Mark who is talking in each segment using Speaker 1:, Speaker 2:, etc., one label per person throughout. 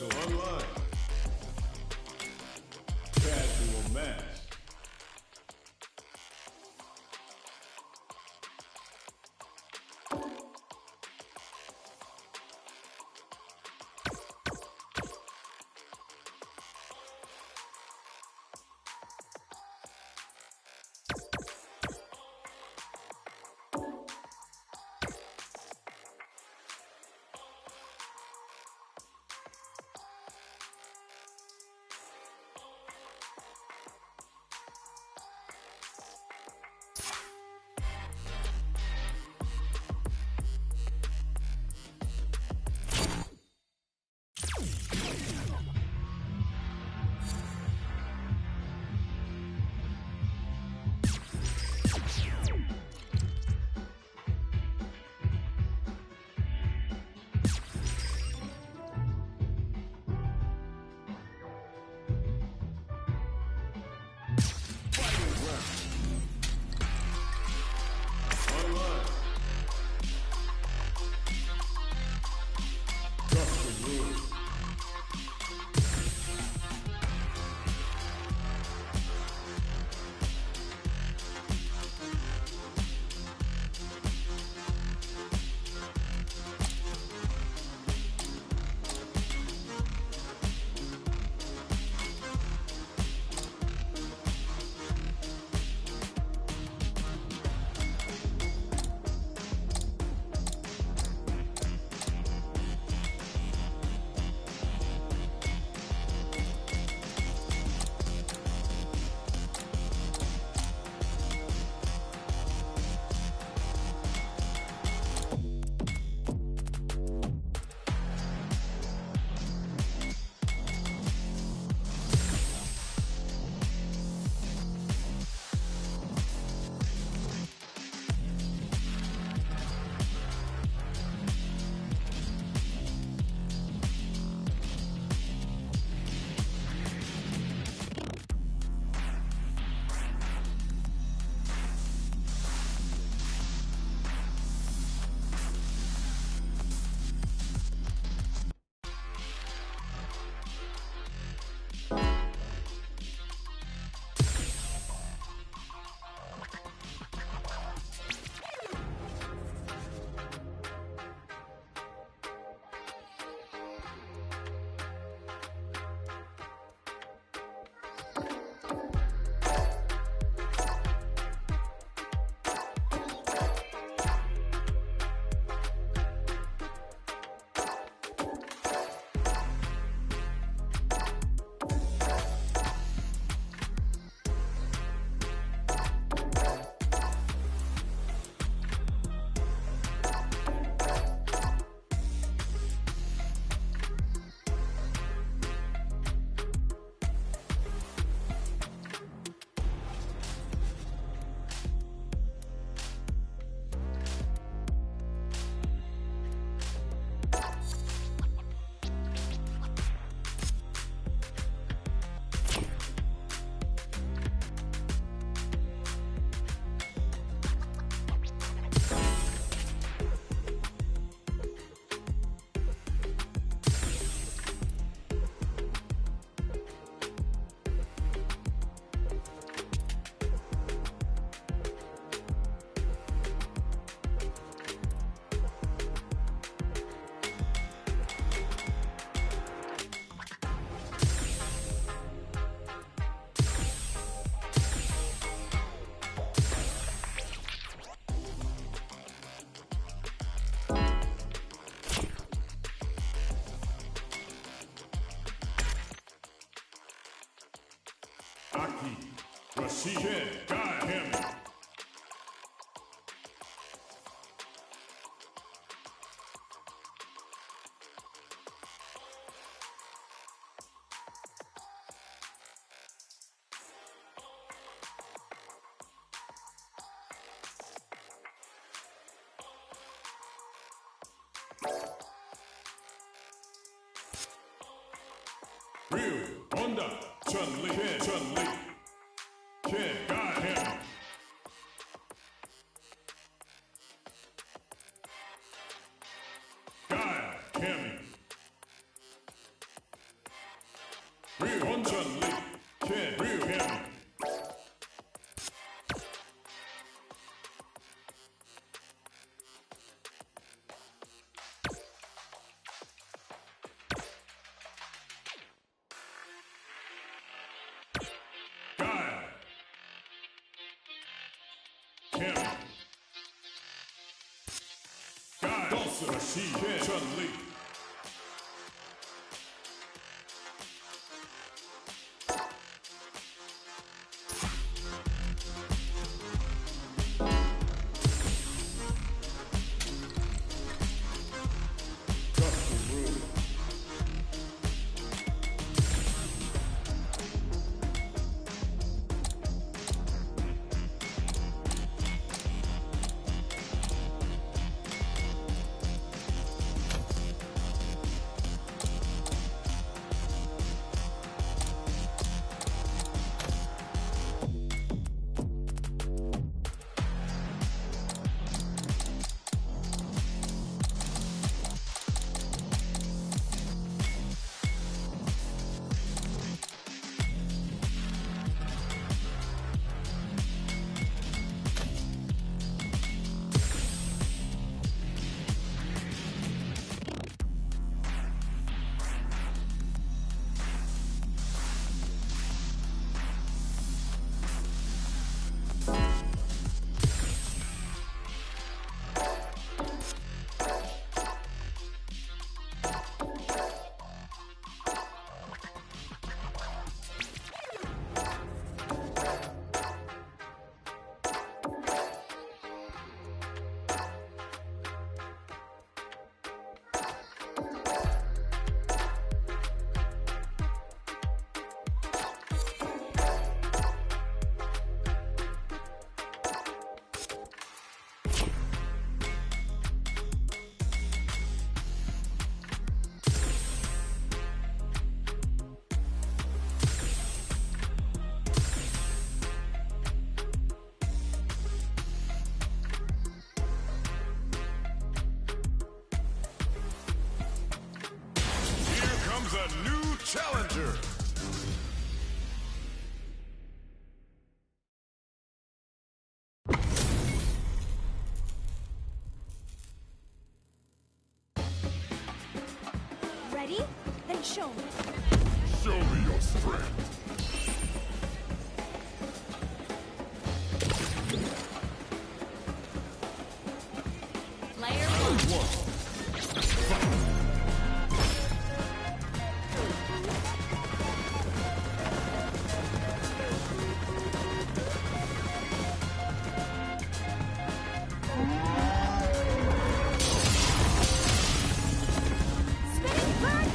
Speaker 1: Wrestle online. Casual match. Aki, Rashid, got him. Ryu, Honda, Chun-Li, Chun-Li. Ken, got him. Guile, Cammy. Ryu on Chun-Li. Ken Ryu him. Guile. Kim. Guile. Dawson. Rashid. Ken. Chun-Li. A new challenger.
Speaker 2: Ready? Then show me.
Speaker 1: Show me your strength.
Speaker 2: Player one.
Speaker 3: Spinning bird!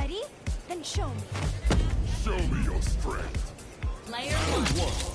Speaker 2: Ready? Then show me.
Speaker 1: Show me your strength.
Speaker 3: Player one.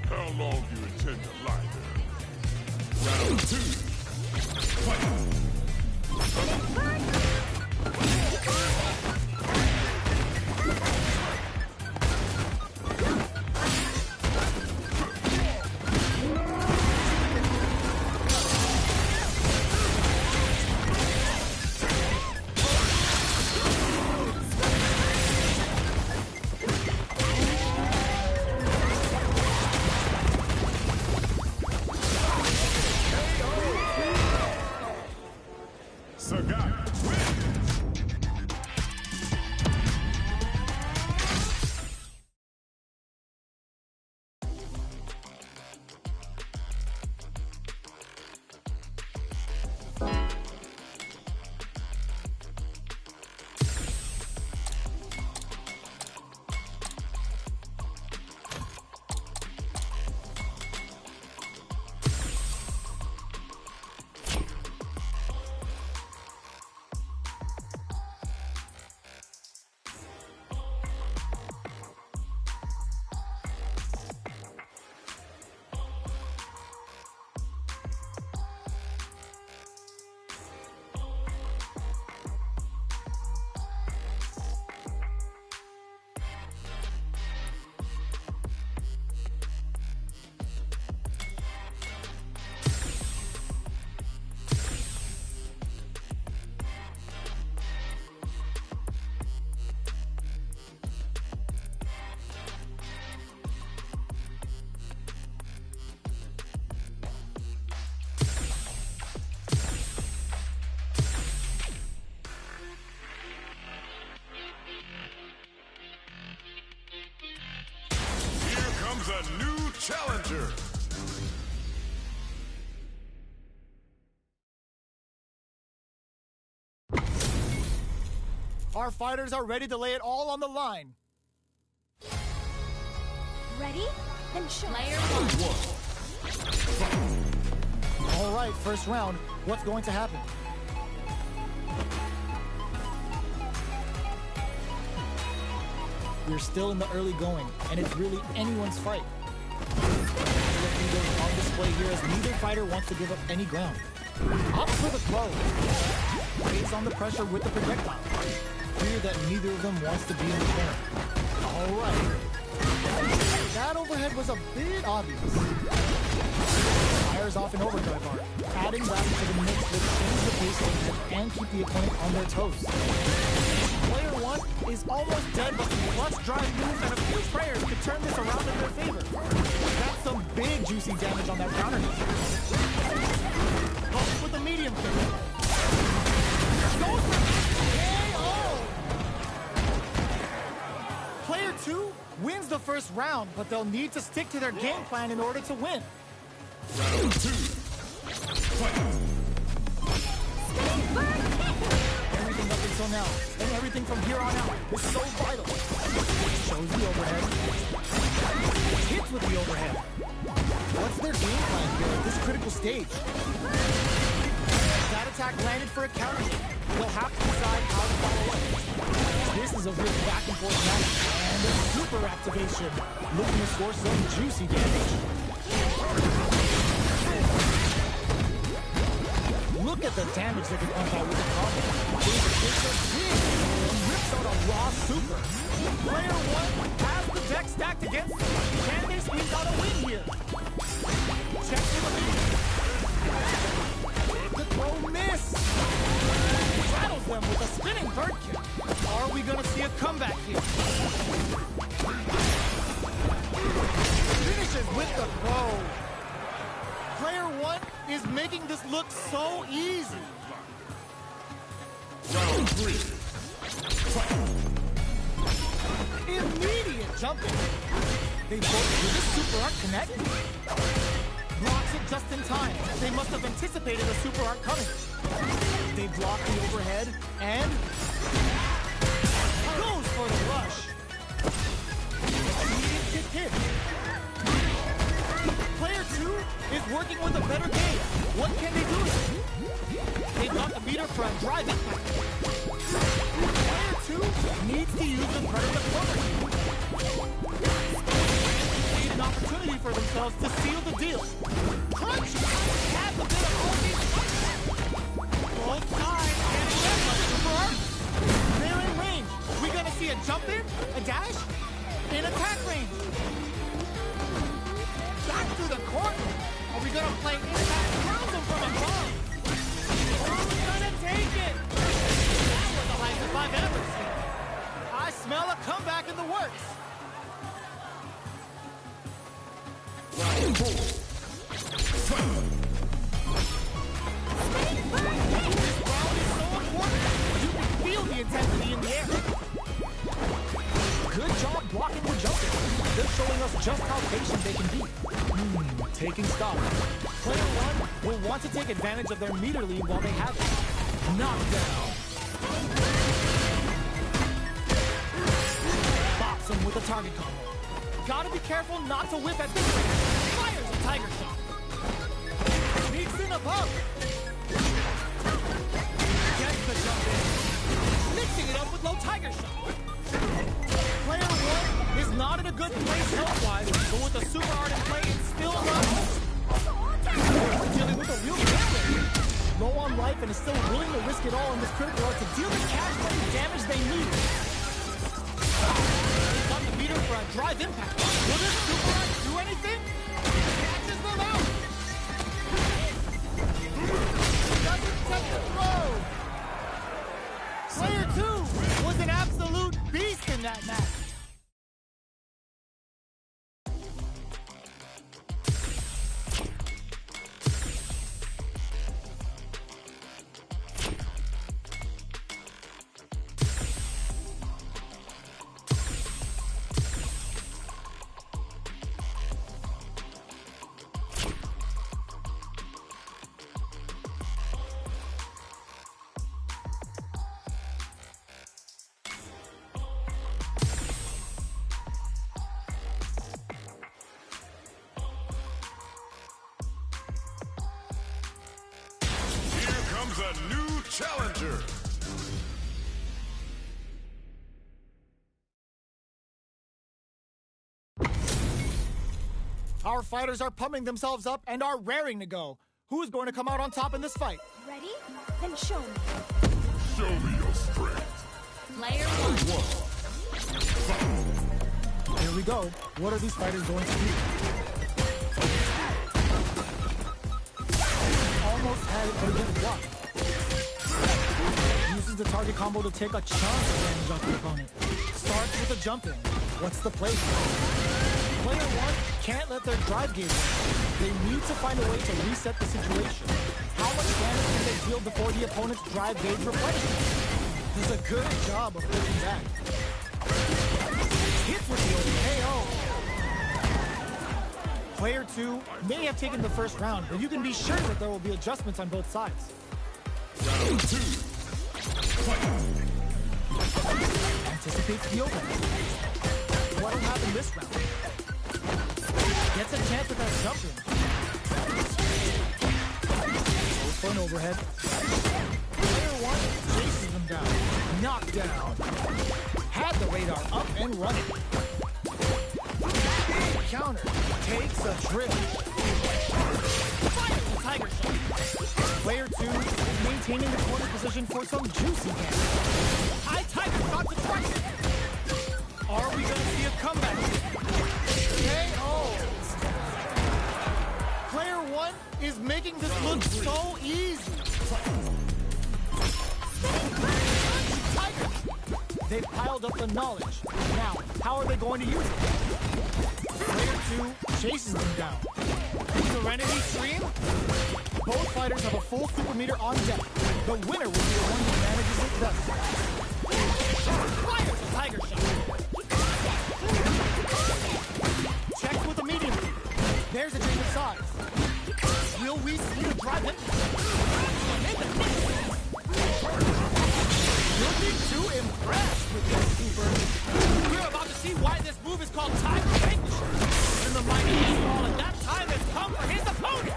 Speaker 1: How long do you intend to lie there? Round two. Fight! Sagat wins! Here comes a new challenger.
Speaker 4: Our fighters are ready to lay it all on the line.
Speaker 2: Ready? Then show me.
Speaker 3: Player one.
Speaker 4: All right, first round. What's going to happen? We're still in the early going, and it's really anyone's fight. Everything on display here as neither fighter wants to give up any ground. Up for the throw. Weighs on the pressure with the projectile. Clear that neither of them wants to be in the corner. All right. That overhead was a bit obvious. Fires off an overdrive bar, adding value to the mix that change the pace of the hit and keep the opponent on their toes. Player one is almost dead, but the clutch drive moves and a few prayers could turn this around in their favor. That's some big juicy damage on that counter hit. Goes with the medium kick. Goes for KO! Player two wins the first round, but they'll need to stick to their game plan in order to win.
Speaker 1: Round two. Fight!
Speaker 4: Everything up until now, and everything from here on out is so vital. Shows the overhead. Hits with the overhead. What's their game plan here at this critical stage? That attack landed for a counter hit. They'll have to decide how to follow up. This is a real back and forth match, and a super activation. Looking to score some juicy damage. Look at the damage they can pump out with the combo. David takes a big and rips out a raw super. Player 1 has the deck stacked against them. Can they squeeze out a win here? Check for the lead. The throw miss. Rattles them with a spinning bird kick. Are we gonna see a comeback here? Finishes with the throw. Player 1 is making this look so easy.
Speaker 1: Round 3.
Speaker 4: Immediate jumping. They both do this super art connect. Blocks it just in time. They must have anticipated a super art coming. They block the overhead and goes for the rush. Immediate kick hit. Player 2 is working with a better game. What can they do? They got the meter for a drive impact. Player 2 needs to use the predator corner. Need an opportunity for themselves to seal the deal. Crunch has a bit of holding. Both sides getting that much super art. They're in range. We gonna see a jump in, a dash, in attack range. Back to the court. Are we gonna play impact ground them from above? Who's gonna take it? That was the highest I've ever seen. I smell a comeback in the works.
Speaker 1: Round 4.
Speaker 4: This round is so important. You can feel the intensity in the air. Good job blocking the jumper. They're showing us just how patient they can be. Taking stock. Player 1 will want to take advantage of their meter lead while they have it. Knockdown. Bops him with a target combo. Gotta be careful not to whip at this range. Fires a tiger shot. Sneaks in above. Gets the jump in. Mixing it up with low tiger shot. Player 1 is not in a good place health-wise, but with the super art in play, it's still not. We're dealing with a real failure. Low on life and is still willing to risk it all in this critical art to deal the cash money damage they need. They've got the meter for a drive impact. Will this super art do anything? Catches them out. Doesn't touch the throw. Player 2 was an absolute beast in that match.
Speaker 1: A new challenger.
Speaker 4: Our fighters are pumping themselves up and are raring to go. Who's going to come out on top in this fight?
Speaker 2: Ready? Then show me.
Speaker 1: Show me your strength.
Speaker 3: Player 1.
Speaker 4: Here we go. What are these fighters going to do? Almost had it, but it didn't block. Uses the target combo to take a chunk of damage off the opponent. Starts with a jump in. What's the play? Player 1 can't let their drive gauge run. They need to find a way to reset the situation. How much damage can they deal before the opponent's drive gauge replenishes? Does a good job of pushing back. Hits with the KO. Player 2 may have taken the first round, but you can be sure that there will be adjustments on both sides.
Speaker 1: Round 2.
Speaker 4: Anticipates the overhead. What'll happen this round? Gets a chance at that jump in. Goes for an overhead. Player 1 chases him down. Knockdown. Had the radar up and running. Big counter. Takes a trip. Fires the tiger shot. Player 2 maintaining the corner position for some juicy games. High Tiger got the twice. Are we going to see a comeback? KO. Player one is making this look so easy. They've piled up the knowledge. Now, how are they going to use it? Player two chases them down. Serenity Stream? Both fighters have a full super meter on deck. The winner will be the one who manages it best. Fires a tiger shot. Checks with a medium. There's a change of size. Will we see the drive in? You'll be too impressed with this super. We're about to see why this move is called Tiger Vanquisher. In the mighty fall, and that time has come for his opponent.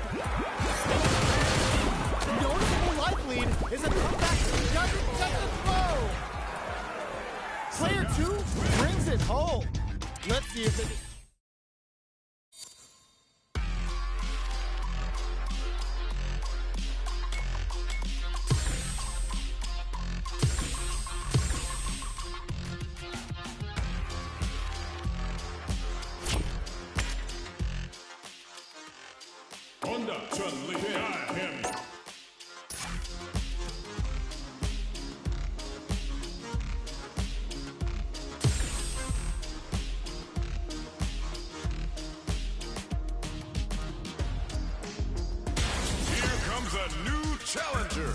Speaker 4: Noticeable life lead is a comeback that doesn't take the throw. Player two brings it home. Let's see if it...
Speaker 1: Honda Chun-Li, I am. Here comes a new challenger.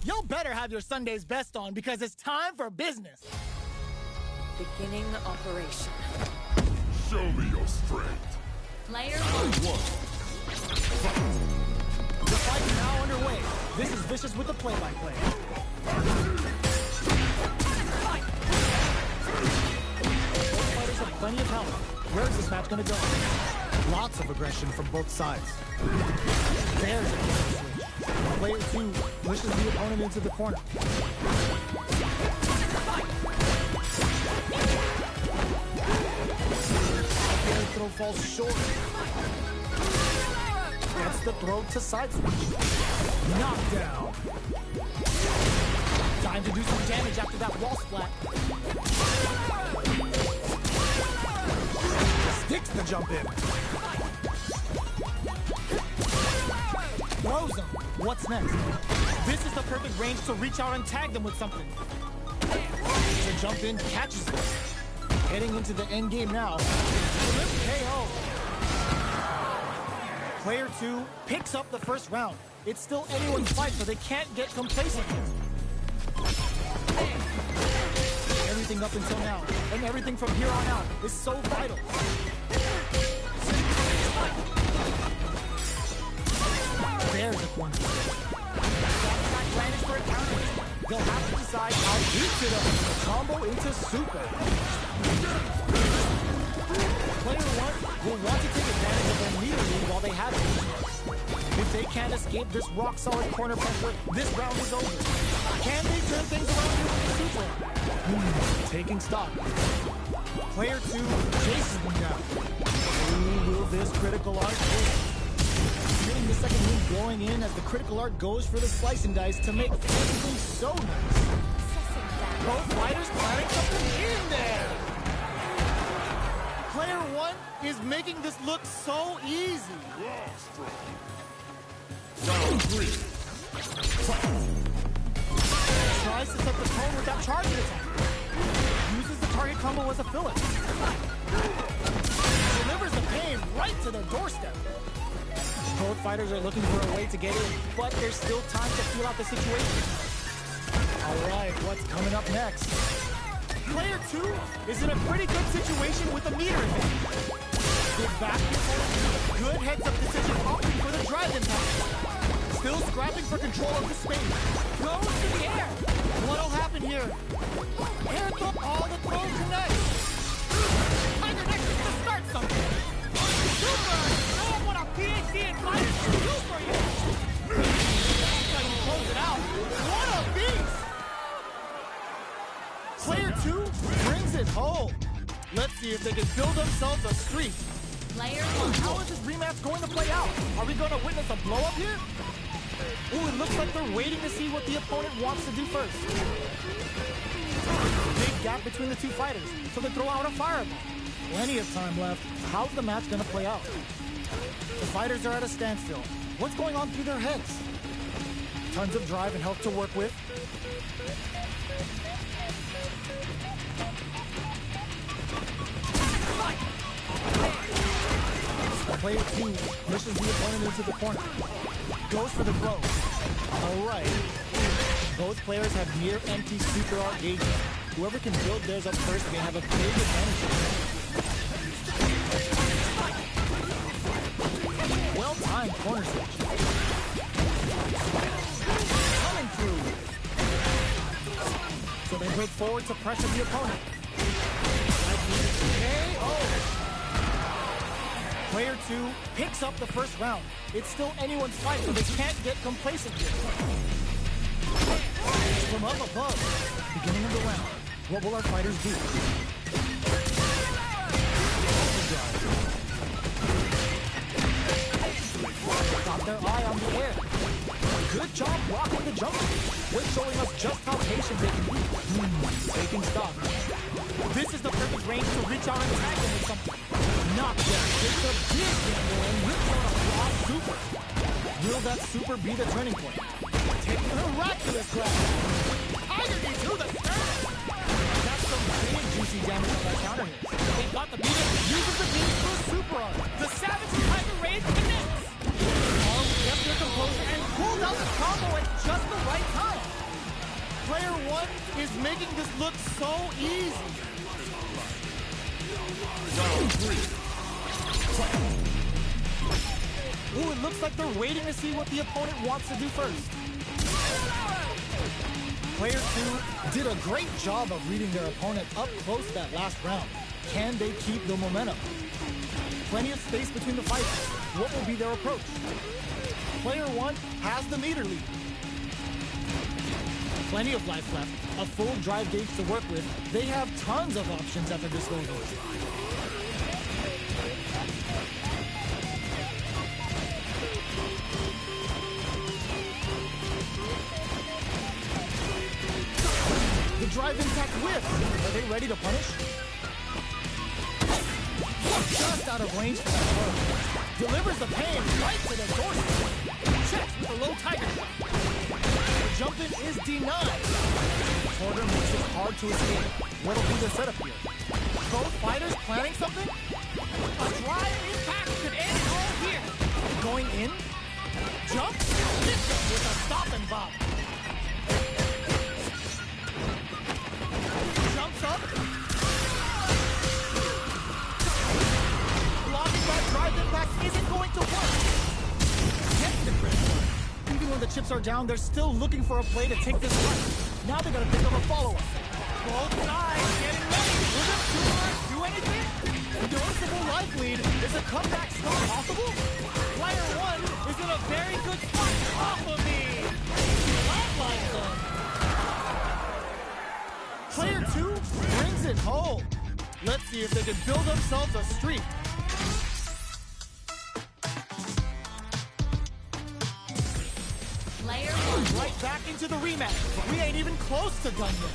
Speaker 4: Y'all better have your Sunday's best on because it's time for business.
Speaker 3: Beginning operation.
Speaker 1: Show me your strength.
Speaker 3: Player one.
Speaker 4: The fight is now underway. This is Vicious with the play-by-play. Both fighters have plenty of power. Where's this match gonna go? Lots of aggression from both sides. There's a switch. Player two pushes the opponent into the corner. Their throw falls short. Gets the throw to side switch. Knockdown. Time to do some damage after that wall splat. Sticks the jump in. Throws him. What's next? This is the perfect range to reach out and tag them with something. The jump in catches them. Heading into the end game now. Flip KO. Player two picks up the first round. It's still anyone's fight, so they can't get complacent. Everything up until now, and everything from here on out, is so vital. There's a one. For a counter. They'll have to decide how deep to them. Combo into super. Player one will want to take advantage of their meter lead while they have it. If they can't escape this rock-solid corner pressure, this round is over. Can they turn things around here with the super? Taking stock. Player two chases them down. Who will this critical art hit? Feeling the second move going in as the critical art goes for the slice and dice to make everything so nice. Both fighters planning something in there. Player one is making this look so easy.
Speaker 1: Round three.
Speaker 4: Tries to set the tone with that charge attack. Uses the target combo as a filler. Delivers the pain right to their doorstep. Both fighters are looking for a way to get in, but there's still time to feel out the situation. All right, what's coming up next? Player two is in a pretty good situation with a meter advantage. Good back control, good heads-up decision opting for the drive impact. Still scrapping for control of the space. Goes to the air. What'll happen here? Air throw, all the throws connect. Tiger Nexus to start something. Super! No one want a PhD in fighters to do for you! Like you close it out. What a beast! Player two brings it home. Let's see if they can build themselves a streak.
Speaker 3: Player 1.
Speaker 4: How is this rematch going to play out? Are we going to witness a blow-up here? Ooh, it looks like they're waiting to see what the opponent wants to do first. Big gap between the two fighters, so they throw out a fireball. Plenty of time left. How's the match going to play out? The fighters are at a standstill. What's going on through their heads? Tons of drive and health to work with. Player 2 pushes the opponent into the corner. Goes for the throw. All right. Both players have near empty super art gauges. Whoever can build theirs up first may have a big advantage. Well-timed corner switch. Coming through. So they break forward to pressure the opponent. KO. Player 2 picks up the first round. It's still anyone's fight, so they can't get complacent here. From up above, beginning of the round, what will our fighters do? Got their eye on the air. Good job blocking the jump. We're showing us just how patient they can be. Taking stock. This is the perfect range to reach out and tag them with something. Knockdown. It's a big gamble and whips out a raw super. Will that super be the turning point? Taking a miraculous grab. Irony to the sternum. That's some big juicy damage on that counter hit. They got the beat. Uses the beat for a super arm. The Savage Tiger Raid connects. Arm kept their composure and pulled out the combo at just the right time. Player 1 is making this look so easy.
Speaker 1: Round 3.
Speaker 4: Ooh, it looks like they're waiting to see what the opponent wants to do first. Player 2 did a great job of reading their opponent up close that last round. Can they keep the momentum? Plenty of space between the fighters. What will be their approach? Player 1 has the meter lead. Plenty of life left, a full drive gauge to work with. They have tons of options at their disposal. The drive impact whiff. Are they ready to punish? Just out of range for that throw. Delivers the pain right to the doorstep. Checks with a low tiger shot. The jump in is denied. Porter makes it hard to escape. What'll be the setup here? Both fighters planning something? A drive impact could end it all here. Going in. Jump. Hits him with a stop and bop. Jumps up. Blocking that drive impact isn't going to work. Gets the critical. Even when the chips are down, they're still looking for a play to take this fight. Now they gotta pick up a follow-up. Both sides getting ready. Will the Super do anything? Noticeable life lead. Is a comeback still possible? Player 1 is in a very good spot. Off of me. Flatline them. Player 2 brings it home. Let's see if they can build themselves a streak.
Speaker 3: Player 1.
Speaker 4: Right back into the rematch. We ain't even close to done yet.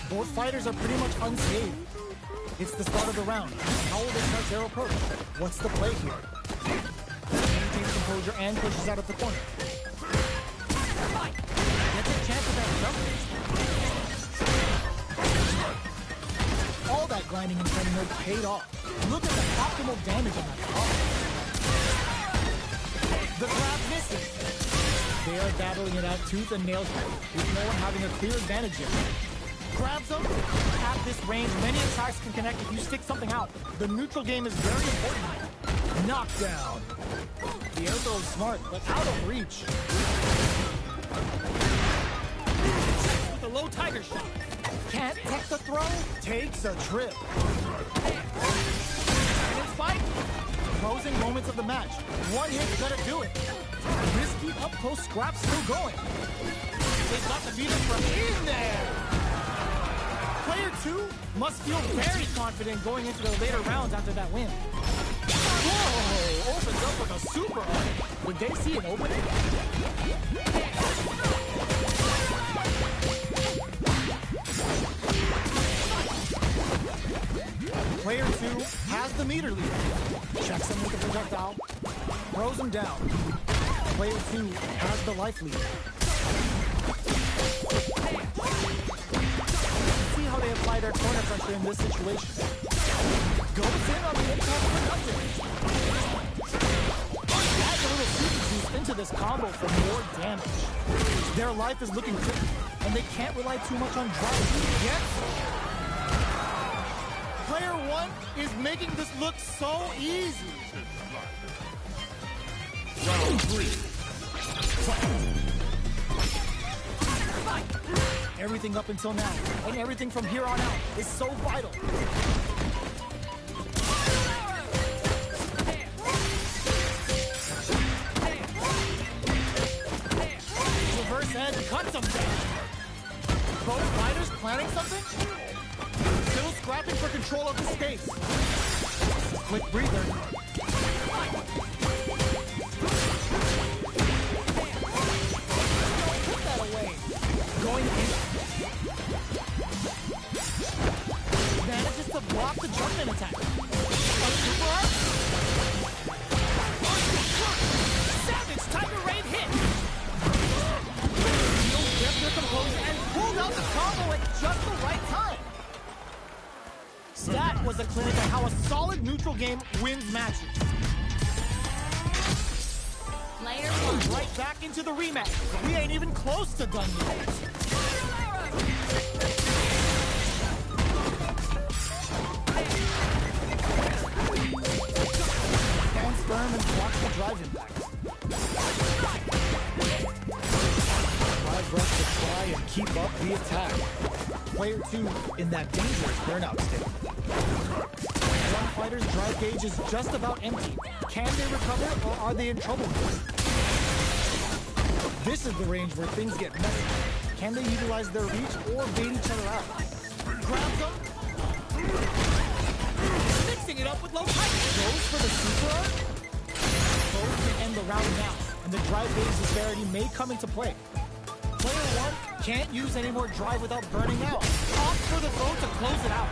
Speaker 4: Both fighters are pretty much unscathed. It's the start of the round. How will they start their approach? What's the play here? Maintains composure and pushes out of the corner. Gets a chance at that jump. All that grinding and training mode paid off. Look at the optimal damage on that car. The grab misses. They are battling it out tooth and nail here, with no one having a clear advantage yet. Grabs them. At this range, many attacks can connect if you stick something out. The neutral game is very important. Knockdown. The air throw is smart, but out of reach. With a low tiger shot. Can't tech the throw. Takes a trip. And it's fight. closing moments of the match. One hit's gonna do it. Risky up-close scrap still going. They've got the beater from in there. Player 2 must feel very confident going into the later rounds after that win. Whoa! Opens up with a super art. Did they see an opening? Player 2 has the meter lead. Checks him with the projectile. Throws him down. Player 2 has the life lead. See how they apply their corner pressure in this situation. Goes in on the impact for nothing. Adds a little super juice into this combo for more damage. Their life is looking tricky, and they can't rely too much on drive. Yet, Player 1 is making this look so easy.
Speaker 1: Round 3.
Speaker 4: Everything up until now, and everything from here on out, is so vital. Reverse edge cuts him down. Both fighters planning something? Still scrapping for control of the space. Quick breather. Put that away. Going in. Manages to block the jump-in attack. A super art? Savage Tiger Raid hit. Neil kept their composure and pulled out the combo at just the right time. That was a clinic on how a solid neutral game wins matches.
Speaker 3: Player 1.
Speaker 4: Right back into the rematch. We ain't even close to done yet. Stands firm and blocks the drive impact. Drive rush to try and keep up the attack. Player 2 in that dangerous burnout state. One fighter's drive gauge is just about empty. Can they recover, or are they in trouble? This is the range where things get messy. Can they utilize their reach or bait each other out? Grabs them. Mixing it up with low height. Goes for the super art. Both can end the round now, and the drive gauge disparity may come into play. Player 1 can't use any more drive without burning out. Opts for the throw to close it out.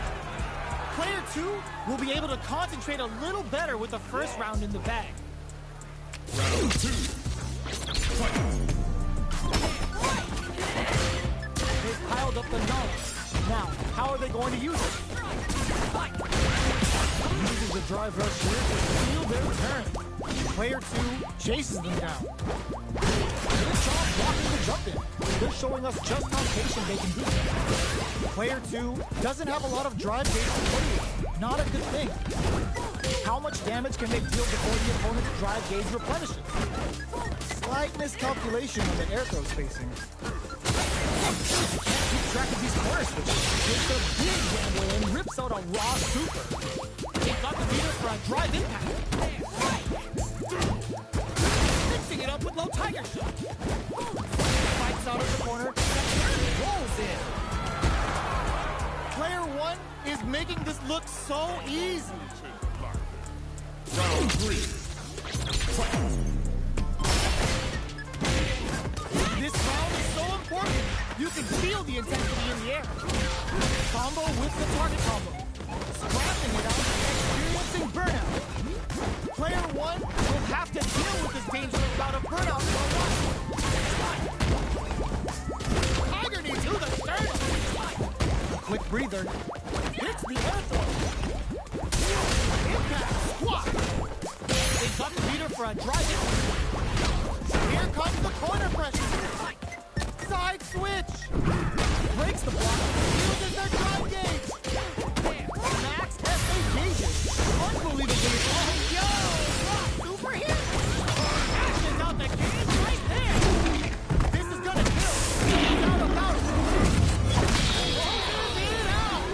Speaker 4: Player 2 will be able to concentrate a little better with the first round in the bag.
Speaker 1: Round 2.
Speaker 4: They've piled up the knowledge. Now, how are they going to use it? Uses the drive rush here to steal their turn. Player 2 chases them down. Good job blocking the jump in. They're showing us just how patient they can be. Player 2 doesn't have a lot of drive gauge to play with. Not a good thing. How much damage can they deal before the opponent's drive gauge replenishes? Slight miscalculation on the air throw spacing. Can't keep track of these corner switches. Takes a big gamble and rips out a raw super. They've got the meter for a drive impact. Mixing it up with low tiger shot. Fights out of the corner. Rolls in. Player 1 is making this look so easy.
Speaker 1: Round 3.
Speaker 4: This round is so important. You can feel the intensity in the air. Combo with the target combo. Scrapping it out, experiencing burnout. Player 1 will have to deal with this dangerous bout of burnout for a while. Tiger knee to the sternum. Quick breather. Hits the air throw. Impact squat. They've got the meter for a drive in. Here comes the corner pressure. Side switch. Breaks the block. Uses their drive gauge. Max SA gauges. Unbelievably long. Yo! Super hit. Actions out the gauge right there. This is gonna kill. He's out of bounds. Closes it out.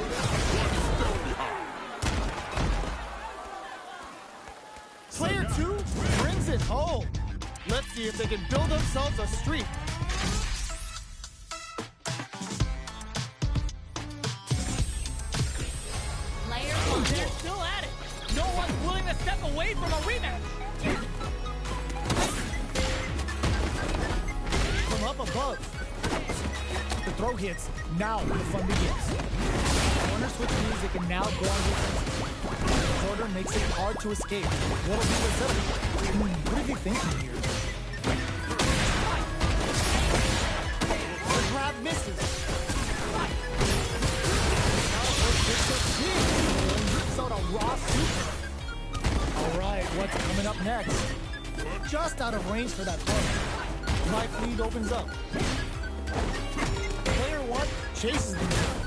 Speaker 4: home. Let's see if they can build themselves a streak.
Speaker 3: Player 1.
Speaker 4: They're still at it. No one's willing to step away from a rematch. From up above. The throw hits. Now the fun begins. Corner switch music and now go on defense. The quarter makes it hard to escape. What'll be the result? What are they thinking here? The grab misses. Rips out a raw super. All right, what's coming up next? Just out of range for that throw. Life lead opens up. Player 1 chases them down.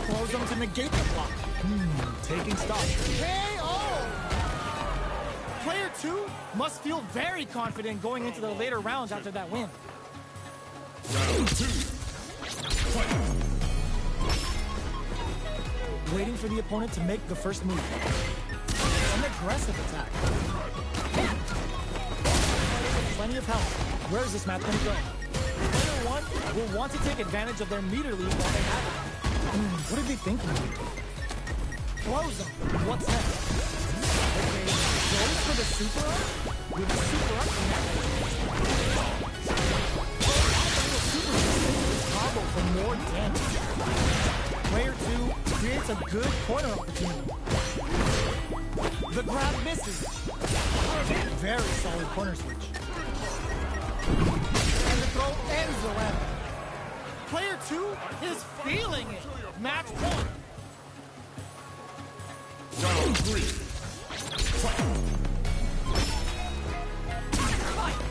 Speaker 4: Throws them to negate the block. Taking stock. KO! Player 2 must feel very confident going into the later rounds after that win.
Speaker 1: Round 2.
Speaker 4: Waiting for the opponent to make the first move. An aggressive attack. Plenty of health. Where is this match going to go? Player 1 will want to take advantage of their meter lead while they have it. What are they thinking here? Throws them. What's next? Okay, goes for the super up? With the super up connected. Super combo for more damage. Player 2 creates a good corner opportunity. The grab misses. Very solid corner switch. And the throw ends the round. Player 2 is feeling it. Match point.
Speaker 1: Round 3.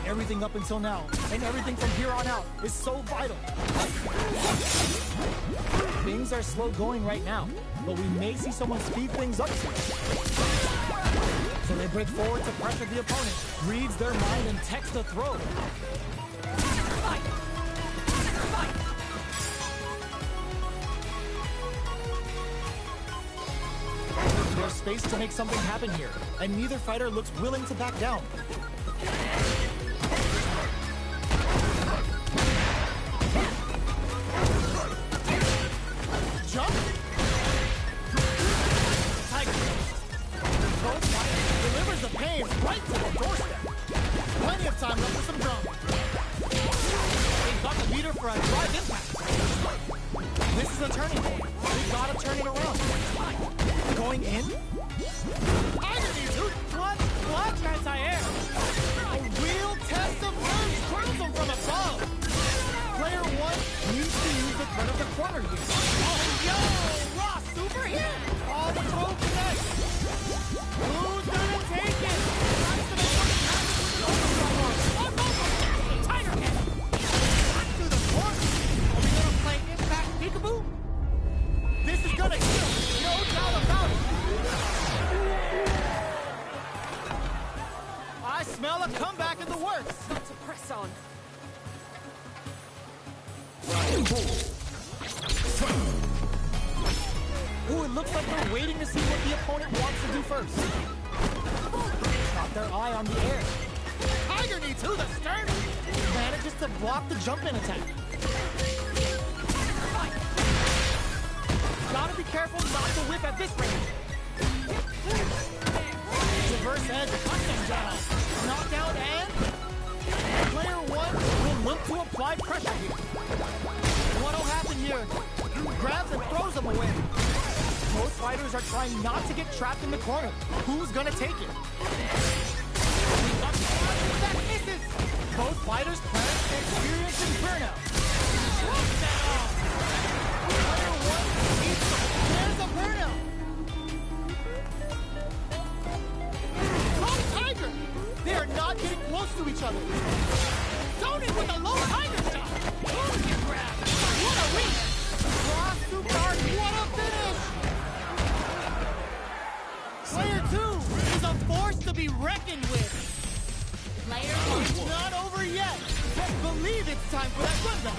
Speaker 4: Everything up until now, and everything from here on out, is so vital. Things are slow going right now, but we may see someone speed things up soon. So they break forward to pressure the opponent, reads their mind, and texts the throw. There's space to make something happen here, and neither fighter looks willing to back down. Jump! Tiger! Both fighters delivers the pain right to the doorstep. Plenty of time left for some drama. They got the meter for a drive impact. This is a turning point. They gotta turn it around. Going in? Clutch anti-air. A real test of nerves twirls them from above. Player 1 needs to use the threat of the corner here. Oh, yo! Raw super hit! All the throw connects. Who's gonna take it? Tiger head! Back to the corner. Are we gonna play Impact Peekaboo? This is gonna kill. No doubt about it. I smell a comeback in the works.
Speaker 2: Got to press on.
Speaker 1: Round 4.
Speaker 4: Ooh, it looks like they're waiting to see what the opponent wants to do first. Got their eye on the air. Tiger knee to the sternum. Manages to block the jump-in attack. Gotta be careful not to whip at this range. Reverse edge, cut them down. Knockdown and... Player 1 will look to apply pressure here. What'll happen here? Grabs and throws them away. Both fighters are trying not to get trapped in the corner. Who's gonna take it? That misses! Both fighters plan experiencing burnout. Drop that off! Player 1 eats it. There's a burnout! Tiger! They are not getting close to each other. Tony with a low Tiger shot. Boom, you grab. What a reach! Cross super hard. What a finish! Player 2 is a force to be reckoned with.
Speaker 3: Player 1.
Speaker 4: It's not over yet. Just believe it's time for that good guy.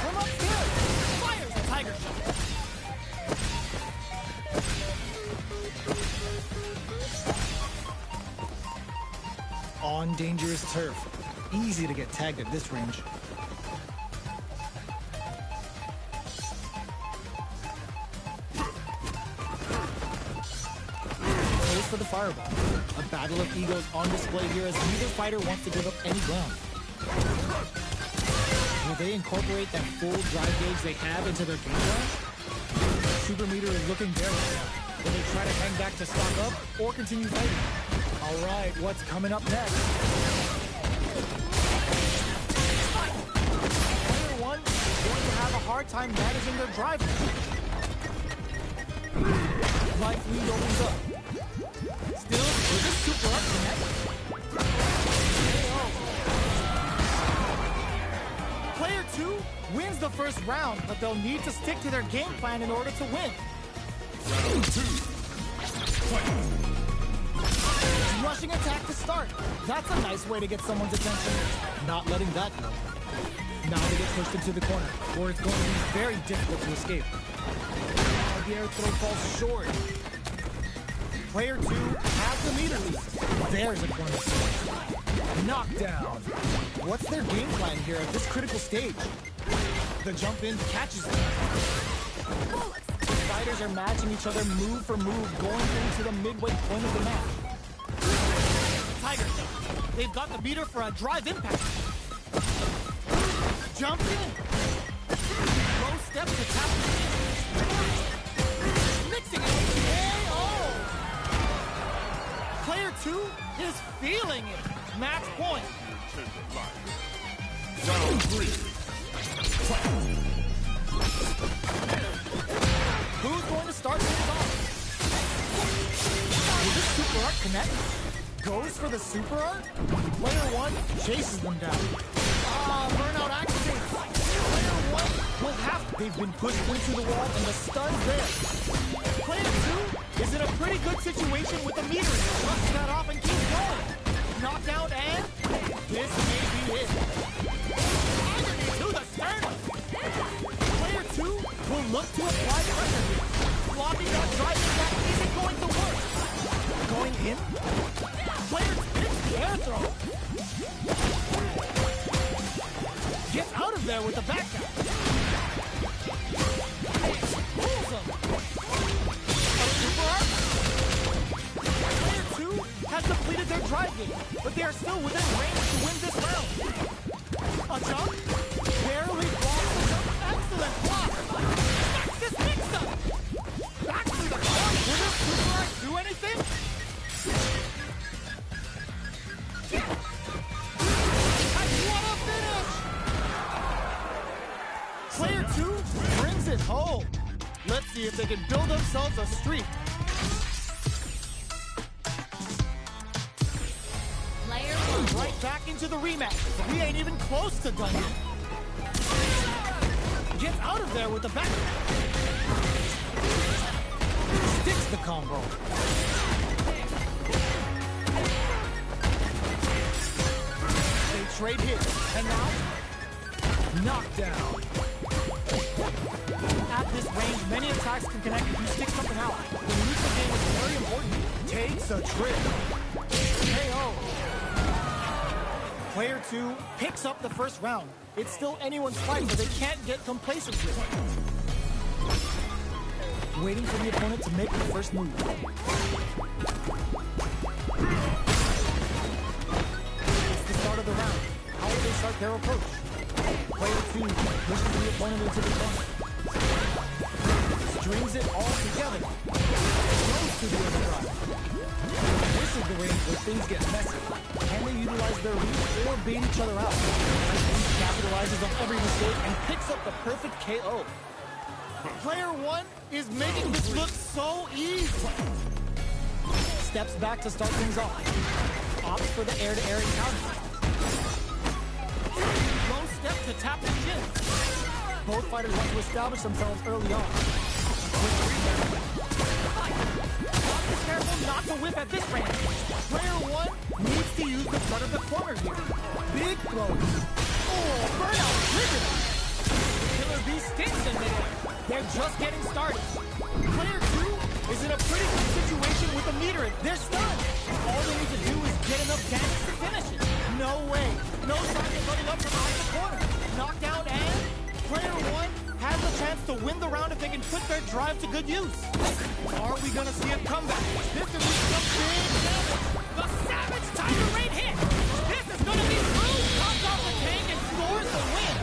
Speaker 4: From upstairs, fires the Tiger shot. on dangerous turf. Easy to get tagged at this range. Goes for the fireball. A battle of egos on display here as neither fighter wants to give up any ground. Will they incorporate that full drive gauge they have into their game plan? Super meter is looking there right now. Will they try to hang back to stock up or continue fighting? All right, what's coming up next? Player one is going to have a hard time managing their drive. Life lead opens up. Still, with this super up connect. Player two wins the first round, but they'll need to stick to their game plan in order to win.
Speaker 1: Round 2. Fight.
Speaker 4: Rushing attack to start. That's a nice way to get someone's attention. Not letting that go. Now they get pushed into the corner, where it's going to be very difficult to escape. Now the air throw falls short. Player two has the meter lead. There's a corner. Knockdown. What's their game plan here at this critical stage? The jump in catches them. Fighters are matching each other move for move, going into the midway point of the match. Tiger, they've got the meter for a drive impact. Jump in. Low step to tap. Mixing it with KO. Player two is feeling it. Match point.
Speaker 1: Round 3. Fight.
Speaker 4: Who's going to start this off? Will this super art connect? Goes for the super art? Player one chases them down. Burnout activates. Player one will have... They've been pushed into the wall and the stun's there. Player two is in a pretty good situation with the meter. Rush that off and keep going. Knockdown and... This may be it. Agony to the sternum. Player two will look to apply pressure here. Blocking that driving back isn't going to work. Going in? Player hits the air throw. Gets out of there with the back down. Pulls him. A super arc. Player two has completed their drive game, but they are still within range to win this round. A jump? Barely blocks the jump. Excellent block. This mix-up. Back to the corner. Will this super arc do anything? And what a finish! Player two brings it home. Let's see if they can build themselves a streak.
Speaker 3: Player one.
Speaker 4: Right back into the rematch. We ain't even close to done yet. Gets out of there with the back. Sticks the combo. They trade hits. And now, knockdown. At this range, many attacks can connect if you stick something out. The neutral game is very important. Takes a trip. KO. Player two picks up the first round. It's still anyone's fight, but they can't get complacent here. Waiting for the opponent to make the first move. It's the start of the round. How will they start their approach? Player two pushes the opponent into the corner. Strings it all together. Goes to the other side. This is the range where things get messy. Can they utilize their reach or bait each other out? He capitalizes on every mistake and picks up the perfect KO. Player one is making this look so easy. Steps back to start things off. Opts for the air-to-air encounter. Low step to tap the chin. Both fighters want to establish themselves early on. Quick rebound. Be careful not to whip at this range. Player one needs to use the front of the corner here. Big throw. Oh, burnout triggered. Killer Bee stinks in midair. They're just getting started. Player two is in a pretty good situation with the meter. They're stunned. All they need to do is get enough damage to finish it. time to good use. Are we gonna see a comeback? This is some big damage.
Speaker 5: The Savage Tiger Raid hit! This is gonna be true! Comes off the tank and scores the win!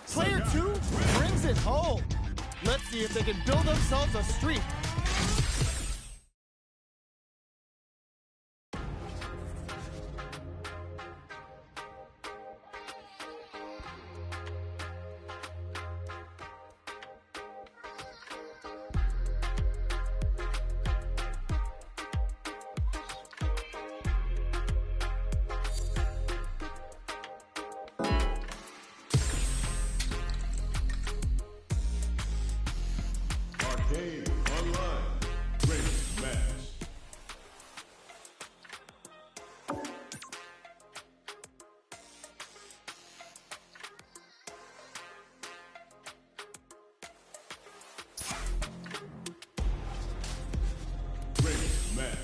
Speaker 4: Player 2 brings it home. Let's see if they can build themselves a streak.
Speaker 1: Arcade Online. Great match. Great match.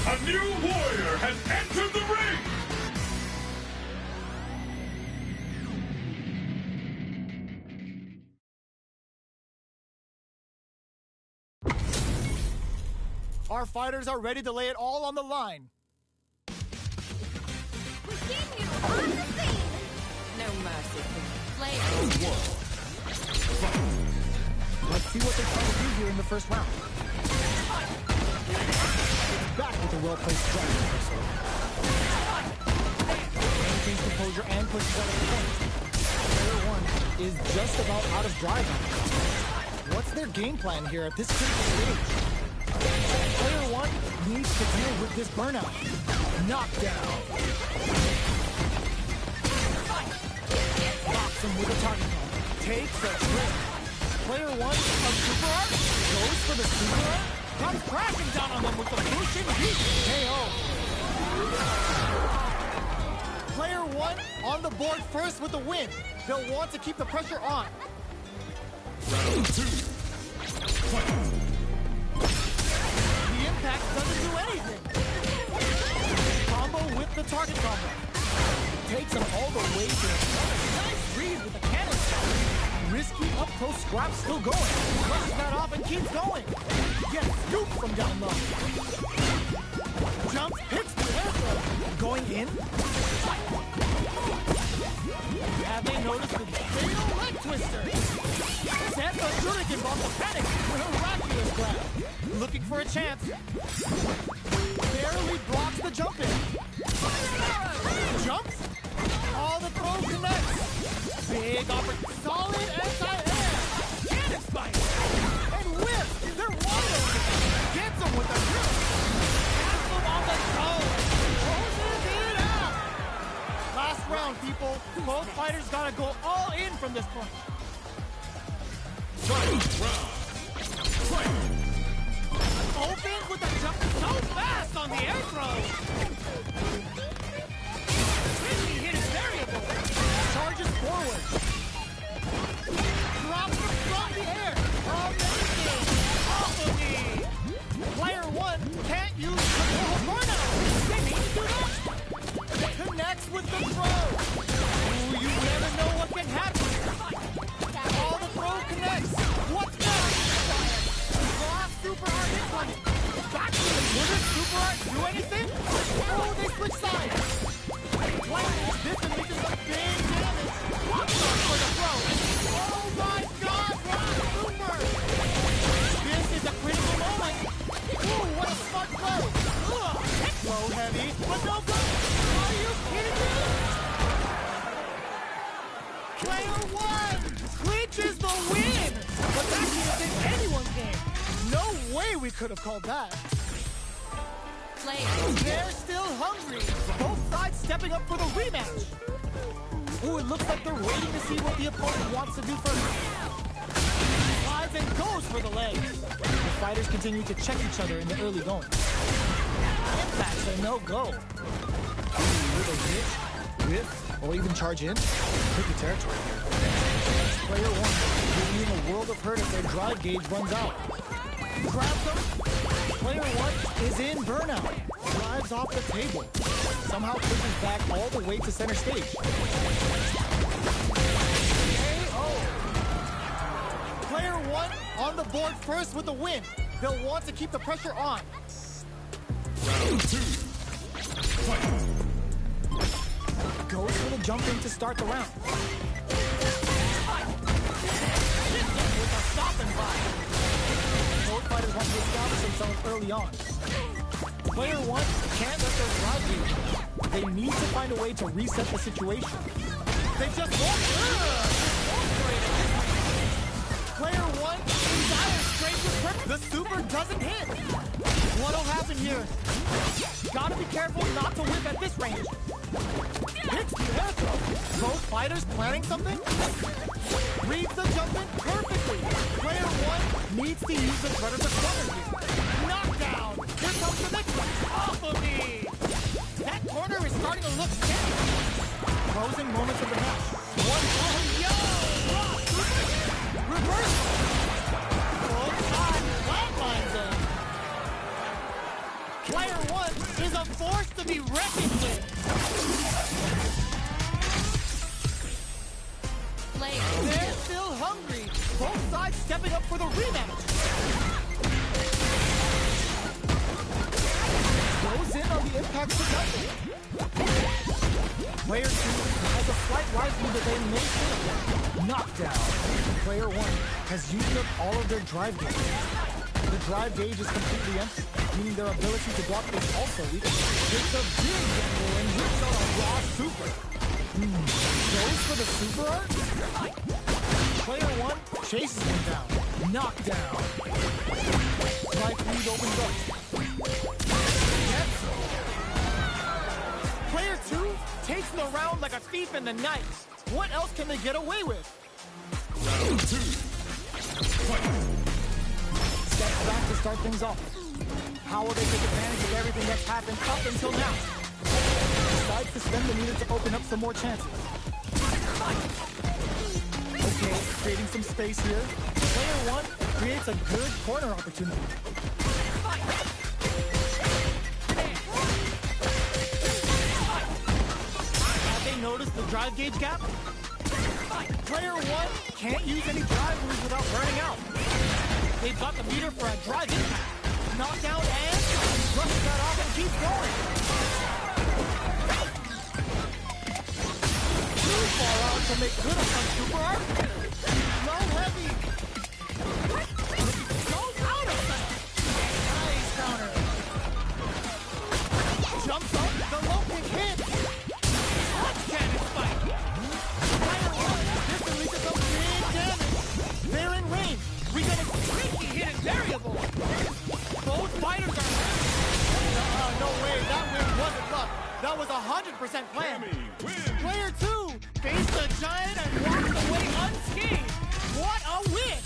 Speaker 1: A new warrior has entered the ring!
Speaker 4: Our fighters are ready to lay it all on the line.
Speaker 2: We see you on the scene.
Speaker 3: No mercy. Player
Speaker 4: Let's see what they try to do here in the first round. It's back with a well-placed strike reversal. Maintains composure and pushes out of the point. Player 1 is just about out of drive now. What's their game plan here at this critical stage? Player 1 needs to deal with this burnout. Knockdown. Knocks him with a target bomb. Takes a trip. Player 1 of Super Art goes for the Super Art. Comes crashing down on them with the Bushin Heat. KO. Player 1 on the board first with the win. They'll want to keep the pressure on.
Speaker 1: Round 2. Fight.
Speaker 4: The impact doesn't do anything. Combo with the target combo. Takes him all the way to nice read with the cannon shot. Risky up-close scrap still going. Brushes that off and keeps going. Gets scooped from down low. Jumps, hits the air throw. Going in. Have they noticed the fatal leg twister? Sets a shuriken bomb to panic with a miraculous grab. Looking for a chance. Barely blocks the jump in. Jumps. All the throws connects. Big opportunity. Solid anti-air. Cannon spike. And whips. They're wide open. Gets him with the grip. Has him on the toe. Closes it out. Last round, people. Both fighters gotta go all in from this point. Opens with a jump so fast on the air throw. Risky hit is variable. Charges forward. Drops from the air. Amazing. Awful knee. Player 1 can't use the burnout. They need to do that. Connects with the throw. Ooh, you never know what can happen. All the throw connects. What's next? Last Super Art incoming. Back to the wouldn't Super Art do anything? Oh, they switch sides. This and making some big damage. Watch out for the throw. Oh my God, Rock Super! we could have called that.
Speaker 3: Player.
Speaker 4: They're still hungry. Both sides stepping up for the rematch. Ooh, it looks like they're waiting to see what the opponent wants to do first. Slides and goes for the legs. The fighters continue to check each other in the early going. Impacts are no-go. With a hit, whiff, or even charge in. Tricky territory here. Player one will be in a world of hurt if their drive gauge runs out. Grabs them. Player one is in burnout. Drives off the table. Somehow pushes back all the way to center stage. KO. Player one on the board first with the win. They'll want to keep the pressure on.
Speaker 1: Round 2. Fight.
Speaker 4: Goes for the jump in to start the round. With a stop and vibe. Both fighters want to establish themselves early on. Player one can't let their drive lead. They need to find a way to reset the situation. They just won't. Player one in dire straits with purpose. The super doesn't hit. What'll happen here? Gotta be careful not to whip at this range. Hits the air throw. Both fighters planning something? Reads the jump in perfectly. Player one needs to use the predator corner here. Knockdown. Here comes the next one. Off of me. That corner is starting to look scary. Closing moments of the match. One. Oh, yo! Reversal. Full time flatline zone. Player one is a force to be reckoned with. They're still hungry. Both sides stepping up for the rematch. Goes in on the impact protection. Player two has a slight livelihood that they may fail. Knockdown. Player one has used up all of their drive gauge. The drive gauge is completely empty, meaning their ability to block is also weak. It's a big gamble and rips out a raw super. Goes for the super art? Player one chases him down. Knockdown. Drive lead opens up. Gets him. Player two takes the round like a thief in the night. What else can they get away with?
Speaker 1: Round 2. Fight.
Speaker 4: Steps back to start things off. How will they take advantage of everything that's happened up until now? Decides to spend the meter to open up some more chances. Okay, creating some space here. Player one creates a good corner opportunity. Have they noticed the drive gauge gap? Player one can't use any drive moves without burning out. They've got the meter for a drive impact. Knockdown and brushes that off and keeps going. Too far out to make good on super art. Low heavy. Goes out of that. Nice counter. Jumps up, the low kick hits. Cannon fight. Player one, this releases some big damage. They're in range. We got a tricky hidden variable. Both fighters are hurt. No way, that win wasn't luck. That was 100% planned.
Speaker 1: Cammy wins.
Speaker 4: Player two faced the giant and walked away unscathed. What a win!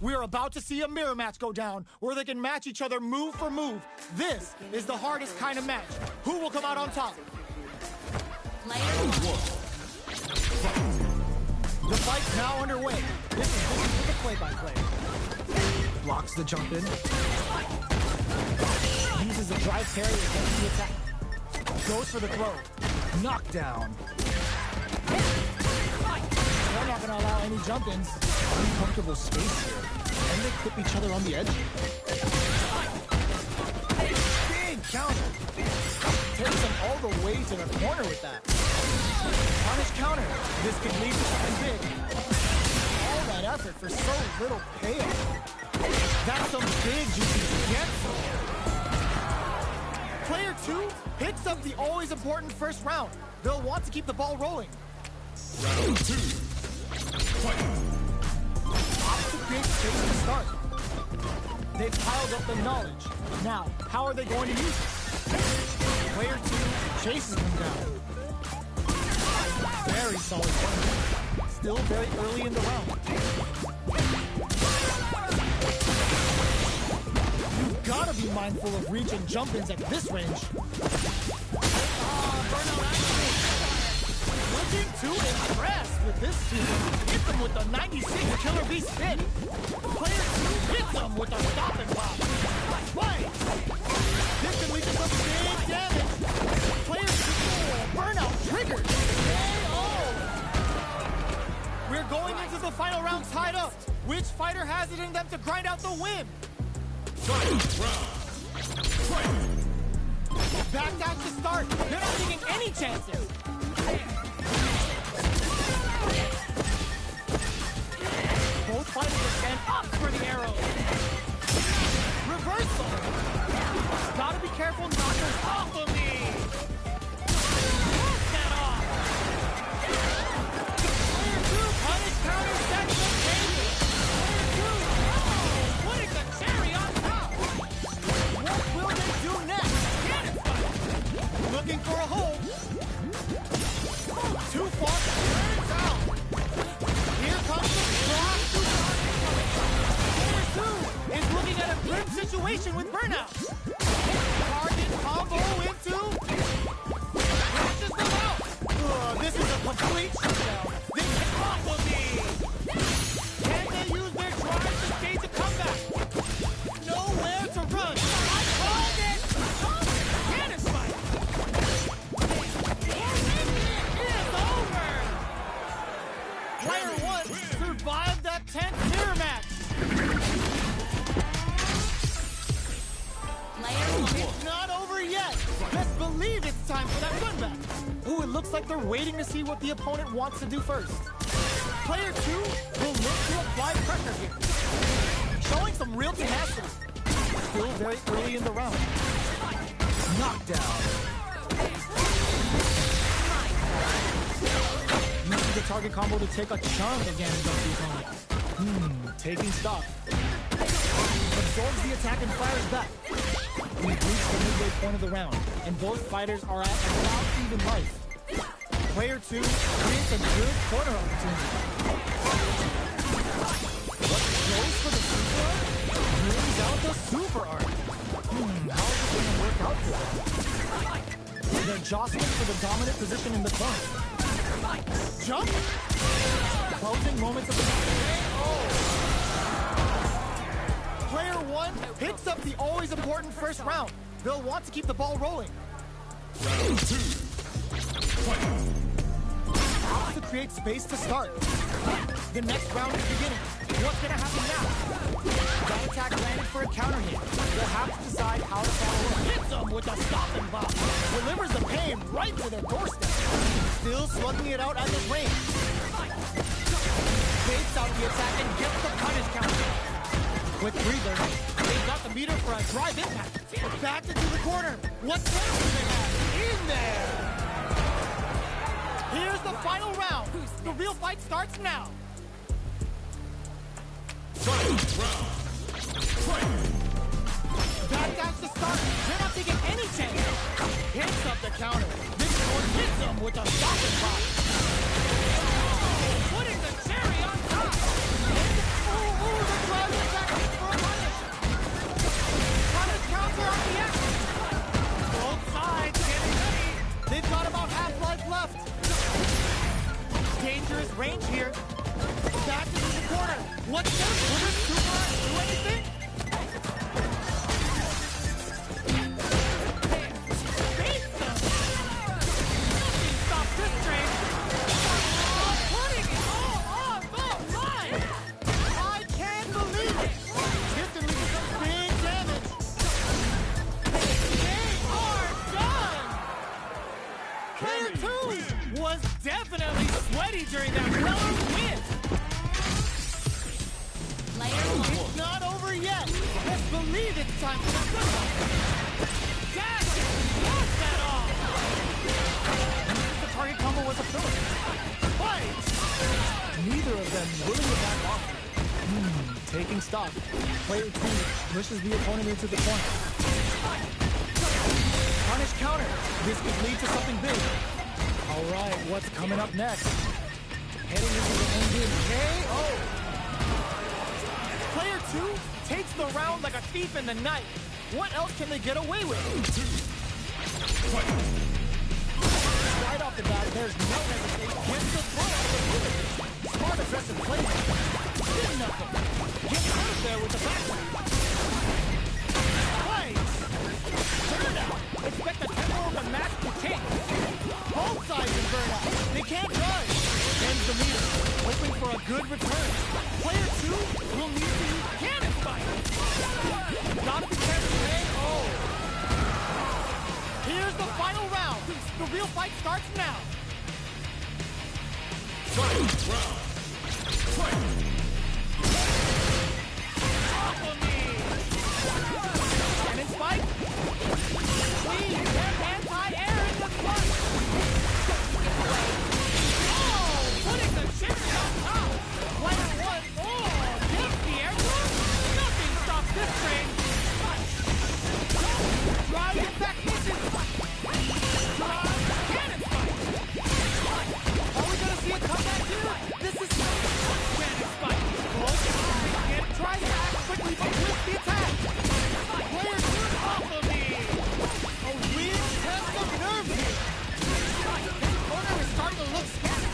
Speaker 4: We're about to see a mirror match go down, where they can match each other move for move. This is the hardest kind of match. Who will come out on top?
Speaker 3: Player one.
Speaker 4: The fight's now underway. This is the play-by-play. Block blocks the jump in. Uses a drive parry against the attack. Goes for the throw. Knockdown. They're not going to allow any jump-ins. Uncomfortable space here. And they clip each other on the edge. Big counter. Takes them all the way to the corner with that. Punish counter. This could lead to something big. All that effort for so little payoff. That's some big juicy get. Player 2 picks up the always important first round. They'll want to keep the ball rolling.
Speaker 1: Round 2. Fight.
Speaker 4: Opt to create space to start. They've piled up the knowledge. Now, how are they going to use it? Player 2 chases them down. Very solid one. Still very early in the round. You've got to be mindful of reach and jump-ins at this range. Looking to impress with this suit. Hit them with the 96 Killer Bee spin. Player 2 hits them with a stop and pop. Right. This can lead to some big damage. Player 2 burnout triggered. We're going into the final round tied up. Which fighter has it in them to grind out the win?
Speaker 1: Final round. Fight.
Speaker 4: Backdash to start. They're not taking any chances. Both fighters will stand up for the arrow. Reversal. Gotta be careful not to off of me. That off. Player 2 punish counter sets the table. Player 2 putting the cherry on top. What will they do next? Cannon fight. Looking for a hole. Too far, turns out. Here comes the block to Player 2 is looking at a grim situation with burnout. Target combo into. Crashes them out. This is a complete shutdown. This is off of me. Can they use their drive to stage a comeback? Nowhere to run. I called it. Cannon spike. It's over. Player 1 survived that tense mirror match. It's not over yet. Best believe it's time for that comeback. Ooh, it looks like they're waiting to see what the opponent wants to do first. Player 2 will look to apply pressure here. Showing some real tenacity. Still very early in the round. Knockdown. Uses the target combo to take a chunk advantage of the opponent. Taking stock. Absorbs the attack and fires back. We've reached the midway point of the round, and both fighters are at about even life. Player 2 creates a good corner opportunity. But goes for the super art? Brings out the super art. How is it going to work out for them? They're jostling for the dominant position in the corner. Jump! Closing moments of the match. Player 1 picks up the always important first round. They'll want to keep the ball rolling.
Speaker 1: Round 2. Fight.
Speaker 4: Opts to create space to start. The next round is beginning. What's going to happen now? That attack landed for a counter hit. They'll have to decide how to follow up. Hits them with a stop and pop. Delivers the pain right to their doorstep. Still slugging it out at this range. Baits out the attack and gets the punish counter. Quick breather. They've got the meter for a drive impact. Back into the corner. What chance do they have? In there. Here's the final round. The real fight starts now.
Speaker 1: Final round. Fight.
Speaker 4: Backdash to start. They're not taking any chance. Hits up the counter. This one hits them with a stop and pop. Putting the cherry on top. The drive attack for a punish. Punish counter on the X. Both sides getting ready. They've got about half-life left. Dangerous range here. Back into the corner. What's this? Will this super do anything?
Speaker 5: victory that Weller wins.
Speaker 3: Player one.
Speaker 4: It's not over yet.
Speaker 5: Best believe it's time for the good one. Dash! Lost that off!
Speaker 4: The target combo was a filler.
Speaker 5: Fight!
Speaker 4: Neither of them willing to back off. Taking stock. Player 2 pushes the opponent into the corner. Punish counter. This could lead to something big. All right, what's coming up next? Heading into the ending KO.
Speaker 5: Player 2 takes the round like a thief in the night. What else can they get away with?
Speaker 4: Right off the bat, there's no hesitation. Gets the throw out of the bullet. Smart aggressive play. Did nothing. Gets out of there with the back.
Speaker 5: Fight! Burnout! Expect the tempo of the match to change. Both sides in burnout. They can't dodge. Ends the meter, hoping for a good return. Player 2 will need to use cannon spike. Gotta be careful, KO. Here's the final round. The real fight starts now.
Speaker 1: Fight round. Fight.
Speaker 5: Awful knee. Cannon spike. Please, there's anti-air in the front. Oh, putting the chips on top. Player 1, gets the air throw. Nothing stops this train. Drive it back misses. Drive, cannon spike. Are we gonna see a comeback here? This is cannon spike. Again, tries to act quickly, but with the attack. Player 2 off of me. A real test of nerve here. His corner is starting to look scared.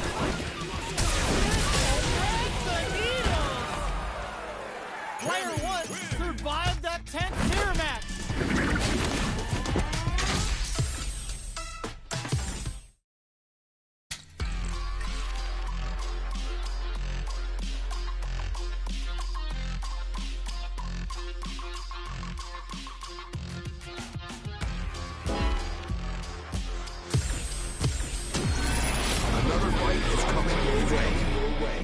Speaker 5: Threads the needles. Player 1 survived that tense mirror match.
Speaker 6: Another fight is coming your way.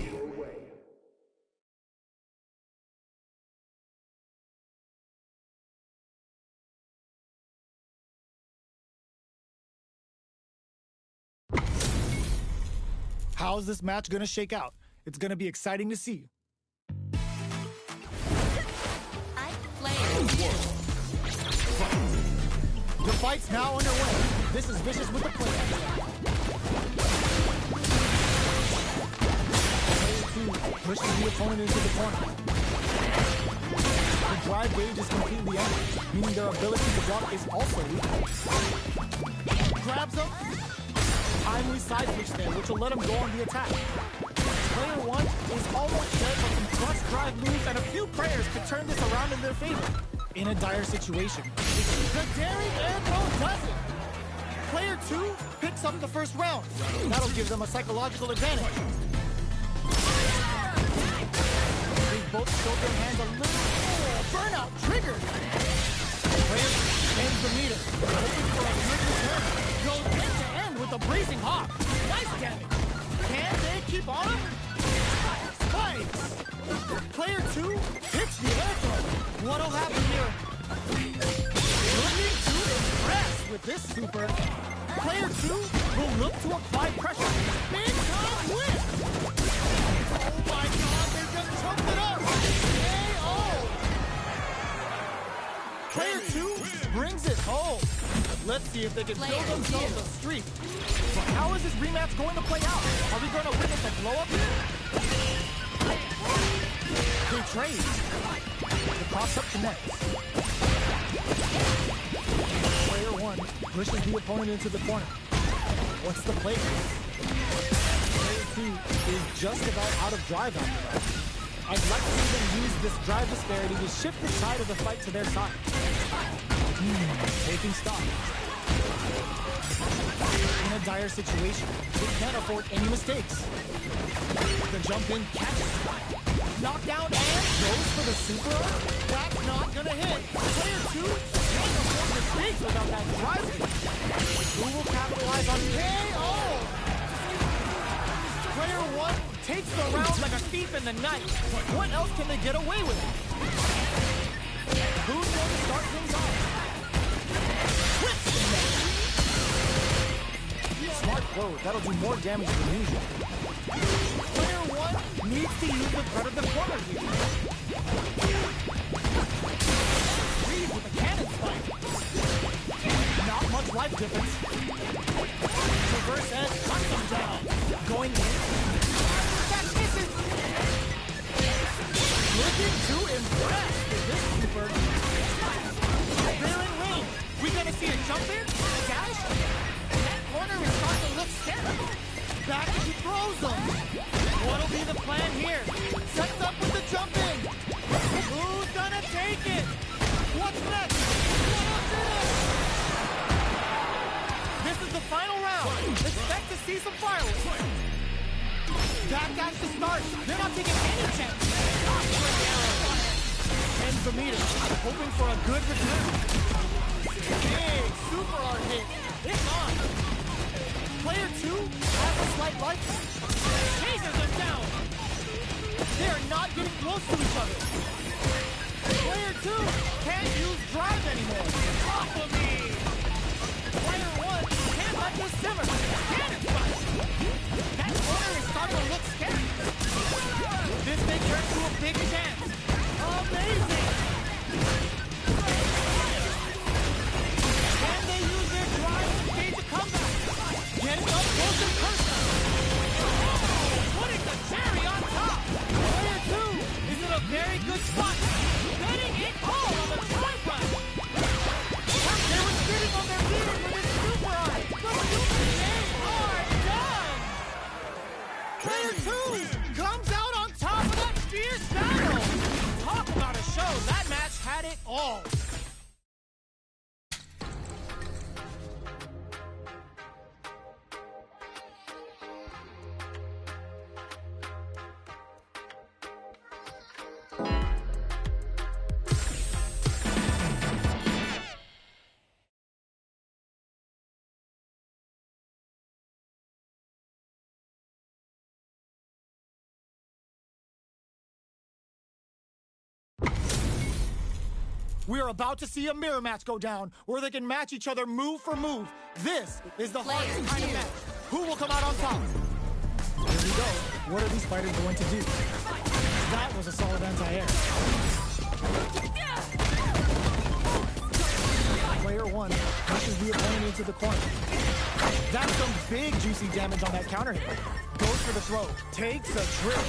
Speaker 4: How's this match gonna shake out? It's gonna be exciting to see.
Speaker 3: Player two.
Speaker 4: The fight's now underway. This is Vicious with the play. Player 2 pushes the opponent into the corner. The drive gauge is completely empty, meaning their ability to block is also weak. Grabs him. Timely side switch there, which will let him go on the attack. Player 1 is almost dead, but some clutch drive moves and a few prayers could turn this around in their favor. In a dire situation.
Speaker 5: The daring air throw does it. Player 2 picks up the first round.
Speaker 4: That'll give them a psychological advantage. They both showed their hands a little.
Speaker 5: Burnout triggered.
Speaker 4: Player ends the meter, hoping for a good return.
Speaker 5: Goes end to end with a blazing hawk. Nice damage. Can they keep on him? Spikes. Player 2 hits the air throw. What'll happen here? Looking to impress with this super. Player 2 will look to apply pressure. Big time win. Oh my God, they just choked it up. KO. Player 2 brings it home. Let's see if they can build
Speaker 3: Player
Speaker 5: themselves
Speaker 3: two.
Speaker 5: a streak. How is this rematch going to play out? Are we going to witness a blow up here?
Speaker 4: They trade. The cross-up connects. Player 1 pushes the opponent into the corner. What's the play? Player 2 is just about out of drive after that. I'd like to see them use this drive disparity to shift the tide of the fight to their side. Taking stock. In a dire situation, they can't afford any mistakes. The jump in catches.
Speaker 5: Knockdown and
Speaker 4: Goes for the super.
Speaker 5: that's not gonna hit. Player 2 can't afford mistakes without that drive.
Speaker 4: Who will capitalize on
Speaker 5: KO. Player one takes the round like a thief in the night. What else can they get away with? Who's going to start things off? Whips the net. Smart throw. That'll do more damage than usual. Player one needs to use the threat of the corner here. Freeze with the cannon spike. Not much life difference. Reverse edge cuts him down. Going in. That misses. Looking to impress with this super. They're in range. We gonna see a jump in? A dash? That corner is starting to look scary. Back as he throws them. What'll be the plan here? Sets up with the jump in. Who's gonna take it? What's next? What's in it? This is the final round. Expect to see some fireworks. Backdash to start. They're not taking any chance. Ends the meter, hoping for a good return. Big super hard hit. It's on. Player two has a slight life. Chases them down. They are not getting close to each other. Player two can't use drive anymore. Off of me. Player one can't let this simmer. Cannon spike. That corner is starting to look scary. This may turn to a big chance. Amazing. Can they use their drive to stage a comeback? Getting up close and personal. Putting the cherry on top. Player two is in a very good spot. Betting it all on the tripod. They were sitting on their feet for this super eye. The super games are done. Player two comes out on top of that fierce battle. Talk about a show. That match had it all. We are about to see a mirror match go down, where they can match each other move for move. This is the hardest kind of match. Who will come out on top? Here we go. What are these fighters going to do? That was a solid anti-air. Player one pushes the opponent into the corner. That's some big juicy damage on that counter hit. Goes for the throw. Takes a trip.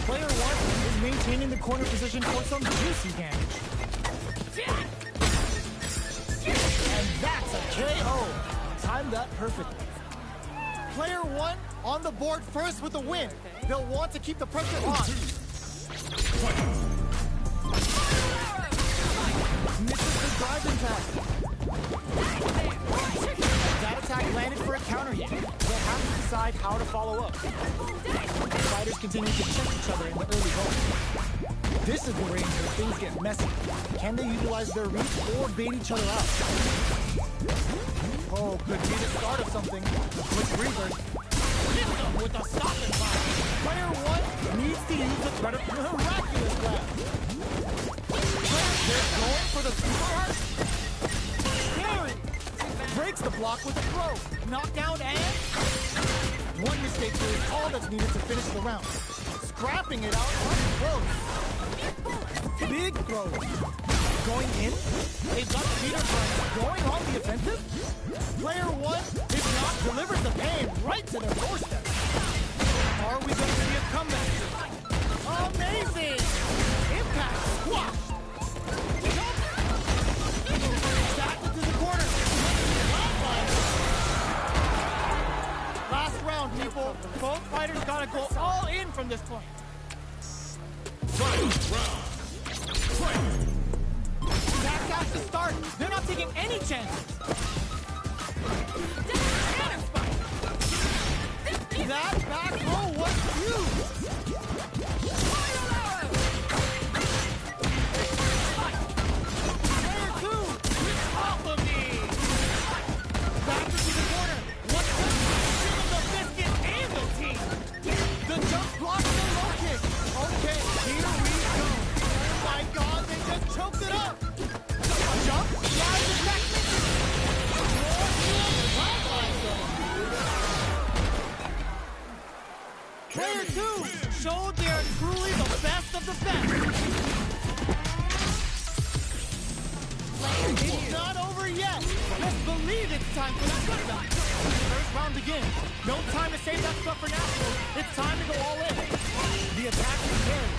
Speaker 5: Player one is maintaining the corner position for some juicy damage. And that's a KO. Timed that perfectly. Player one on the board first with the win. They'll want to keep the pressure on. Misses the drive impact. That attack landed for a counter hit. They'll have to decide how to follow up. The fighters continue to check each other in the early going. This is the range where things get messy. Can they utilize their reach or bait each other out? Oh, could be the start of something. Quick reverse. Hit them with a stop and fire. Player one needs to use the threat of miraculous grab. They're going for the super hard. Scary. Breaks the block with a throw. Knockdown and... one mistake here is all that's needed to finish the round. Scrapping it out on close. Big throw. Going in. They've got Peter going on the offensive. Player one, if not, delivers the pain right to their doorstep. Are we going to see a comeback? Amazing! Impact squash. Back into the corner. Last round, people. Both fighters gotta go all in from this point. Backdash to start. They're not taking any chances. Cannon spike. That back row was huge. Player two, it's off of me. Back into the corner. What's that? Give him the biscuit and the team. choked it up. Jump, rise, attack, misses. More healing, lifeline zone. Player 2 showed they are truly the best of the best. It's not over yet. Let's believe it's time for that shutdown. First round begins. No time to save that stuff for now. It's time to go all in. The attack is carried.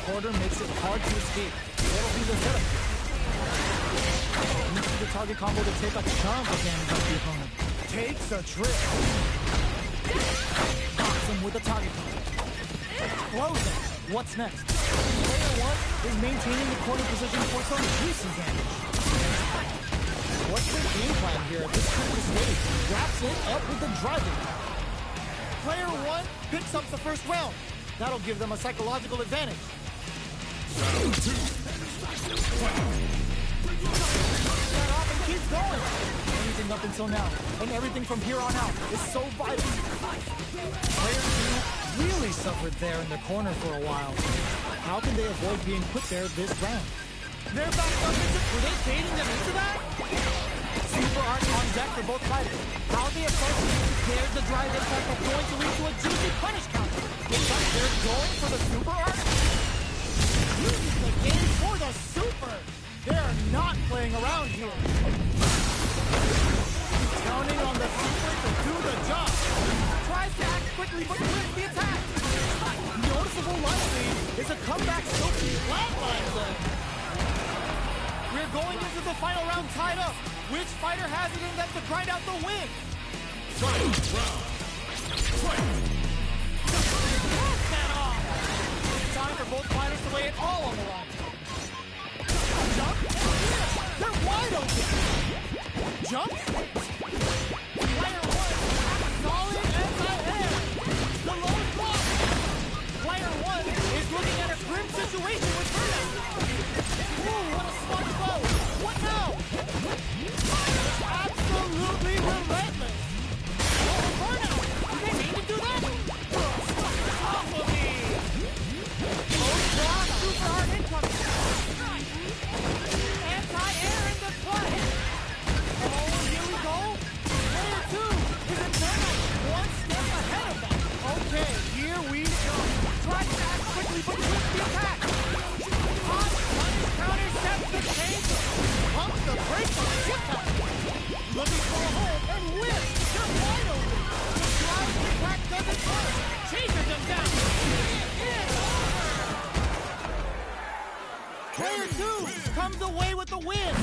Speaker 4: Quarter makes it hard to escape. That'll be the setup. Uses the target combo to take a chunk of damage off the opponent.
Speaker 5: Takes a trip.
Speaker 4: Knocks him with a target combo. Explosion. What's next? Player 1 is maintaining the corner position for some juicy damage. What's their game plan here at this critical stage? Wraps it up with the driving.
Speaker 5: Player 1 picks up the first round. That'll give them a psychological advantage.
Speaker 4: That off and keeps going. Everything up until now, and everything from here on out is so vital. Player 2 really suffered there in the corner for a while. How can they avoid being put there this round?
Speaker 5: They're back up into... Were they baiting them into that?
Speaker 4: Super art on deck for both fighters. How they approach it, there's the drive impact that's going to lead to a juicy punish counter. But they're going for the super art.
Speaker 5: Using the game for the super. They're not playing around here. Counting on the super to do the job. Tries to act quickly, but wins the attack. Noticeable life lead is a comeback silky flatline zone. We're going into the final round tied up. Which fighter has it in them to grind out the win?
Speaker 1: Final round. Fight.
Speaker 5: Pass that off. It's time for both fighters to lay it all on the line. Jump. They're wide open. Jump. Player 1, solid anti-air. The lowest block. Player 1 is looking at a grim situation with burnout. Ooh, what a smart blow. What now? Absolutely relentless. Oh, burnout. Did they mean to do that? Off of me. Oh, block. Super hard incoming. Anti-air into play. Oh, here we go. Player 2 is in burnout. One step ahead of them. Okay, here we go. Tries to act quickly, but with the attack. Hot punish counter sets the pace. Pumps the brakes on the hit time. Looking for a hole and whips. They're wide open. The drive attack doesn't work. Chases them down. It's over. Player 2 comes away with the win.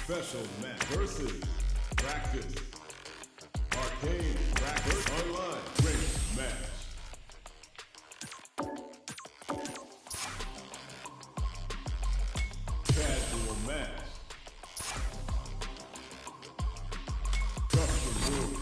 Speaker 7: Special match versus practice. Arcade practice online race match. Casual match. Custom move.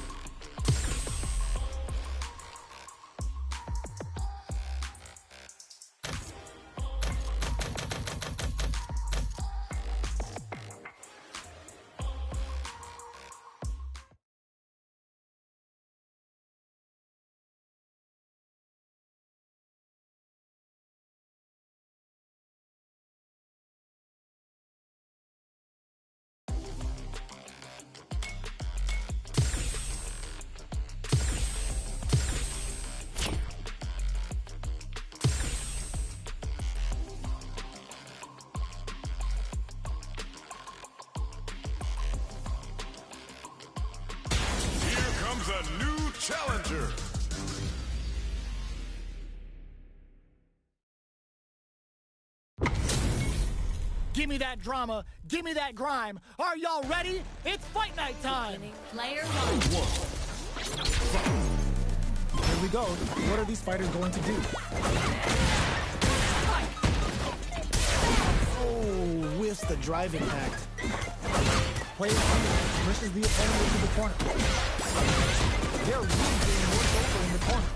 Speaker 1: A new challenger.
Speaker 5: Give me that drama. Give me that grime. Are y'all ready? It's fight night time.
Speaker 3: Player one.
Speaker 4: Here we go. What are these fighters going to do? Oh, whiffs the drive impact. Player 2 pushes the opponent into the corner. They're really getting worked over in the corner.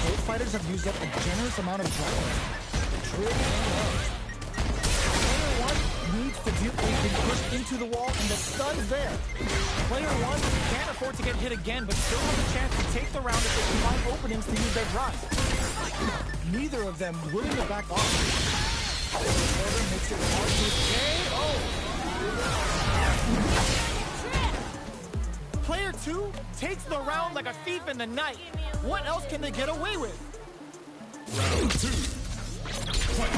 Speaker 4: Both fighters have used up a generous amount of drive. Trick and love. Player 1 needs to deal with being pushed into the wall, and the stun's there. Player 1 can't afford to get hit again, but still has a chance to take the round if they can find openings to use their drive. Neither of them willing to back off. However, makes it hard to KO. Player 2 takes the round like a thief in the night. What else can they get away with?
Speaker 7: Round 2. Fight.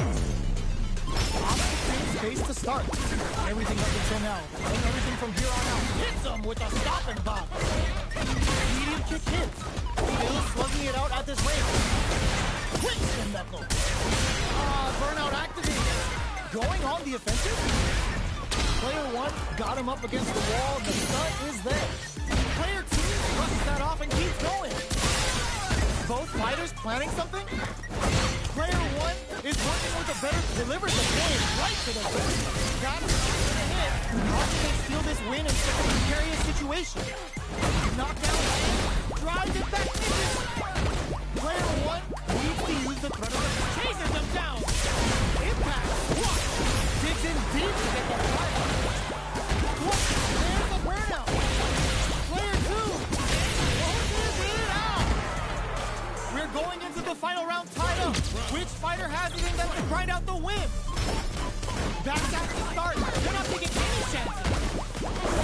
Speaker 5: Opposite space to start. Everything up until now, and everything from here on out. Hits them with a stop and pop. Medium kick hits. Still slugging it out at this range. Quick spin knuckle. Burnout activated. Going on the offensive. Player 1 got him up against the wall, and the stun is there. Player 2 brushes that off and keeps going. Both fighters planning something? Player 1 is working with a better, delivers the blade right to the face. That's a hit. How can they steal this win in such a precarious situation? Knockdown, drives it back in. Player 1 needs to use the threat of the chases them down. Impact, what? Digs in deep to get the fight. What? There's the burnout. Player 2 closes it out. We're going into the final round tied up. Which fighter has it in them to grind out the win? That's at the start. They're not taking any chances.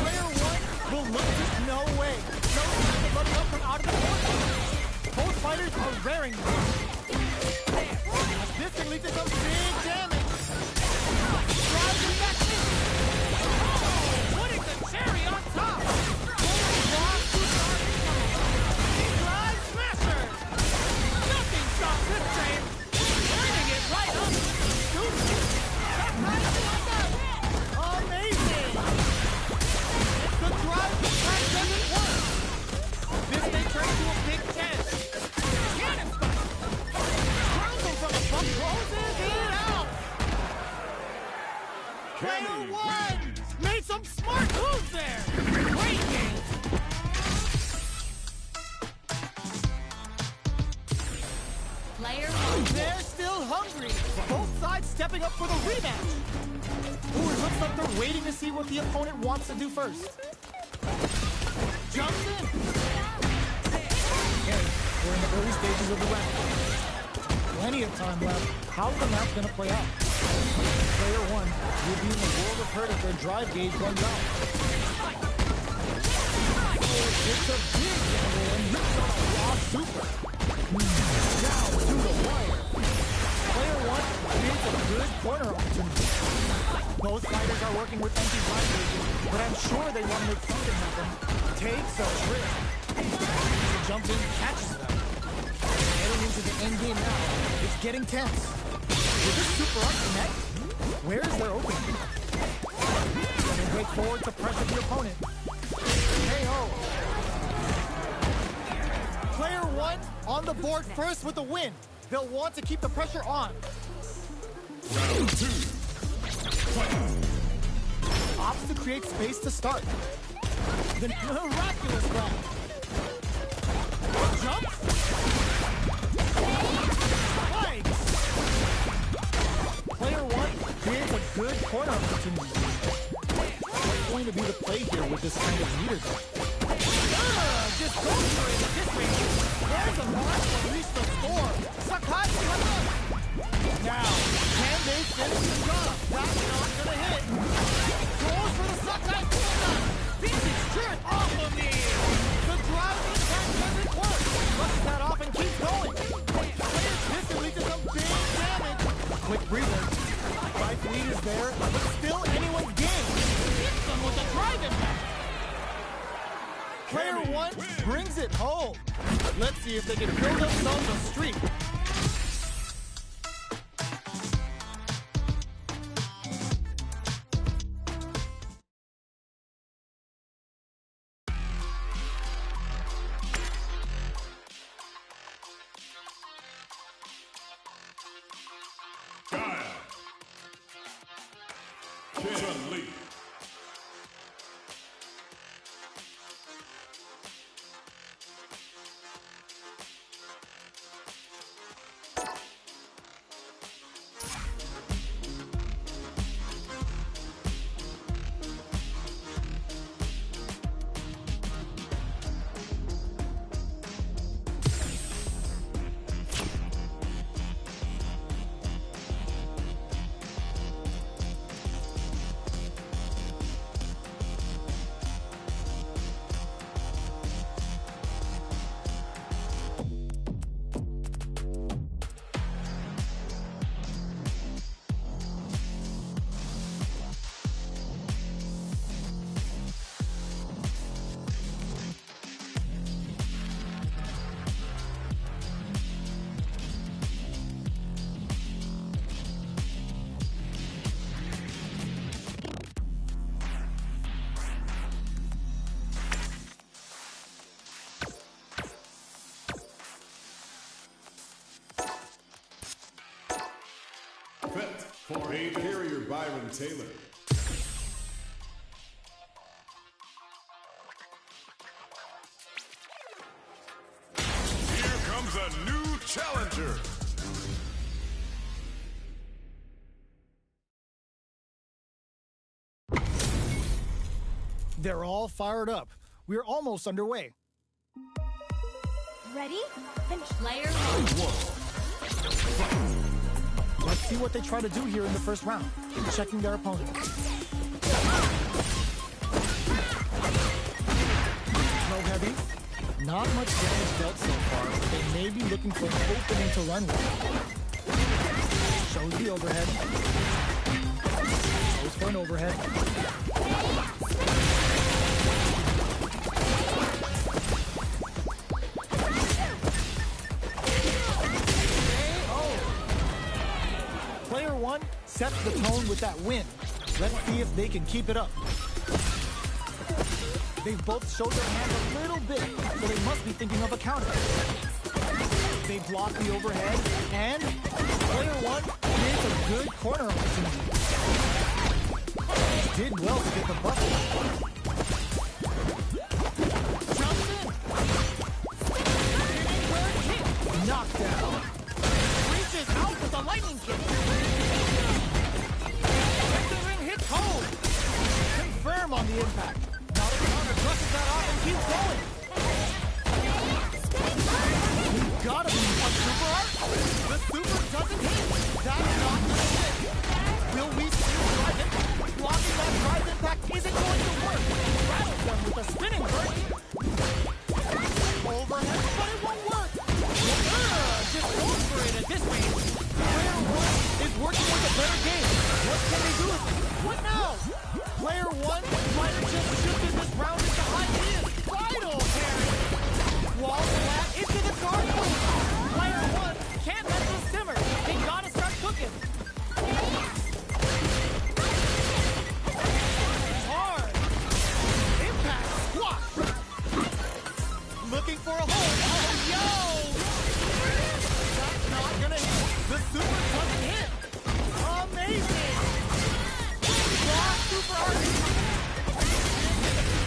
Speaker 5: Player 1 will look just no way. No chance of letting up from out of the corner. Both fighters are raring. This can lead to some big damage. Drives it back in. Oh, putting the cherry on top. Drive smasher. Nothing stops this train. Turning it right up. Amazing. The drive attack doesn't work. This may turn into a big chance. Cannon spot. Throws him from above. Closes it out. Player 1 made some smart moves there. Great game.
Speaker 3: Player one.
Speaker 5: They're still hungry. Both sides stepping up for the rematch. Ooh, it looks like they're waiting to see what the opponent wants to do first. Jumps in. Okay, we're in the early stages of the round. Plenty of time left. How's the match going to play out? Player 1 will be in the world of hurt if their drive gauge runs out. It's a big gamble and rips on a raw super. Down to the wire. Player 1 creates a good corner opportunity. Both fighters are working with empty drive gauges, but I'm sure they want to make something happen. Takes a trip. He jumps in, catches them. Heading into the end game now. It's getting tense. Will this super up connect? Where's their opening?
Speaker 4: Break forward to pressure the opponent. KO.
Speaker 5: Player 1 on the board first with a win. They'll want to keep the pressure on.
Speaker 7: Round 2. Fight.
Speaker 5: Opts to create space to start. The miraculous grab. Jump. Spikes. Player 1 creates a good corner opportunity. What's going to be the play here with this kind of meter? Just go for it at this range. There's a mark to release the score. Sakai, now, can they finish the job? That's not gonna hit. Goes for the Sakai Kona. Phoenix turn off of me. The drive impact doesn't work. Flushes that off and keeps going. This will lead to some big damage. Quick breather. Right lead is there, but still anyone's game. Hits them with a drive impact. Player 1 brings it home. Let's see if they can build themselves a streak.
Speaker 7: Gaia. Chun-Li. Fet for aid carrier Byron Taylor.
Speaker 1: Here comes a new challenger.
Speaker 5: They're all fired up. We're almost underway.
Speaker 2: Ready? Finish.
Speaker 3: Player 1.
Speaker 5: Let's see what they try to do here in the first round. Checking their opponent. Throw heavy. Not much damage dealt so far, but they may be looking for an opening to run with. Shows the overhead. Goes for an overhead. Player 1 sets the tone with that win. Let's see if they can keep it up. They've both showed their hand a little bit, so they must be thinking of a counter. They block the overhead, and player 1 creates a good corner opportunity. Did well to get the bucket. Jumps in. Knockdown. Reaches out with a lightning kick. Entering hits home. Confirm on the impact. Now the counter brushes that off and keeps going. You've got to be a super art. The super doesn't hit. That's not going to hit. Will we see drive impact? Blocking that drive impact isn't going to work. looking for a hole. Oh, yo! That's not gonna hit. The super doesn't hit. Amazing! Raw super hard.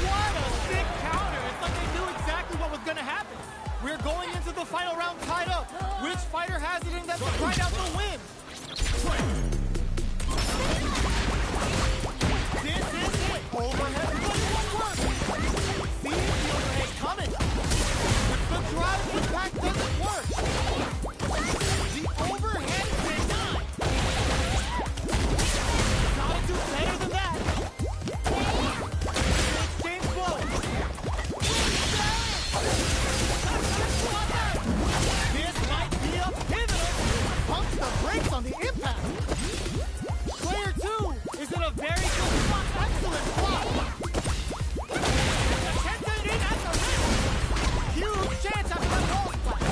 Speaker 5: What a big counter. It's like they knew exactly what was gonna happen. We're going into the final round tied up. Which fighter has it in them to grind out the win? This is it. Overhead. Work. See the overhead coming. The drive impact doesn't work. The overhead cannot. Gotta do better than that. Exchange blow. This might be a pivotal. Pumps the brakes on the impact. Player 2 is in a very good spot. Excellent block. Kenta in at the rim. Huge chance after that wall splash.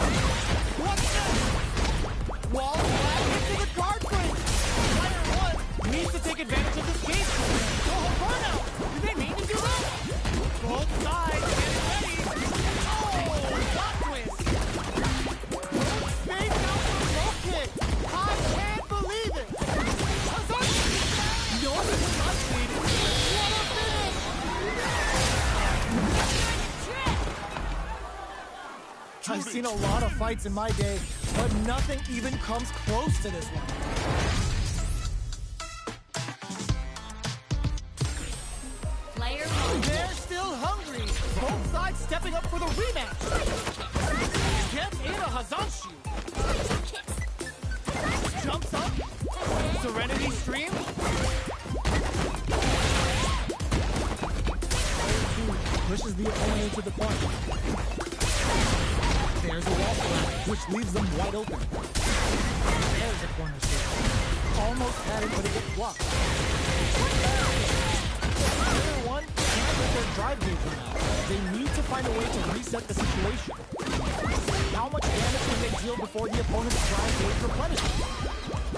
Speaker 5: What's next? Wall splash into the guard break. Player 1 needs to take advantage of this game. Go home burnout. Do they mean to do that? Both sides getting ready. Oh, plot twist. Space out for a low kick. I can't believe it. No, this is not needed. What a finish! I've seen a lot of fights in my day, but nothing even comes close to this one.
Speaker 3: Player 1.
Speaker 5: They're still hungry. Both sides stepping up for the rematch. Gets in a Hazanshi. Jumps up. Serenity Stream. Pushes the opponent into the corner. There's a wall splash, which leaves them wide open. There's a corner save. Almost had it, but it gets blocked. Player 1 can't let their drive gauge run out. They need to find a way to reset the situation. How much damage can they deal before the opponent's drive gauge replenishes?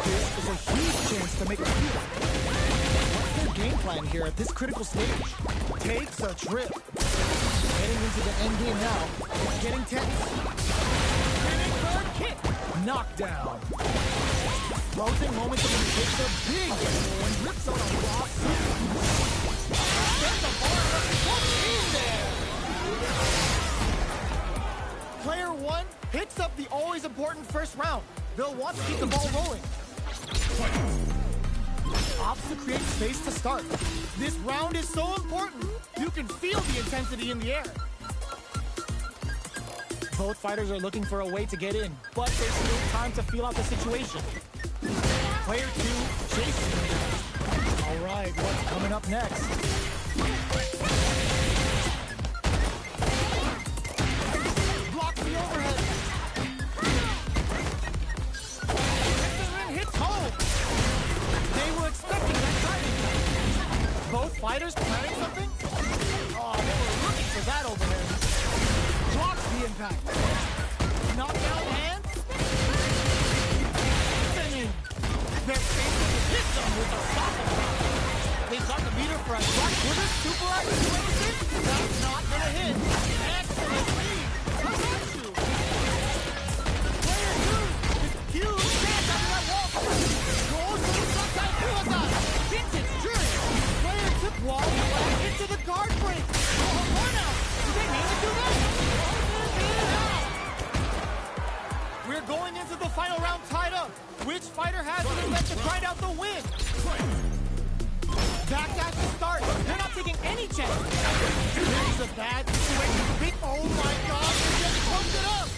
Speaker 5: This is a huge chance to make a steal. What's their game plan here at this critical stage? Takes a trip. Heading into the end game now. It's getting tense. Spinning third kick. Knockdown. Closing momentum takes a big angle and rips out a raw super. Sends the bar up. What's in there? Player 1 picks up the always important first round. They'll want to keep the ball rolling. Opts to create space to start. This round is so important. You can feel the intensity in the air. Both fighters are looking for a way to get in, but there's still time to feel out the situation. Player 2 chasing them down. All right, what's coming up next? Blocks the overhead. Hits home. They were expecting that timing. Both fighters planning something? Oh, they were looking for that overhead. Blocks the impact. Knockdown and spinning. They're facing the victim with a soft attack. They've got the meter for a shot with a super acceleration. That's not gonna hit. Excellent lead. How about you? Player 2 is huge chance after that wall. Goes to the Sakai Fuata. Vintage journey. Player 2 wall back into the guard break. Oh, burnout. Do they mean to do that? We're going into the final round tied up. Which fighter has it in them to grind out the win? Backdash to start. They're not taking any chance. This is a bad situation. Oh my God, they just pumped it up.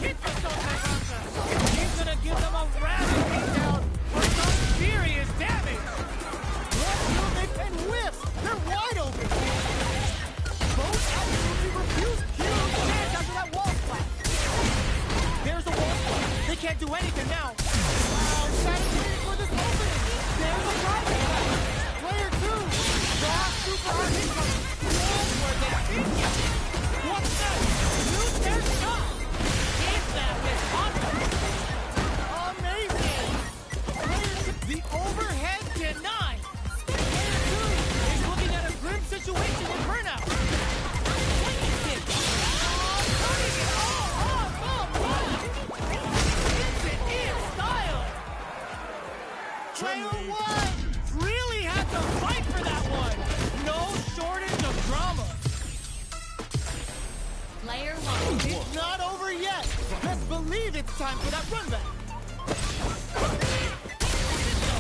Speaker 5: Hit the Sotakansa. He's gonna give them a rapid beatdown for some serious damage. One movement and whips. They're wide open. Both absolutely refuse. Huge chance after that wall splash. There's a wall splash. They can't do anything now. Wow, satisfying for this opening. There's a driving back. Player 2. Raw super hard hit from where they beat you. What's that? Use their shot. Is that with confidence? Amazing. The overhead denied. Player 2 is looking at a grim situation with burnout. Lightning kick. It's not over yet. Best believe it's time for that run back.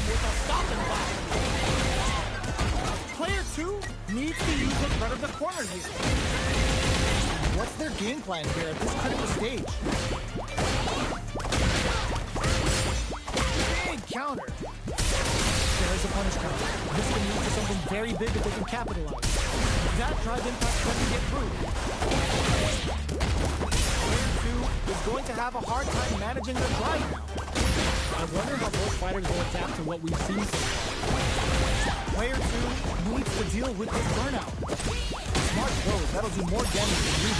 Speaker 5: With a stop and block. Player 2 needs to use the front of the corner here. What's their game plan here at this critical stage? Big counter. There's a punish counter. This can lead to something very big that they can capitalize. That drive impact doesn't get through. Player 2 is going to have a hard time managing their drive now. I wonder how both fighters will adapt to what we've seen so far. Player 2 needs to deal with this burnout. Smart throws, that'll do more damage than you.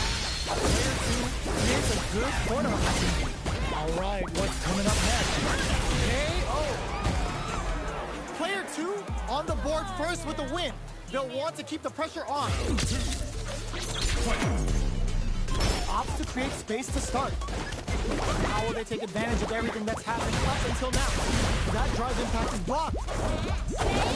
Speaker 5: Player 2 is a good corner opportunity. Alright, what's coming up next? KO! Player 2 on the board first with the win. They'll want to keep the pressure on. Opts to create space to start. How will they take advantage of everything that's happened up until now? That drive impact is blocked.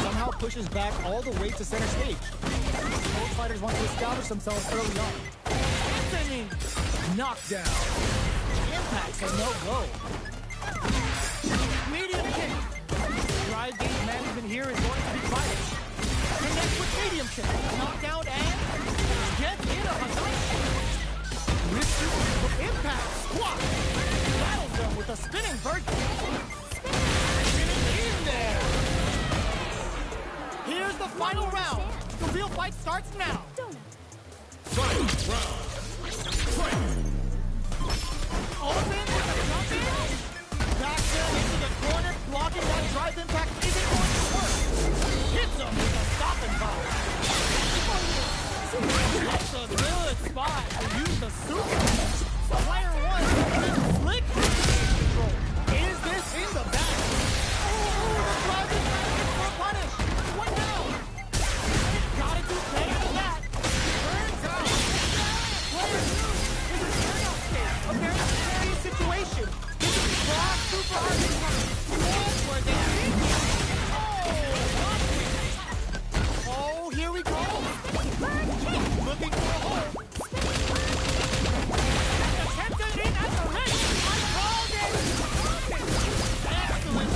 Speaker 5: Somehow pushes back all the way to center stage. Both fighters want to establish themselves early on. Anthony! Knockdown. Impact's a no-go. Medium kick. Drive gauge management here is going to be vital. Connect with medium kick. Knockdown and get in a position. Impact squat. Battles them with a spinning bird kick. Spinning in there. Here's the final round. The real fight starts now.
Speaker 1: Final round. Fight.
Speaker 5: Open with a jump in. Back down into the corner. Blocking that drive impact isn't going to work. Hits him with a stop and bomb. That's a good spot to use the super. Player 1 is slick control. Is this in the bag? Oh, the drive impact is for a punish. What now? Gotta do better than that. Turns out. Player 2 is in a turnout state. A very serious situation. This is cross super hard incoming. What were they thinking? Oh, here we go. Looking for a hole. Attempted in at the ring. I called it. Excellent.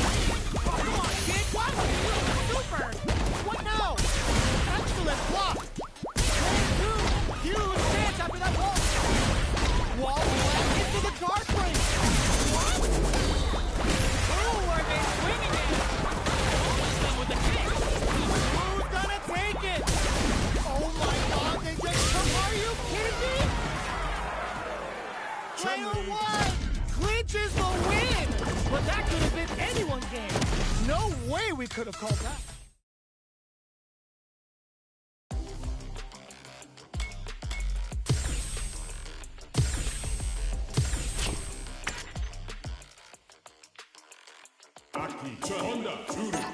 Speaker 5: Oh, come on, kid. Why would you use the super? What now? Excellent block. Huge chance after that wall. Wall flat into the guard frame. What? Ooh, are they swinging it? Almost done with the kick. Who's gonna take it? Oh my God, they just took. Are you kidding me? Player 1 clinches the win. But that could have been anyone's game. No way we could have called that.
Speaker 1: Aki Honda Judo.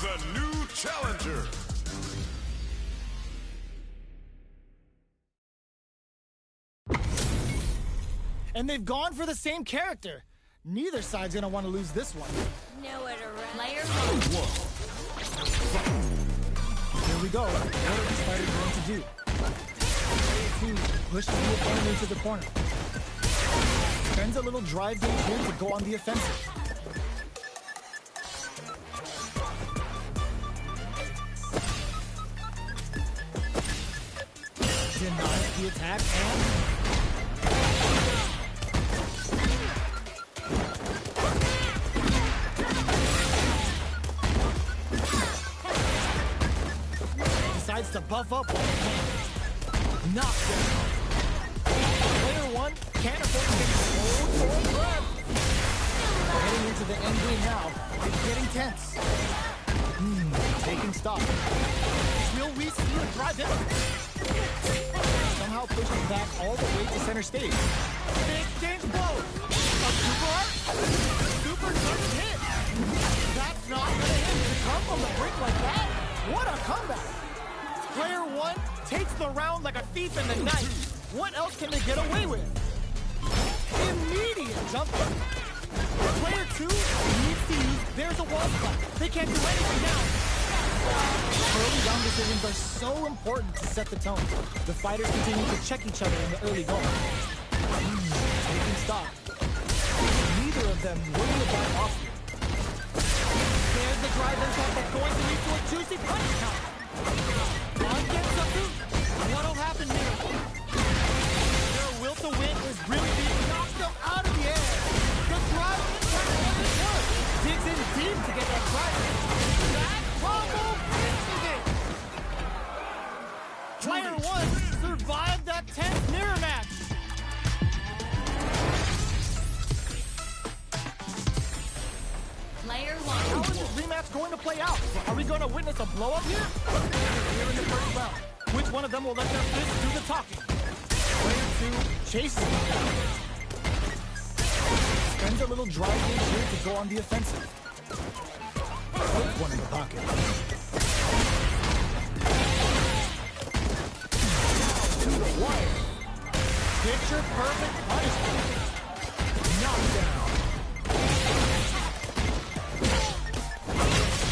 Speaker 1: A new challenger.
Speaker 5: And they've gone for the same character. Neither side's gonna want to lose this one.
Speaker 2: Nowhere to run.
Speaker 3: Player 1.
Speaker 5: Here we go. What are these fighters going to do? Player 2 pushes the opponent into the corner. Spends a little drive gauge here to go on the offensive. Denies the attack and decides to buff up while he can. Knockdown. Player 1 can't afford to get cold for breath. Heading into
Speaker 4: the end game now. It's getting tense. Taking stock.
Speaker 5: Will we see a drive in?
Speaker 4: Somehow pushes back all the way to center stage.
Speaker 5: Big change blow. A super art? Super doesn't hit. That's not gonna hit. To come from the brink like that? What a comeback. Player 1 takes the round like a thief in the night. What else can they get away with? Immediate jumper. Player 2 needs to use there's a wall spot. They can't do anything now.
Speaker 4: Early round decisions are so important to set the tone. The fighters continue to check each other in the early going. Taking stock. Neither of them worry about offense.
Speaker 5: There's the drive impact that's going to lead to a juicy punch count. On gets something. What'll happen here? Their will to win is really being knocked them out of the air. The drive impact doesn't work. Digs in deep to get that drive. That combo finishes it. Player 1 survived that tense mirror match.
Speaker 3: Player
Speaker 5: How
Speaker 3: 1.
Speaker 5: is this rematch going to play out? Are we going to witness a blow-up here? Here in the first round. Which one of them will let their fists do the talking? Player 2 chases him down.
Speaker 4: Spends a little drive gauge here to go on the offensive. Put one in the pocket. To the wire.
Speaker 5: Picture perfect punishment.
Speaker 4: Knockdown.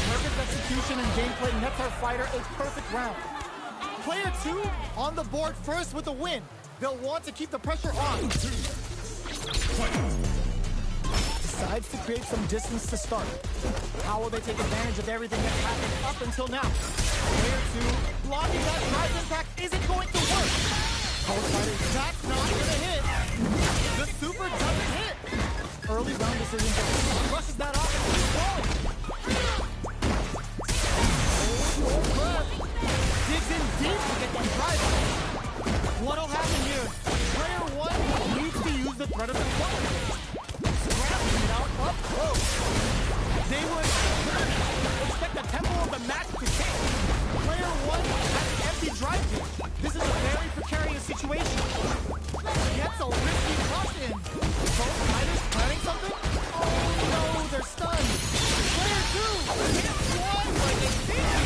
Speaker 5: Perfect execution and gameplay nets our fighter a perfect round. Player 2 on the board first with a win. They'll want to keep the pressure on.
Speaker 4: Decides to create some distance to start.
Speaker 5: How will they take advantage of everything that's happened up until now? Player 2 blocking that drive impact isn't going to work. Both fighters, that's not going to hit. The super doesn't hit.
Speaker 4: Early round decision.
Speaker 5: Rushes that off and keeps going. Hold your breath. Digs in deep to get that drive out. What'll happen here? Player 1 needs to use the threat of the corner. Scrapping it out up close. They would expect the tempo of the match to change. Player 1 has an empty drive gauge. This is a very precarious situation. Gets a risky toss in. Both fighters planning something? Oh no, they're stunned. Player 2 hits one like a thief.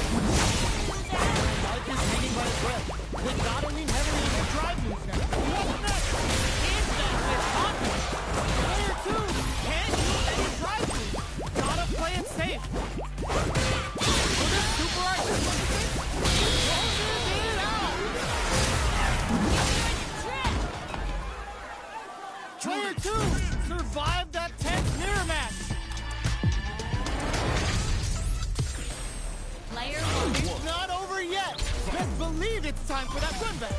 Speaker 5: Mike is hanging by his breath. They gotta lean heavily in their drive moves now. What's next? Instant with confidence. Player 2 can't use any drive moves. Gotta play it safe. Will this super art just look at this? Closes it out. Player 2 survived that tense mirror match.
Speaker 3: Player 1.
Speaker 5: It's not over yet. Best believe it's time for that run back.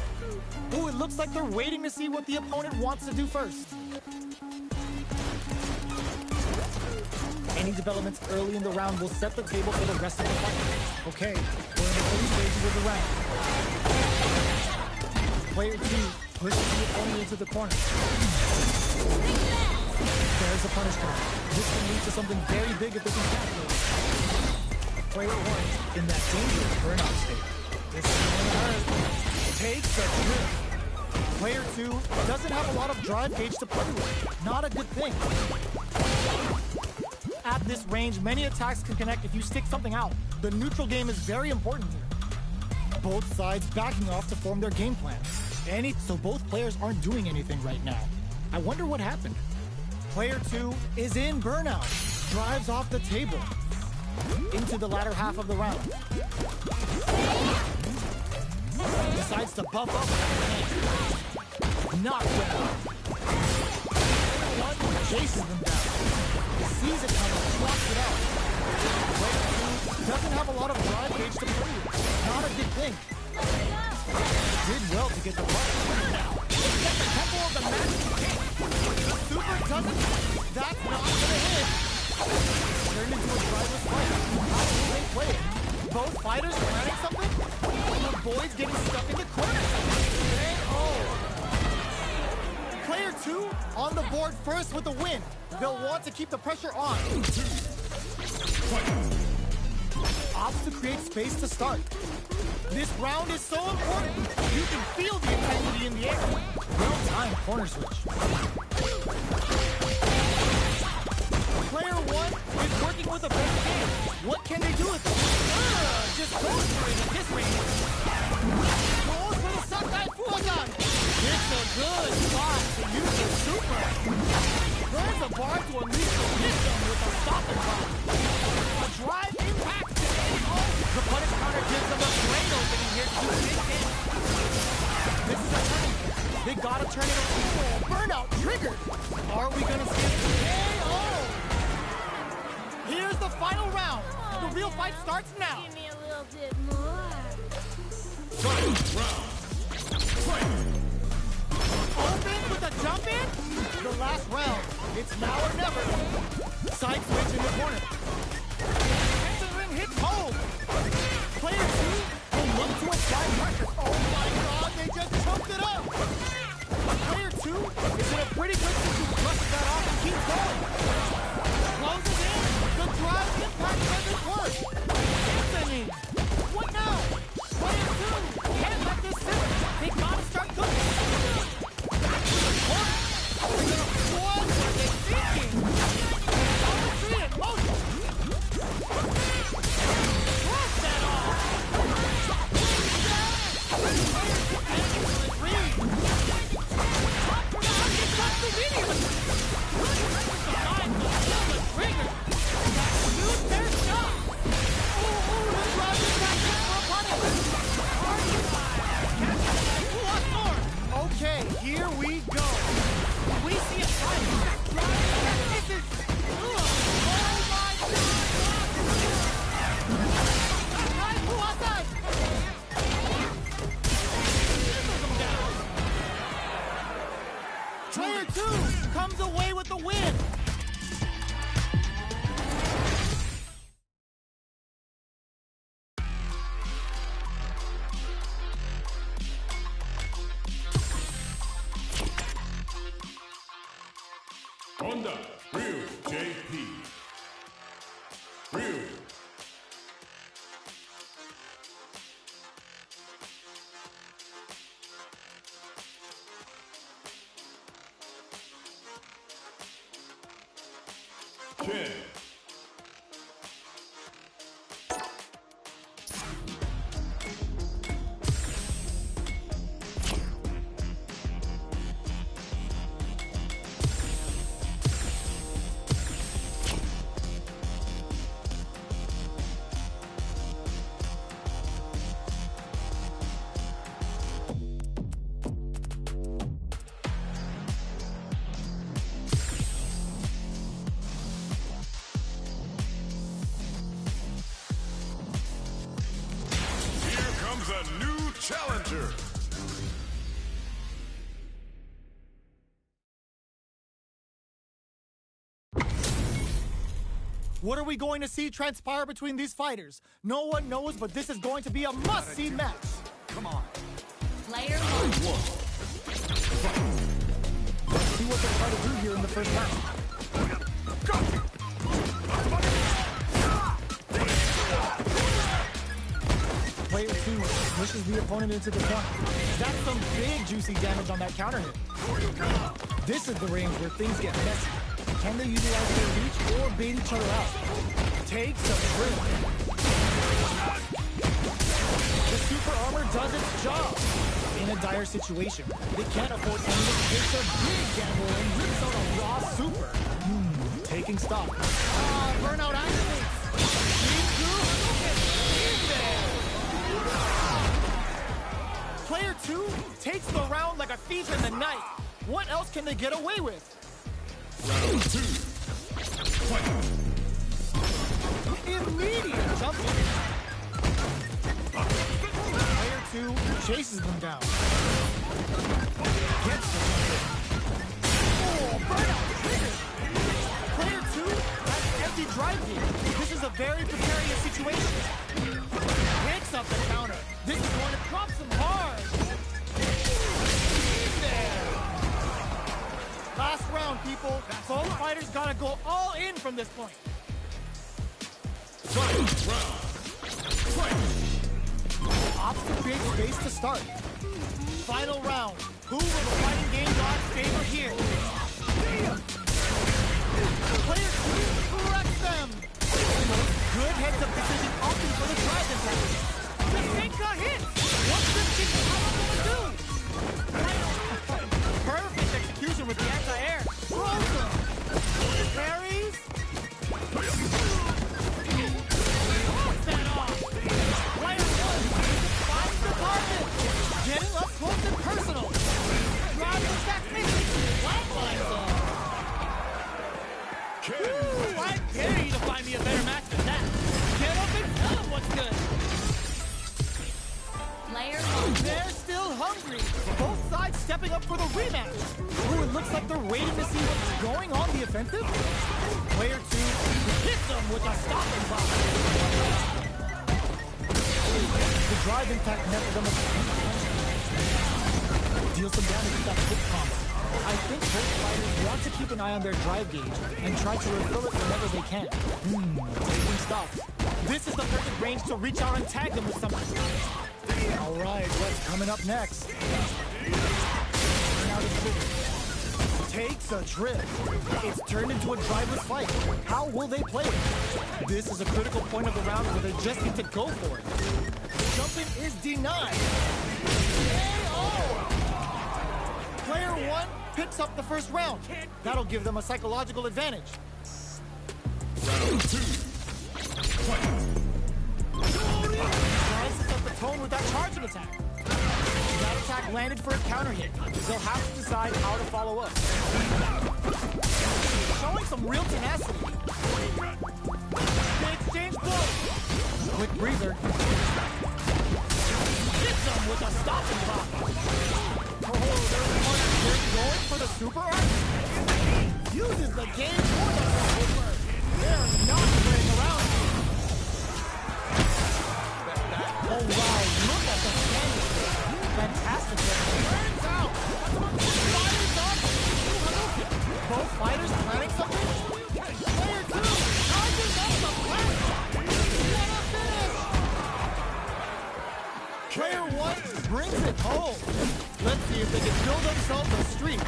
Speaker 5: Ooh, it looks like they're waiting to see what the opponent wants to do first.
Speaker 4: Any developments early in the round will set the table for the rest of the fight. Okay, we're in the early stages of the round. Player 2 pushes the opponent into the corner. There's a punish count. This can lead to something very big if they can capitalize. Player 1 in that dangerous burnout state.
Speaker 5: This is going to hurt. Takes a trip. Player 2 doesn't have a lot of drive gauge to play with. Not a good thing. At this range, many attacks can connect if you stick something out. The neutral game is very important here. Both sides backing off to form their game plan. So both players aren't doing anything right now. I wonder what happened. Player 2 is in burnout. Drives off the table. Into the latter half of the round. Decides to buff up. Knockdown. Player 1 chases them down. Sees it coming, blocks it out. Player 2 doesn't have a lot of drive gauge to play with. Not a good thing. Did well to get the fight. Now, get the tempo of the match to change. The super doesn't. That's not gonna hit. Turned into a driver's fight. How will they play it? Both fighters planning something? The boys getting stuck in the corner. Player 2 on the board first with a win. They'll want to keep the pressure on. Opts to create space to start. This round is so important. You can feel the intensity in the air.
Speaker 4: Well-timed corner switch.
Speaker 5: Player 1 is working with a better game. What can they do with it? Just goes for it at this range. Goes for the Sakai Fuazan. It's a good spot to use the super. Burns the bar to unleash the system with a stop and pop. A drive impact to KO. The punish counter gives them a great opening here to do big damage. This is a turning point. They gotta turn it around. Burnout triggered. Are we gonna see a KO? Here's the final round. The real fight starts now.
Speaker 2: Give me a little bit more.
Speaker 7: Final round. Fight!
Speaker 5: Open with a jump in. The last round. It's now or never. Side switch in the corner. Hanson ring hits home. Player 2 will look to apply pressure. Oh my god, they just choked it up. Player 2 is in a pretty good position to brush that off and keep going. Closes in. The drive impact doesn't work. Anthony, what now? Player 2 can't let this sit. They gotta start cooking. Back to the corner. What were they thinking? Poetry in motion. Cross that off. Got the video. The mind will pull the trigger. Shoot their shot. Oh, the drive is back in for a punishment. Who wants more? Okay, here we go. We see a fight. This is... Oh my God. Right, who outside? Player 2 comes away with the win.
Speaker 7: Honda, Ryu, JP. Ryu. Ken. A new challenger.
Speaker 5: What are we going to see transpire between these fighters? No one knows, but this is going to be a must-see match.
Speaker 6: Come on.
Speaker 3: Player 1.
Speaker 4: Let's see what they try to do here in the first round.
Speaker 6: Go!
Speaker 4: Player 2 pushes the opponent into the corner. That's some big juicy damage on that counter hit. This is the range where things get messy. Can they utilize their reach or bait each other out? Takes a trip. The super armor does its job. In a dire situation, they can't afford anything. Takes a big gamble and rips out a raw super. Taking stock.
Speaker 5: Burnout activates. Player 2 takes the round like a thief in the night. What else can they get away with?
Speaker 7: Round 2. Fight.
Speaker 5: Immediate jump in. Player 2 chases them down. Gets the jump in. Oh, burnout trigger. Player 2 has an empty drive gear. This is a very precarious situation. Picks up the counter. This is going to drop some hard. In there. Last round people. Both fighters gotta go all in from this point. Opposite creates space to start. Final round. Who will the fighting game gods favor here? Player 2 wrecks them. Good heads-up decision opting for the drive impact. The Senka hits. What's this kick do? Perfect execution with the anti-air. Throws him. Parries. Knocks that off. Player 1 finds the target. Getting up close and personal. Drives the stack missing. Flatlines him. Ooh, I dare you to find me a better match than that. Get up and tell them what's good.
Speaker 3: Player 1.
Speaker 5: They're still hungry. Both sides stepping up for the rematch. Ooh, it looks like they're waiting to see what's going on the offensive. Player 2 hits them with a stopping block. The drive impact netted them deals some damage with that quick combo. I think both fighters want to keep an eye on their drive gauge and try to refill it whenever they can. Taking stuff. This is the perfect range to reach out and tag them with something. All right, what's coming up next? Takes a trip. It's turned into a driveless fight. How will they play it? This is a critical point of the round where they just need to go for it. Jumping is denied. KO! Player 1 picks up the first round. That'll give them a psychological advantage.
Speaker 1: Round 2.
Speaker 5: Tries to set the tone with that charging attack. That attack landed for a counter hit. They'll have to decide how to follow up. Showing some real tenacity. They exchange blows. Quick breather. Hits them with a stopping block. They're going for the super arc. Uses the game for the super. They're not playing around. Oh wow, look at the standing. Fantastic. Turns out. Fighters up. Both fighters planning something. Player 2 charges up the plan. What a finish. Player 1 brings it home. Let's see if they can build themselves a streak.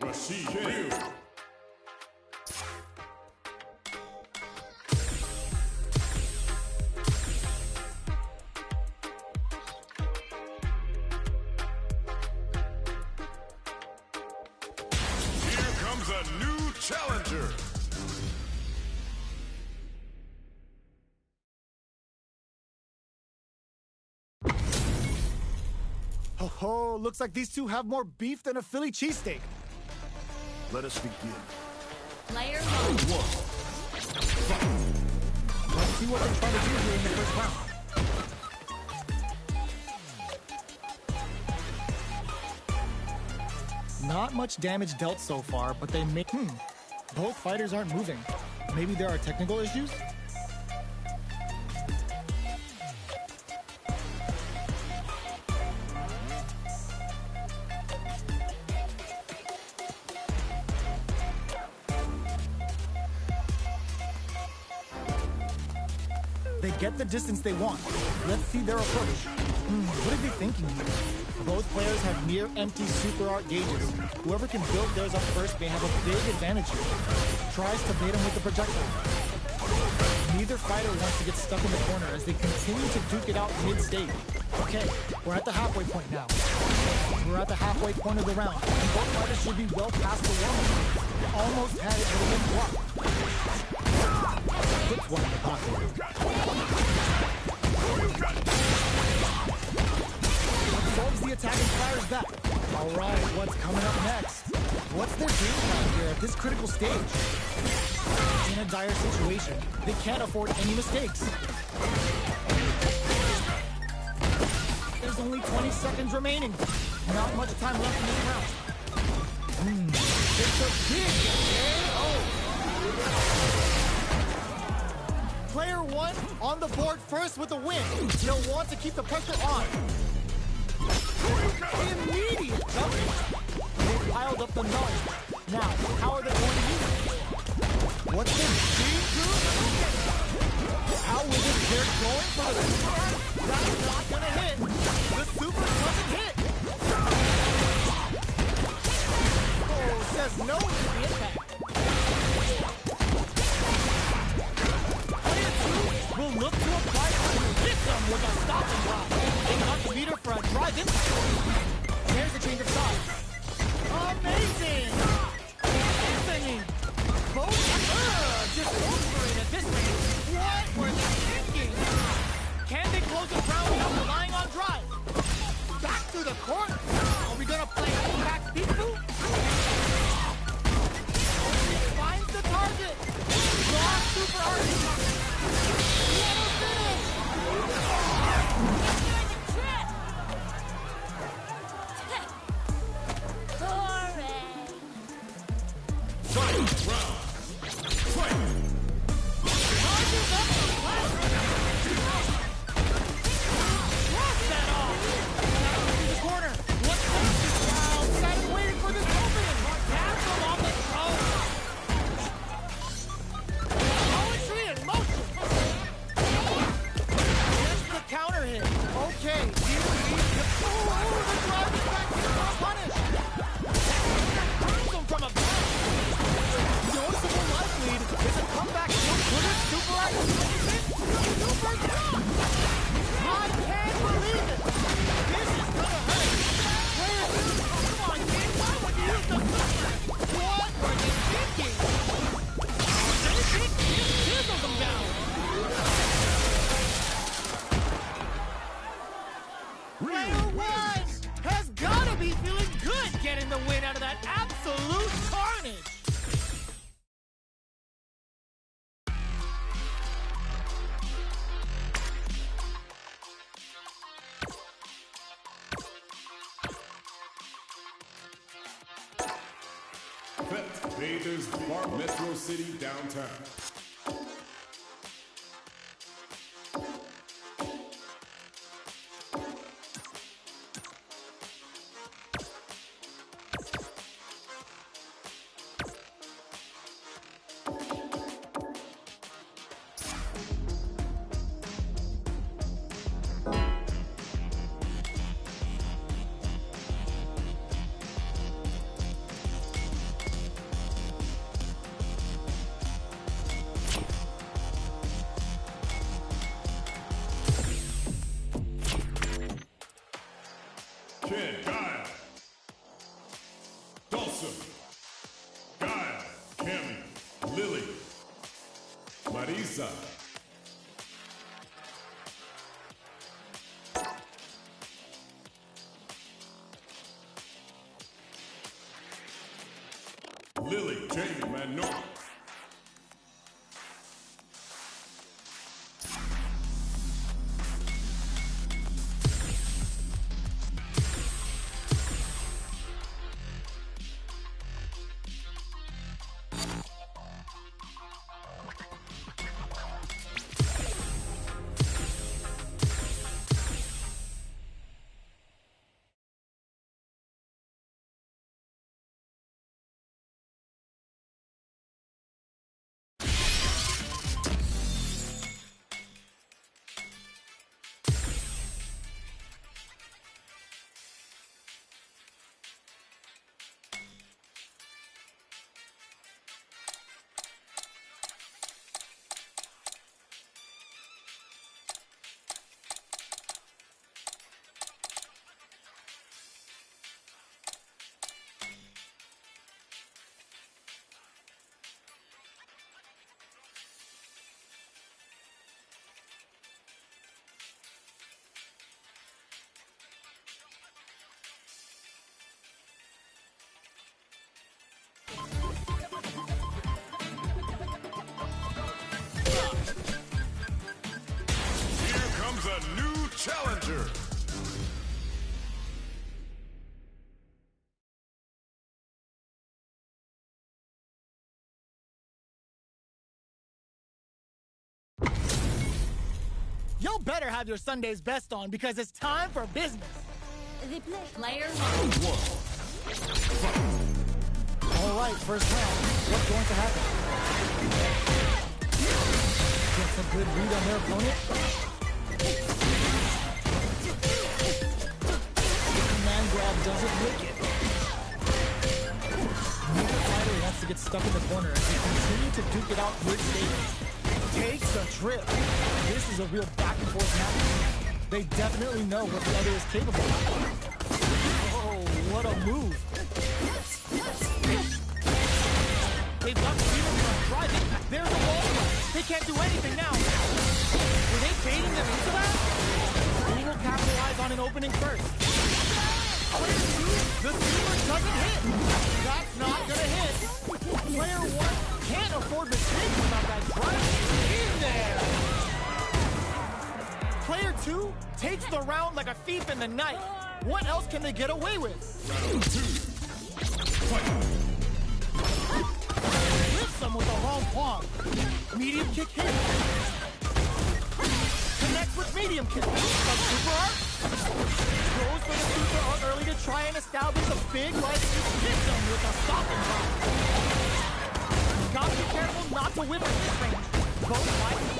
Speaker 7: Rashid Ryu.
Speaker 1: Here comes a new challenger.
Speaker 5: Oh, looks like these two have more beef than a Philly cheesesteak.
Speaker 6: Let us begin.
Speaker 3: Player 1.
Speaker 5: Let's see what they're trying to do here in the first round. Not much damage dealt so far, but they make... Both fighters aren't moving. Maybe there are technical issues? They get the distance they want. Let's see their approach. What are they thinking here? Both players have near empty super art gauges. Whoever can build theirs up first may have a big advantage here. Tries to bait him with the projectile. Neither fighter wants to get stuck in the corner as they continue to duke it out mid-stage. Okay, we're at the halfway point now. We're at the halfway point of the round, and both fighters should be well past the wall. Almost had it, but it didn't block. Puts one in the pocket. Absorbs the attack and fires back. All right, what's coming up next? What's their game plan here at this critical stage? In a dire situation, they can't afford any mistakes. There's only 20 seconds remaining. Not much time left in this round. It's a big KO. Player 1 on the board first with a win. They'll want to keep the pressure on. Immediate jumping. They piled up the knowledge. Now, how are they going to use it? What's this? How will this? They're going for the super art? That's not gonna hit. The super doesn't hit. Oh, says no to the impact. Player 2 will look to apply to hit them with a stop and drop. They got the meter for a drive in. There's the change of sides. Amazing! Anthony! Both just whispering at this rate. What were they thinking? Can they close the round without relying on drive? Back to the corner. Are we gonna play impact peekaboo? Finds the target. Lost super art. What a finish!
Speaker 7: Vader's Bar Metro City downtown. Ken, Guile, Dawson, Guile, Cammy, Lily, Marisa, Lily, Jamie, Manon, a new challenger.
Speaker 5: Y'all better have your Sunday's best on because it's time for business.
Speaker 3: Player one.
Speaker 4: All right, first round. What's going to happen? Gets a good read on their opponent. Man grab doesn't lick it. Neither fighter wants to get stuck in the corner as they continue to duke it out mid-stage. Takes a trip. This is a real back and forth match. They definitely know what the other is capable of. Oh, what a move.
Speaker 5: They've got the Demon Run driving. There's a wall run. They can't do anything now. Were they baiting them into that? Who will capitalize on an opening first? Player 2, the Steamer doesn't hit. That's not gonna hit. Player 1 can't afford mistakes without that drive in there. Player 2 takes the round like a thief in the night. What else can they get away with?
Speaker 1: Round 2. Fight.
Speaker 5: Lifts them with the wrong palm. Medium kick hit. Connects with medium kick. The super arc. Goes for the super arc early to try and establish a big right. Hits him with a stopping block. Gotta be careful not to whip at this range. Both fighters.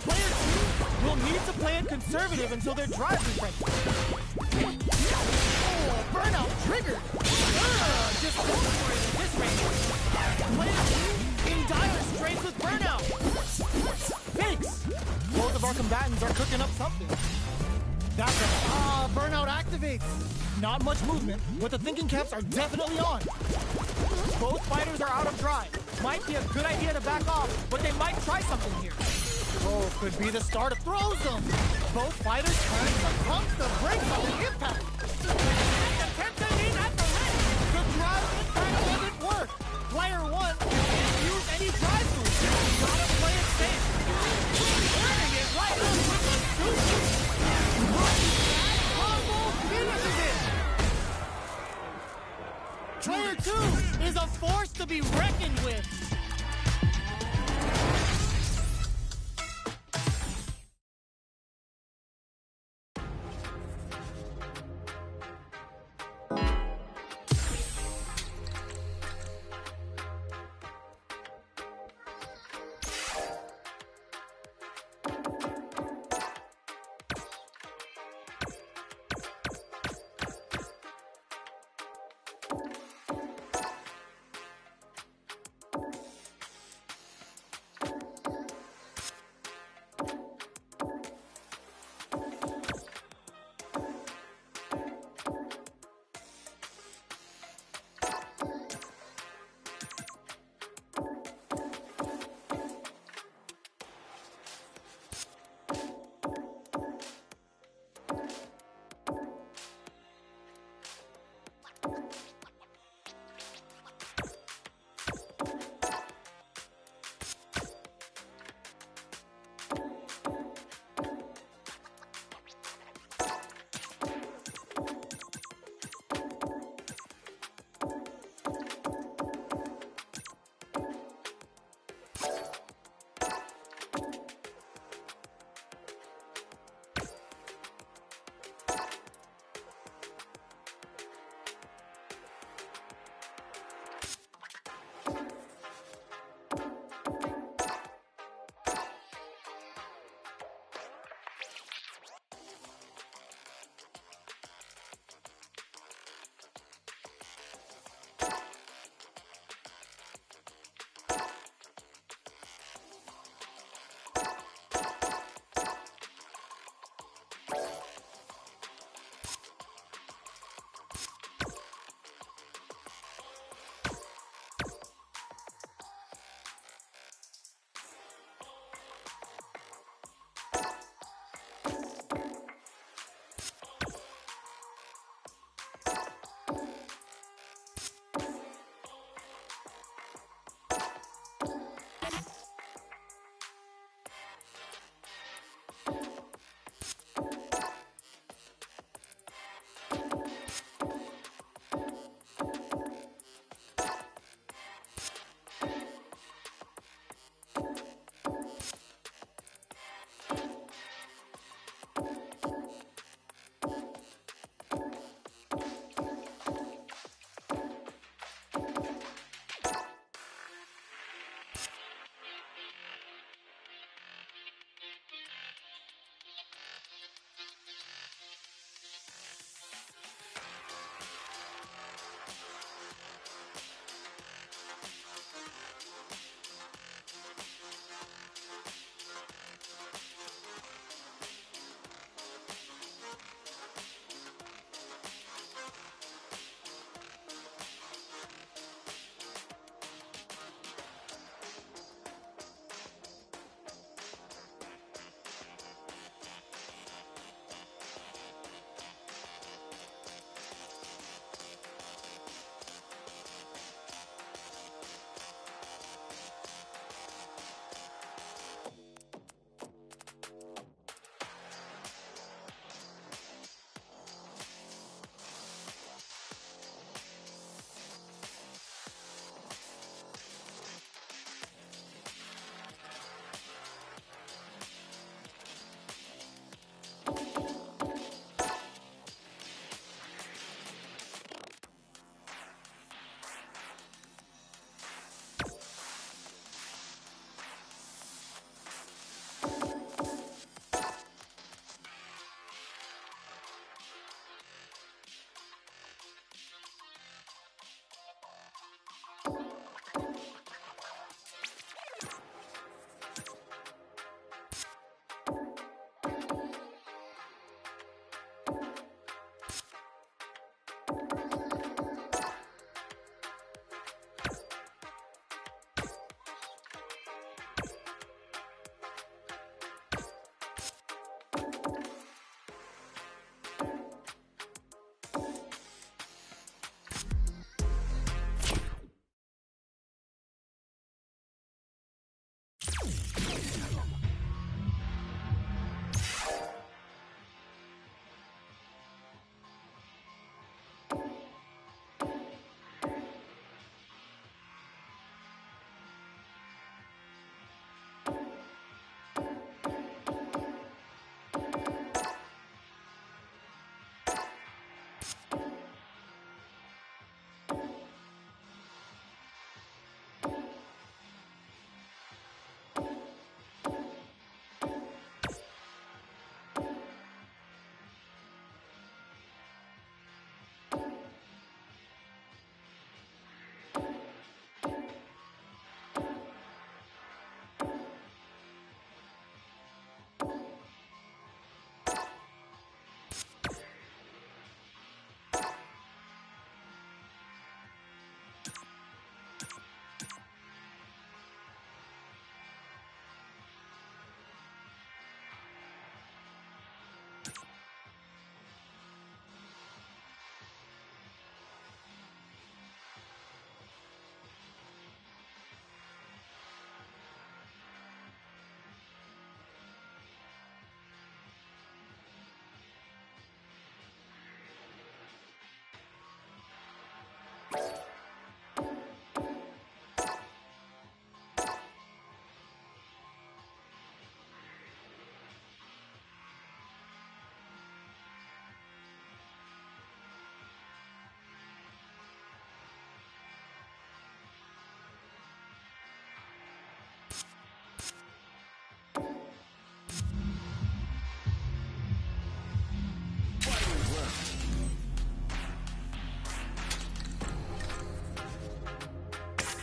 Speaker 5: Player 2 will need to play it conservative until their drive is ready. Oh, burnout triggered. Just go for it at this range. Player 2 in dire straits with burnout. Thanks. Both of our combatants are cooking up something. That's a burnout activates. Not much movement, but the thinking caps are definitely on. Both fighters are out of drive. Might be a good idea to back off, but they might try something here. Oh, could be the start of throws them. Both fighters turn the pumps the brakes on the impact. Attempting in at the rim. The drive impact doesn't work. Player 1 can't use any drive moves. Gotta play it safe. Turning it right up with the super. Combo finishes it. Player 2 is a force to be reckoned with.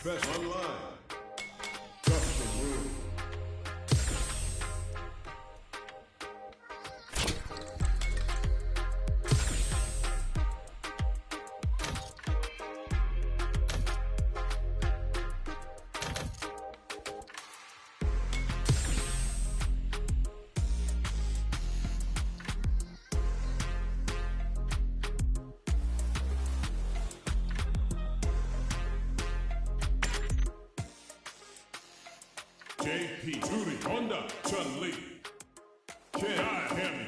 Speaker 7: Best online. Custom room. JP, Judy, Honda, Chun-Li, Ken, Hemi.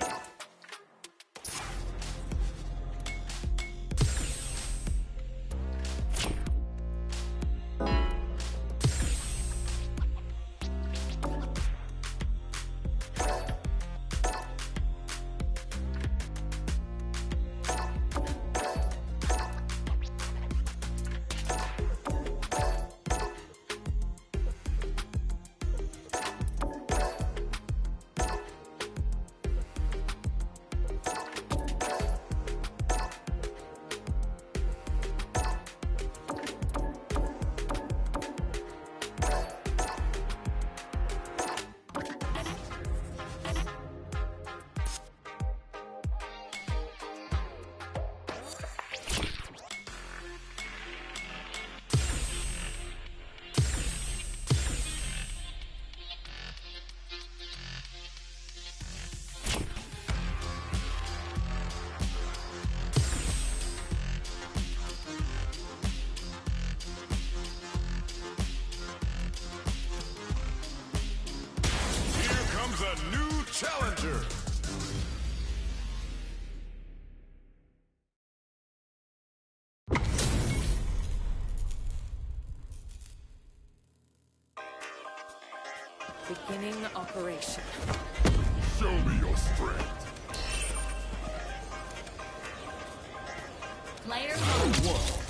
Speaker 7: A new challenger.
Speaker 8: Beginning operation.
Speaker 1: Show me your strength.
Speaker 3: Player 1.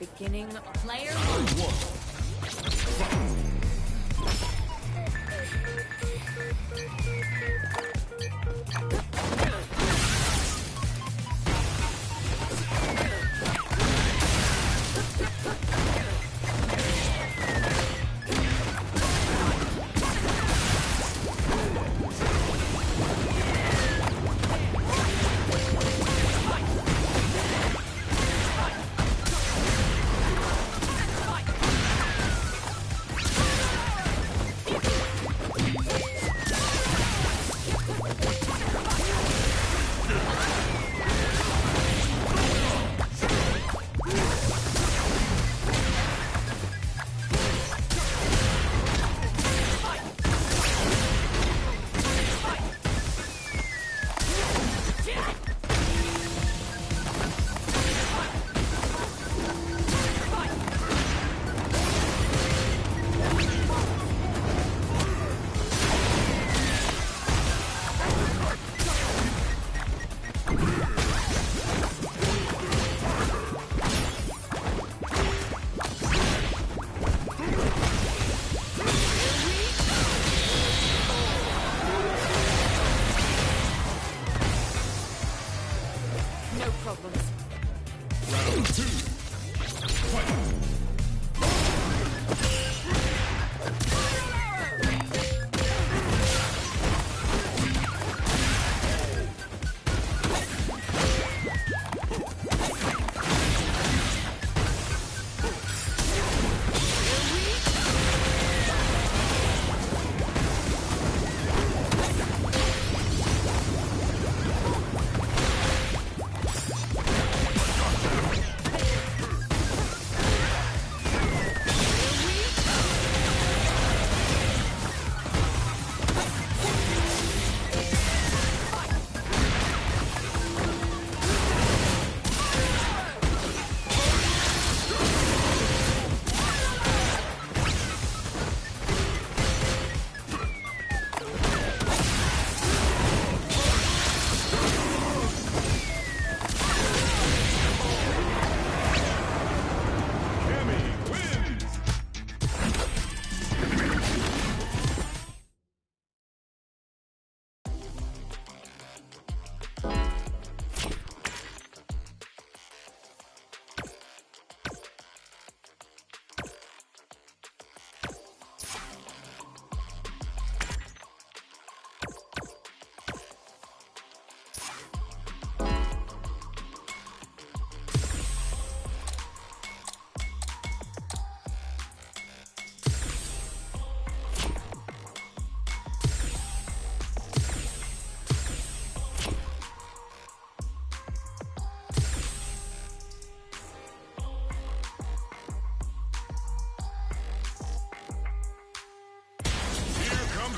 Speaker 8: Beginning
Speaker 3: Player one.
Speaker 8: no problems.
Speaker 1: Round two. Fight.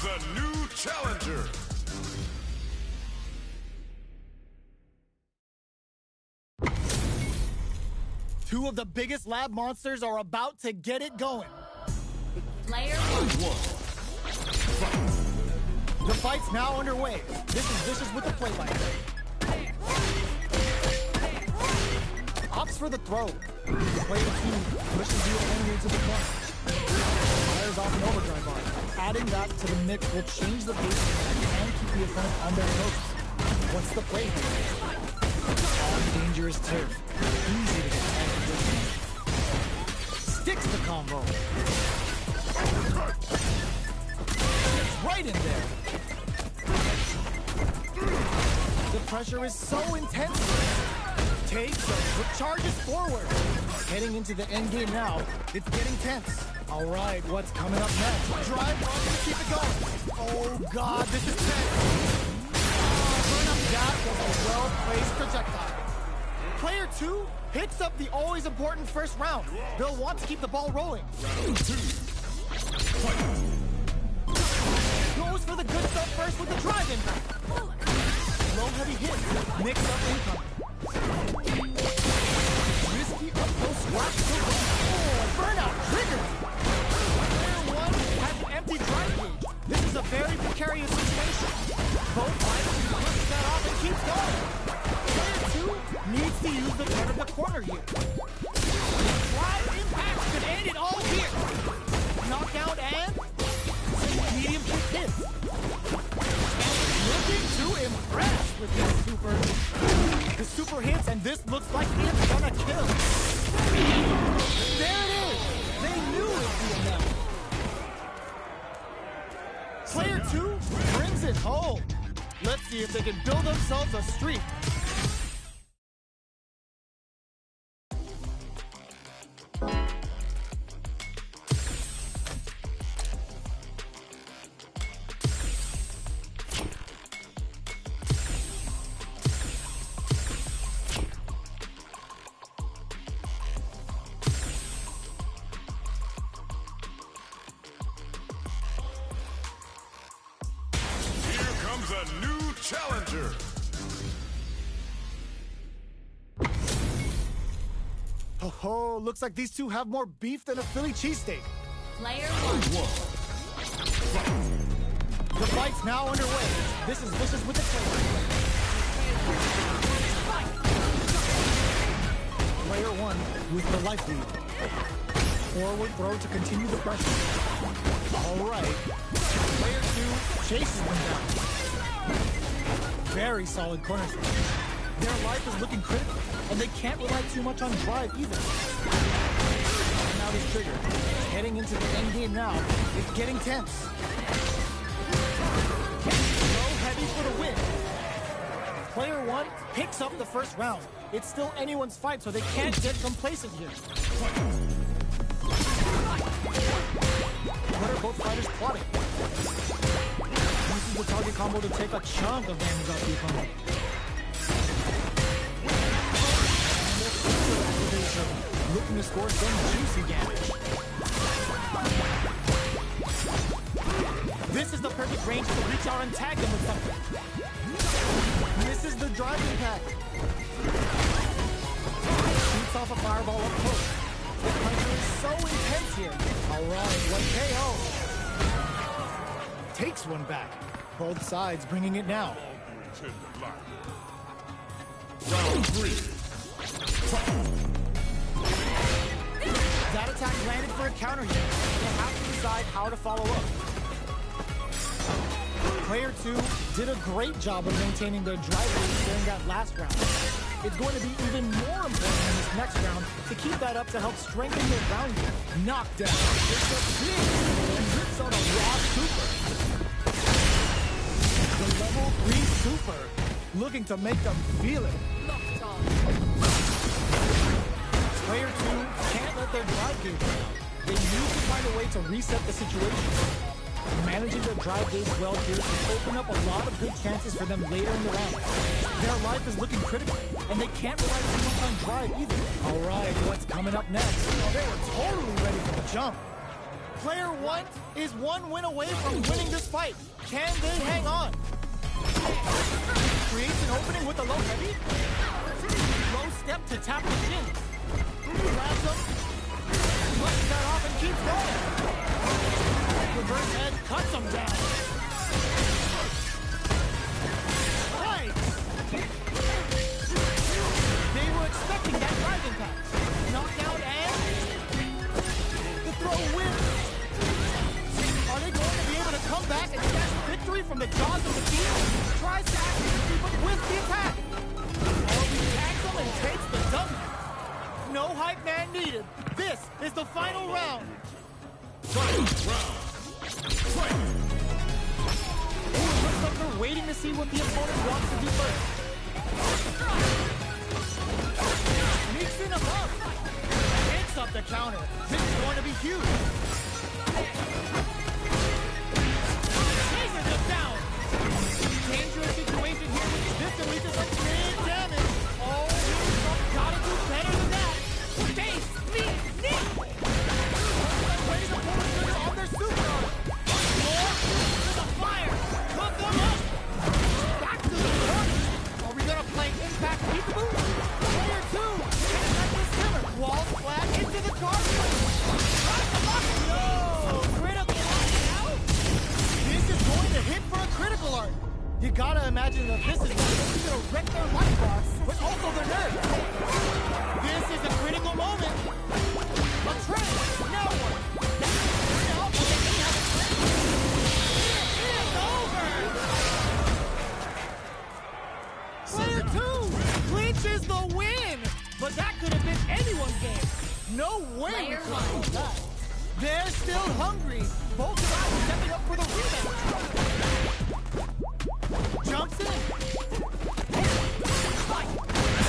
Speaker 1: A new challenger.
Speaker 5: Two of the biggest lab monsters are about to get it going.
Speaker 3: Player one.
Speaker 5: The fight's now underway. This is Vicious with the play-by-play. Opts for the throw. Player two pushes the enemy into the corner. Fires off an overdrive bar. Adding that to the mix will change the pace and keep the opponent on their toes. What's the play here? On dangerous turf. Easy to get tagged with. Sticks the combo. It's right in there. The pressure is so intense. Takes a charges forward. Heading into the end game now. It's getting tense. All right, what's coming up next? Drive on to keep it going. Oh, God, this is tense. That was a well-placed projectile. Player two picks up the always important first round. They'll want to keep the ball rolling.
Speaker 1: Round two. Fight.
Speaker 5: Goes for the good stuff first with the drive impact. Low heavy hit. Mix up income. Risky up-close splash to run. Oh, a burnout triggers. Player one has an empty drive gauge. This is a very precarious situation. Both fighters flips that off and keeps going. Player two needs to use the turn of the corner here. for hits, and this looks like it's gonna kill. There it is! They knew it'd be enough. Player 2 brings it home. Let's see if they can build themselves a streak.
Speaker 1: A new challenger.
Speaker 5: Oh, looks like these two have more beef than a Philly cheesesteak.
Speaker 3: Player 1.
Speaker 5: The fight's now underway. This is Vicious with the tail. Player 1 with the life lead. Forward throw to continue the pressure. All right. Player 2 chases them down. Very solid corner swing. Their life is looking critical, and they can't rely too much on drive either. Now this trigger. Heading into the end game now. It's getting tense. Low heavy for the win. Player 1 picks up the first round. It's still anyone's fight, so they can't get complacent here. What are both fighters plotting? Uses the target combo to take a chunk of damage off the opponent. And their super activation, looking to score some juicy damage. This is the perfect range to reach out and tag them with something. This is the drive impact. Shoots off a fireball up close. The pressure is so intense here. Alright, one KO. Takes one back. Both sides bringing it now.
Speaker 1: Round 3.
Speaker 5: That attack landed for a counter hit. They have to decide how to follow up. Player 2 did a great job of maintaining their drive rate during that last round. It's going to be even more important in this next round to keep that up to help strengthen their ground game. Knockdown. It's a big and rips out a raw super. The level 3 super. Looking to make them feel it. Player 2 can't let their drive gauge down. They need to find a way to reset the situation. Managing their drive gauge well here can open up a lot of good chances for them later in the round. Their life is looking critical, and they can't rely too much on drive either. All right, what's coming up next? Oh, they were totally ready for the jump. Player 1 is one win away from winning this fight. Can they hang on? Creates an opening with a low heavy. Low step to tap the chin. Grabs him. Lets that off and keeps going. Reverse head cuts him down. Right. They were expecting that drive impact. Knockdown and the throw wins. Are they going to be able to come back and snatch victory from the jaws of the field? Tries to activate, but with the attack. He tags him and takes the W. No hype man needed. This is the final round.
Speaker 1: Final round. Fight!
Speaker 5: Looks like they're waiting to see what the opponent wants to do first. Mixing them up. Picks up the counter. This is going to be huge. Chases him down. Dangerous situation here with this releases some big damage. Oh, gotta do better than that. Face, knee, knee. Ready to pull the trigger on their super arm. Back to the corner. Are we gonna play impact peekaboo? Player 2 can't let this simmer. Wall flat into the card. No! Critical art now? This is going to hit for a critical art. You gotta imagine that this is gonna wreck their life bar, but also their nerves. This is a critical moment. A trend. Now what? Now, but they may have a trend. It's over! Player 2 clinches the No way we
Speaker 3: Player
Speaker 5: could
Speaker 3: one.
Speaker 5: have that. They're still hungry. Both guys stepping up for the rematch. Jumps in.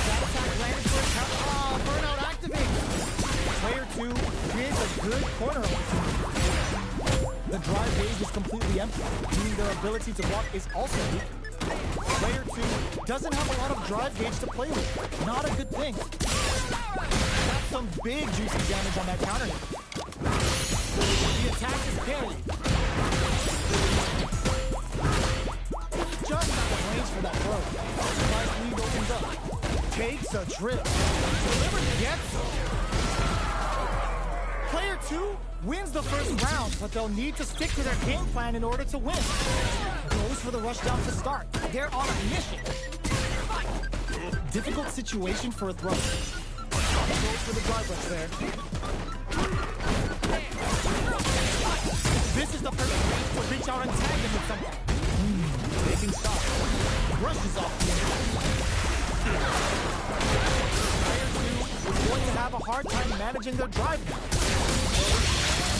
Speaker 5: That attack lands for a count. Ah, burnout activates. Player 2 creates a good corner opportunity. The drive gauge is completely empty, meaning their ability to block is also weak. Player 2 doesn't have a lot of drive gauge to play with. Not a good thing. That's some big juicy damage on that counter hit. The attack is parried. Just out of range for that throw. Life lead opens up. Takes a trip. Delivers gets him. Player 2 wins the first round, but they'll need to stick to their game plan in order to win. Goes for the rush down to start. They're on a mission. Difficult situation for a throw. Goes for the drive rush there. This is the perfect range to reach out and tag him with something. Taking stock. Brushes off the Player 2 is going to have a hard time managing their drive now.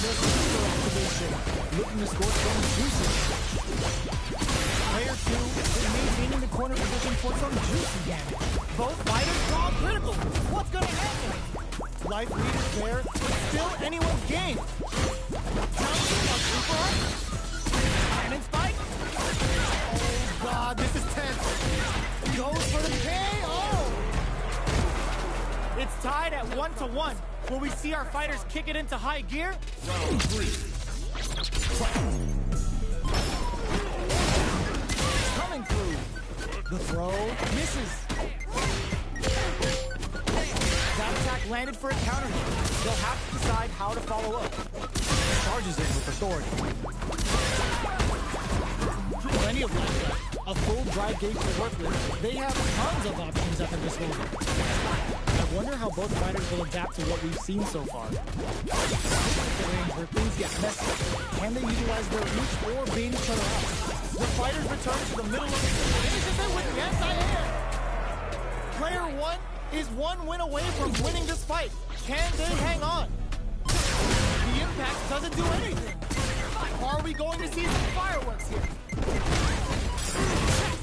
Speaker 5: There's super activation, looking to score some juicy. Player 2 is maintaining the corner position for some juicy damage. Both fighters draw critical. What's gonna happen? Life lead is there, but still anyone's game. Jumping a super art. Cannon spike. Oh god, this is tense. Goes for the KO. It's tied at 1-1. Will we see our fighters kick it into high gear?
Speaker 1: Round 3.
Speaker 5: Coming through. The throw misses. That attack landed for a counter hit. They'll have to decide how to follow up. Charges in with authority. Plenty of life left. A full drive gauge to work with. They have tons of options at their disposal. I wonder how both fighters will adapt to what we've seen so far. This is the range where things get messy. Can they utilize their reach or bait each other out? The fighters return to the middle of the finishes it with the anti-air. Player 1 is one win away from winning this fight. Can they hang on? The impact doesn't do anything. Are we going to see some fireworks here?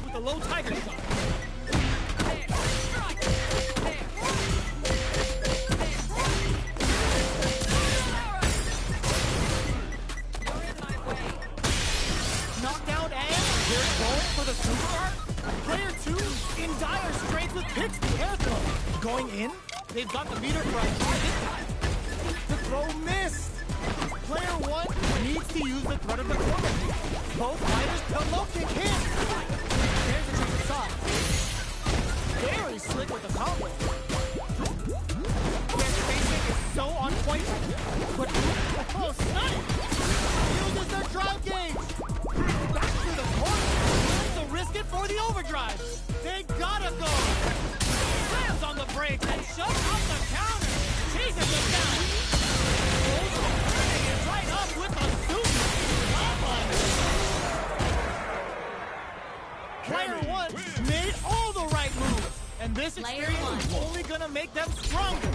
Speaker 5: With a low tiger shot. Knockdown and they're going for the super art. Player 2 in dire straits with picks the air throw. Going in, they've got the meter for a try this time. The throw missed. Player 1 needs to use the threat of the corner. Both fighters to low kick him. There's a tricky side. Very slick with the combo. Their spacing is so on point. But oh, snipe! Uses their drive gauge. Back to the corner. To risk it for the overdrive. They gotta go. Slams on the brakes and shoves up the counter. Chases them down. Turning it right up with a super Player 1 made all the right moves. And this experience is only gonna make them stronger.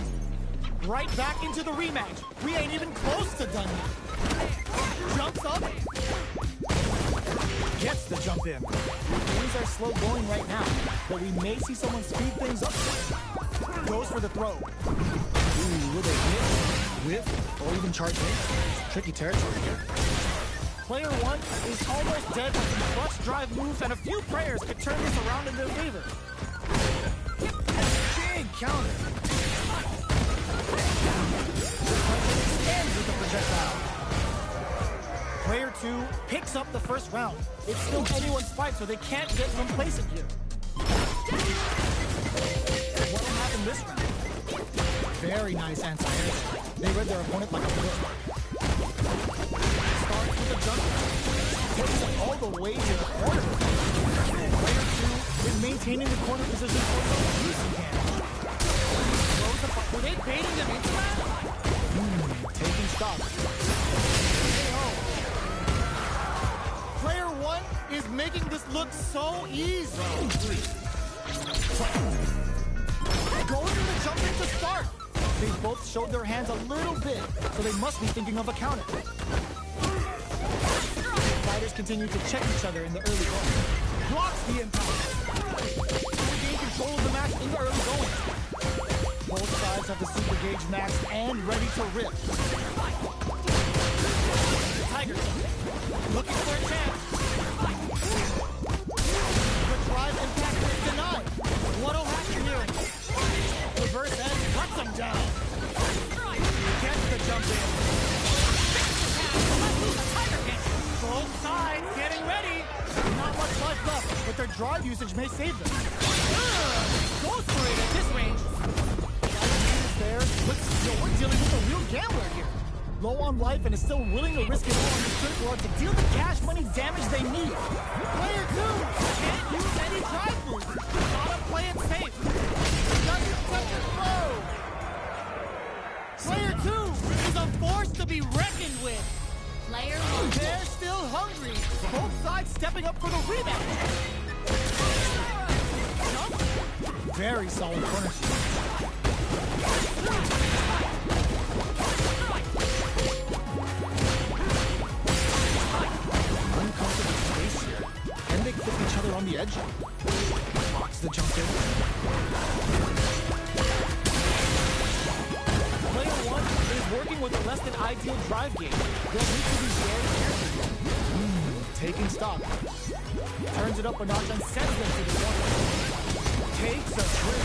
Speaker 5: Right back into the rematch. We ain't even close to done yet. Jumps up. Gets the jump in. Things are slow going right now, but we may see someone speed things up. Goes for the throw. Ooh, will they hit, whiff, or even charge in? Tricky territory here. Player 1 is almost dead with some clutch drive moves, and a few prayers could turn this around in their favor. Big counter. Ends with the projectile. Player 2 picks up the first round. It's still anyone's fight, so they can't get complacent here. What'll happen this round? Very nice anti-air. They read their opponent like a book. Starts with a jump. Takes it all the way to the corner. Player 2 is maintaining the corner position for some juicy damage. Were they baiting them into that? Taking stock. Player 1 is making this look so easy. Going to the jump in to start.
Speaker 4: They both showed their hands a little bit, so they must be thinking of a counter. Fighters continue to check each other in the early going. Blocks the impact. They gain control of the match in the early going. Both sides have the Super Gauge max and ready to rip. Tigers looking for a chance. The drive impact is denied. What'll happen here? Reverse edge cuts him down. Gets the jump in. Both sides getting ready. Not much life left, but their drive usage may save them. Goes for it at this range. There, but still, we're dealing with a real gambler here. Low on life and is still willing to risk it all on the critical art to deal the cash money damage they need. Player 2 can't use any drive moves. Gotta play it safe. Doesn't touch the throw. Player 2 is a force to be reckoned with.
Speaker 3: Player 1.
Speaker 4: They're still hungry. Both sides stepping up for the rematch. Very solid corner. Uncomfortable space here. Can they clip each other on the edge? Box the jump in. Player 1 is working with a less than ideal drive game. They'll need to be very careful. Taking stock. Turns it up a notch and sends them to the one. Takes a trip.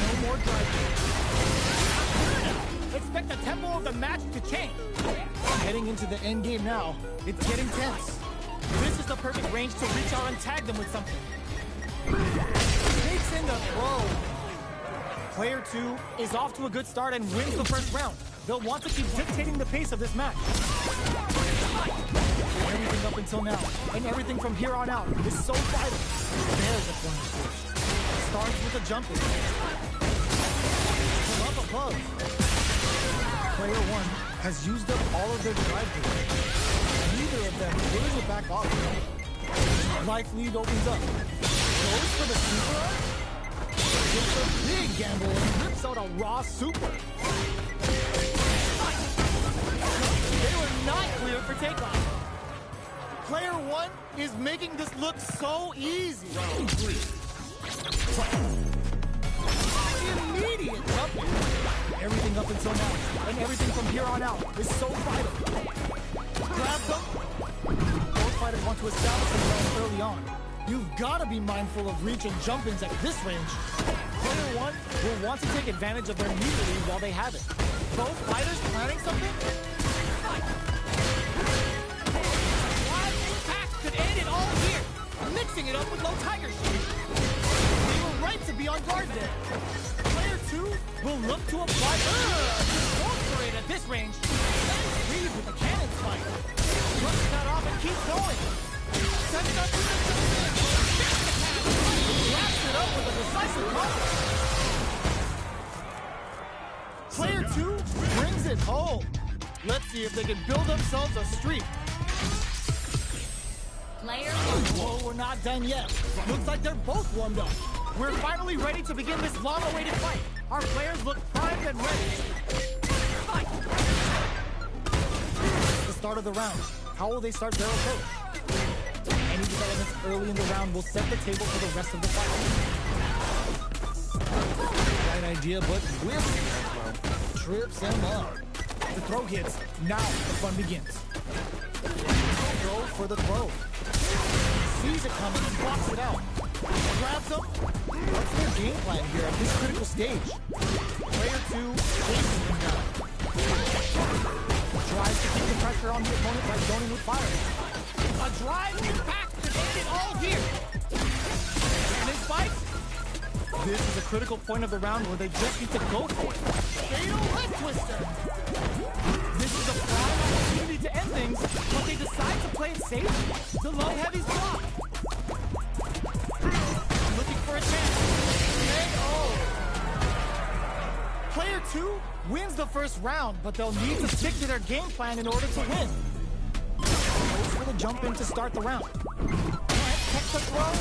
Speaker 4: No more drive game. Expect the tempo of the match to change. Heading into the end game now, it's getting tense. This is the perfect range to reach out and tag them with something. Takes in the throw. Player 2 is off to a good start and wins the first round. They'll want to keep dictating the pace of this match. Everything up until now, and everything from here on out is so vital. There's a corner switch. Starts with a jump in. From up above. Player 1 has used up all of their drive moves. Neither of them is willing to back off. Life lead opens up. Goes for the super art. Gets a big gamble and rips out a raw super. They were not clear for takeoff. Player 1 is making this look so easy.
Speaker 1: Round 3.
Speaker 4: Immediate jump in. Everything up until now, and everything from here on out is so vital. Grab them. Both fighters want to establish themselves early on. You've got to be mindful of reach and jump-ins at this range. Player 1 will want to take advantage of their immunity while they have it. Both fighters planning something? Live impact could end it all here. Mixing it up with low tiger shoot. They were right to be on guard there. Player 2 will look to apply goes for it at this range. Lead with the cannon spike. Flush that off and keep going. Setting up with the jump in. Wraps it up with a decisive combo. Player 2 brings it home. Let's see if they can build themselves a streak.
Speaker 3: Player 1.
Speaker 4: Whoa, we're not done yet. Looks like they're both warmed up. We're finally ready to begin this long-awaited fight. Our players look primed and ready. Fight! The start of the round. How will they start their approach? Any developments early in the round will set the table for the rest of the fight. Right idea, but with trips him up. The throw hits. Now the fun begins. Throw for the throw. Sees it coming and blocks it out. Grabs him. What's their game plan here at this critical stage? Player 2 chasing him down. Tries to keep the pressure on the opponent by zoning with fire. A drive impact to end it all here. And his fight. This is a critical point of the round where they just need to go for it. Fatal leg twister. This is a prime opportunity to end things, but they decide to play it safe. The low heavy's blocked. Looking for a chance. KO. Player 2 wins the first round, but they'll need to stick to their game plan in order to win. Waits for the jump in to start the round. Checks the throw.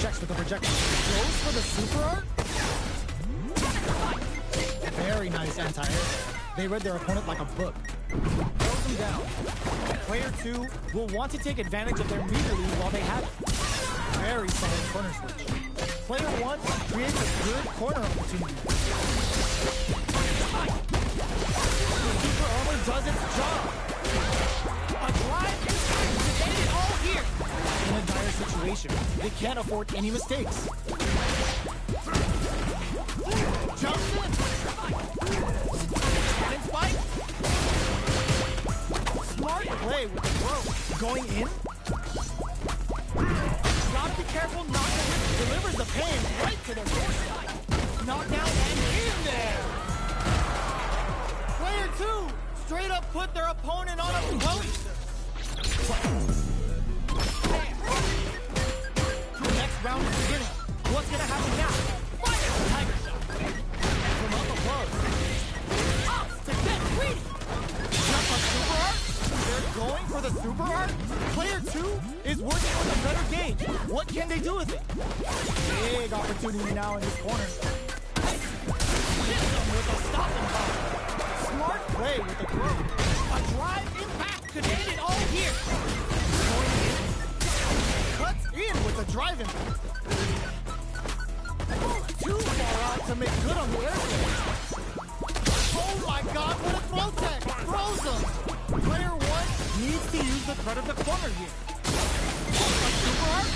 Speaker 4: Checks with the projectile. Goes for the super art. Very nice anti-air. They read their opponent like a book. Throws them down. Player 2 will want to take advantage of their meter lead while they have it. Very solid corner switch. Player 1 creates a good corner opportunity. The super armor does its job. A drive impact to end it all here. In a dire situation, they can't afford any mistakes.
Speaker 5: Jumps in. Cannon spike.
Speaker 4: Smart play with the throw. Going in.
Speaker 5: Gotta be careful not to hit. Delivers the pain right to their doorstep. Knockdown and in there. Player 2 straight up put their opponent on a poster.
Speaker 4: The next round is beginning. What's gonna happen now?
Speaker 5: Fire Tiger Shot.
Speaker 4: From up above.
Speaker 5: Up to get greedy.
Speaker 4: Jump a super art? They're going for the super art? Player 2 is working with a better gauge. What can they do with it? Big opportunity now in this corner.
Speaker 5: Hit them with a stop and pop.
Speaker 4: Smart play with the throw.
Speaker 5: A drive impact could end it all here.
Speaker 4: Going in. Cuts in with the drive impact. Too far out to make good on the airplane.
Speaker 5: Oh my god, what a throw tech! Throws them!
Speaker 4: Player 1 needs to use the threat of the corner here. A super art?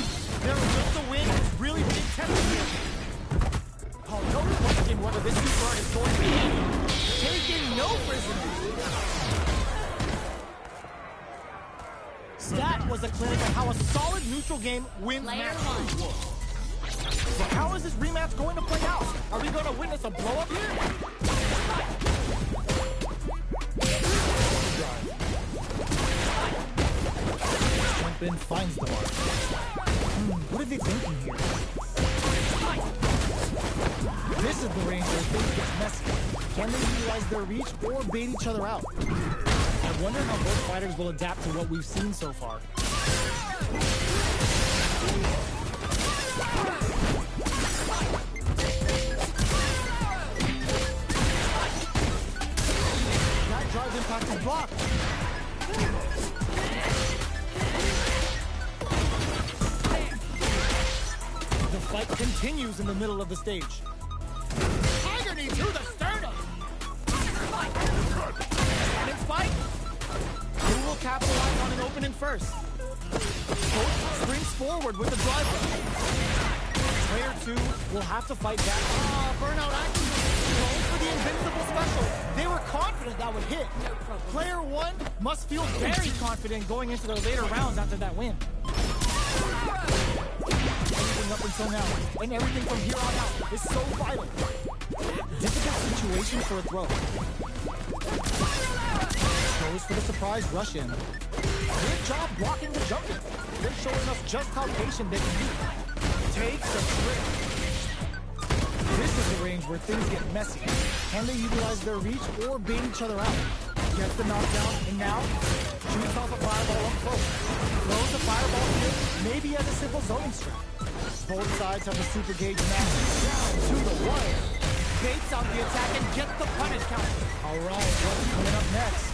Speaker 4: Their will to win is really being tested here. Oh, no question whether this super art is going to be taking no prisoners. That was a clinic on how a solid neutral game wins
Speaker 3: Player
Speaker 4: matches.
Speaker 3: 1.
Speaker 4: So how is this rematch going to play out? Are we going to witness a blow-up here? Jump in, finds the mark. What are they thinking here? This is the range where things get messy. Can they utilize their reach or bait each other out? I wonder how both fighters will adapt to what we've seen so far. That drive impact is blocked. The fight continues in the middle of the stage.
Speaker 5: Tiger knee to the sternum! Cannon spike!
Speaker 4: Who will capitalize on an opening first? Coach springs forward with the drive. Player 2 will have to fight back.
Speaker 5: Burnout action!
Speaker 4: Going for the invincible special. They were confident that would hit.
Speaker 3: No problem.
Speaker 4: Player 1 must feel very confident going into the later rounds after that win. Everything up until now, and everything from here on out, is so vital. Difficult situation for a throw. Goes for the surprise rush in. Good job blocking the jump in. They're showing us just how patient they can be. Takes a trick. This is the range where things get messy. Can they utilize their reach or bait each other out? Gets the knockdown, and now shoots off a fireball up close. Throws the fireball here, maybe as a simple zoning strike. Both sides have the super gauge match down to the wire.
Speaker 5: Baits out the attack and gets the punish counter.
Speaker 4: All right, what's coming up next?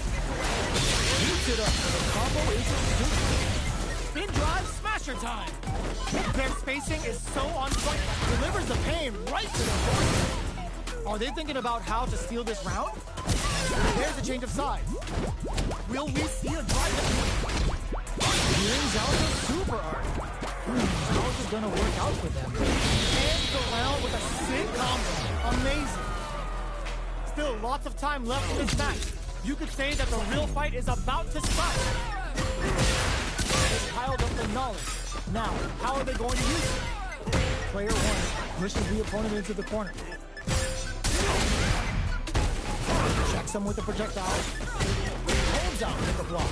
Speaker 4: Heats it up. The combo is super.
Speaker 5: Spin drive smasher time. Their spacing is so on point. Delivers the pain right to their doorstep.
Speaker 4: Are they thinking about how to steal this round? There's a change of sides.
Speaker 5: Will we see a drive?
Speaker 4: Brings out the super art. How is this gonna work out for them?
Speaker 5: Ends the round with a sick combo. Amazing. Still lots of time left in this match. You could say that the real fight is about to start.
Speaker 4: They've piled up the knowledge. Now, how are they going to use it? Player 1 pushes the opponent into the corner. Checks him with the projectile. Holds out with the block.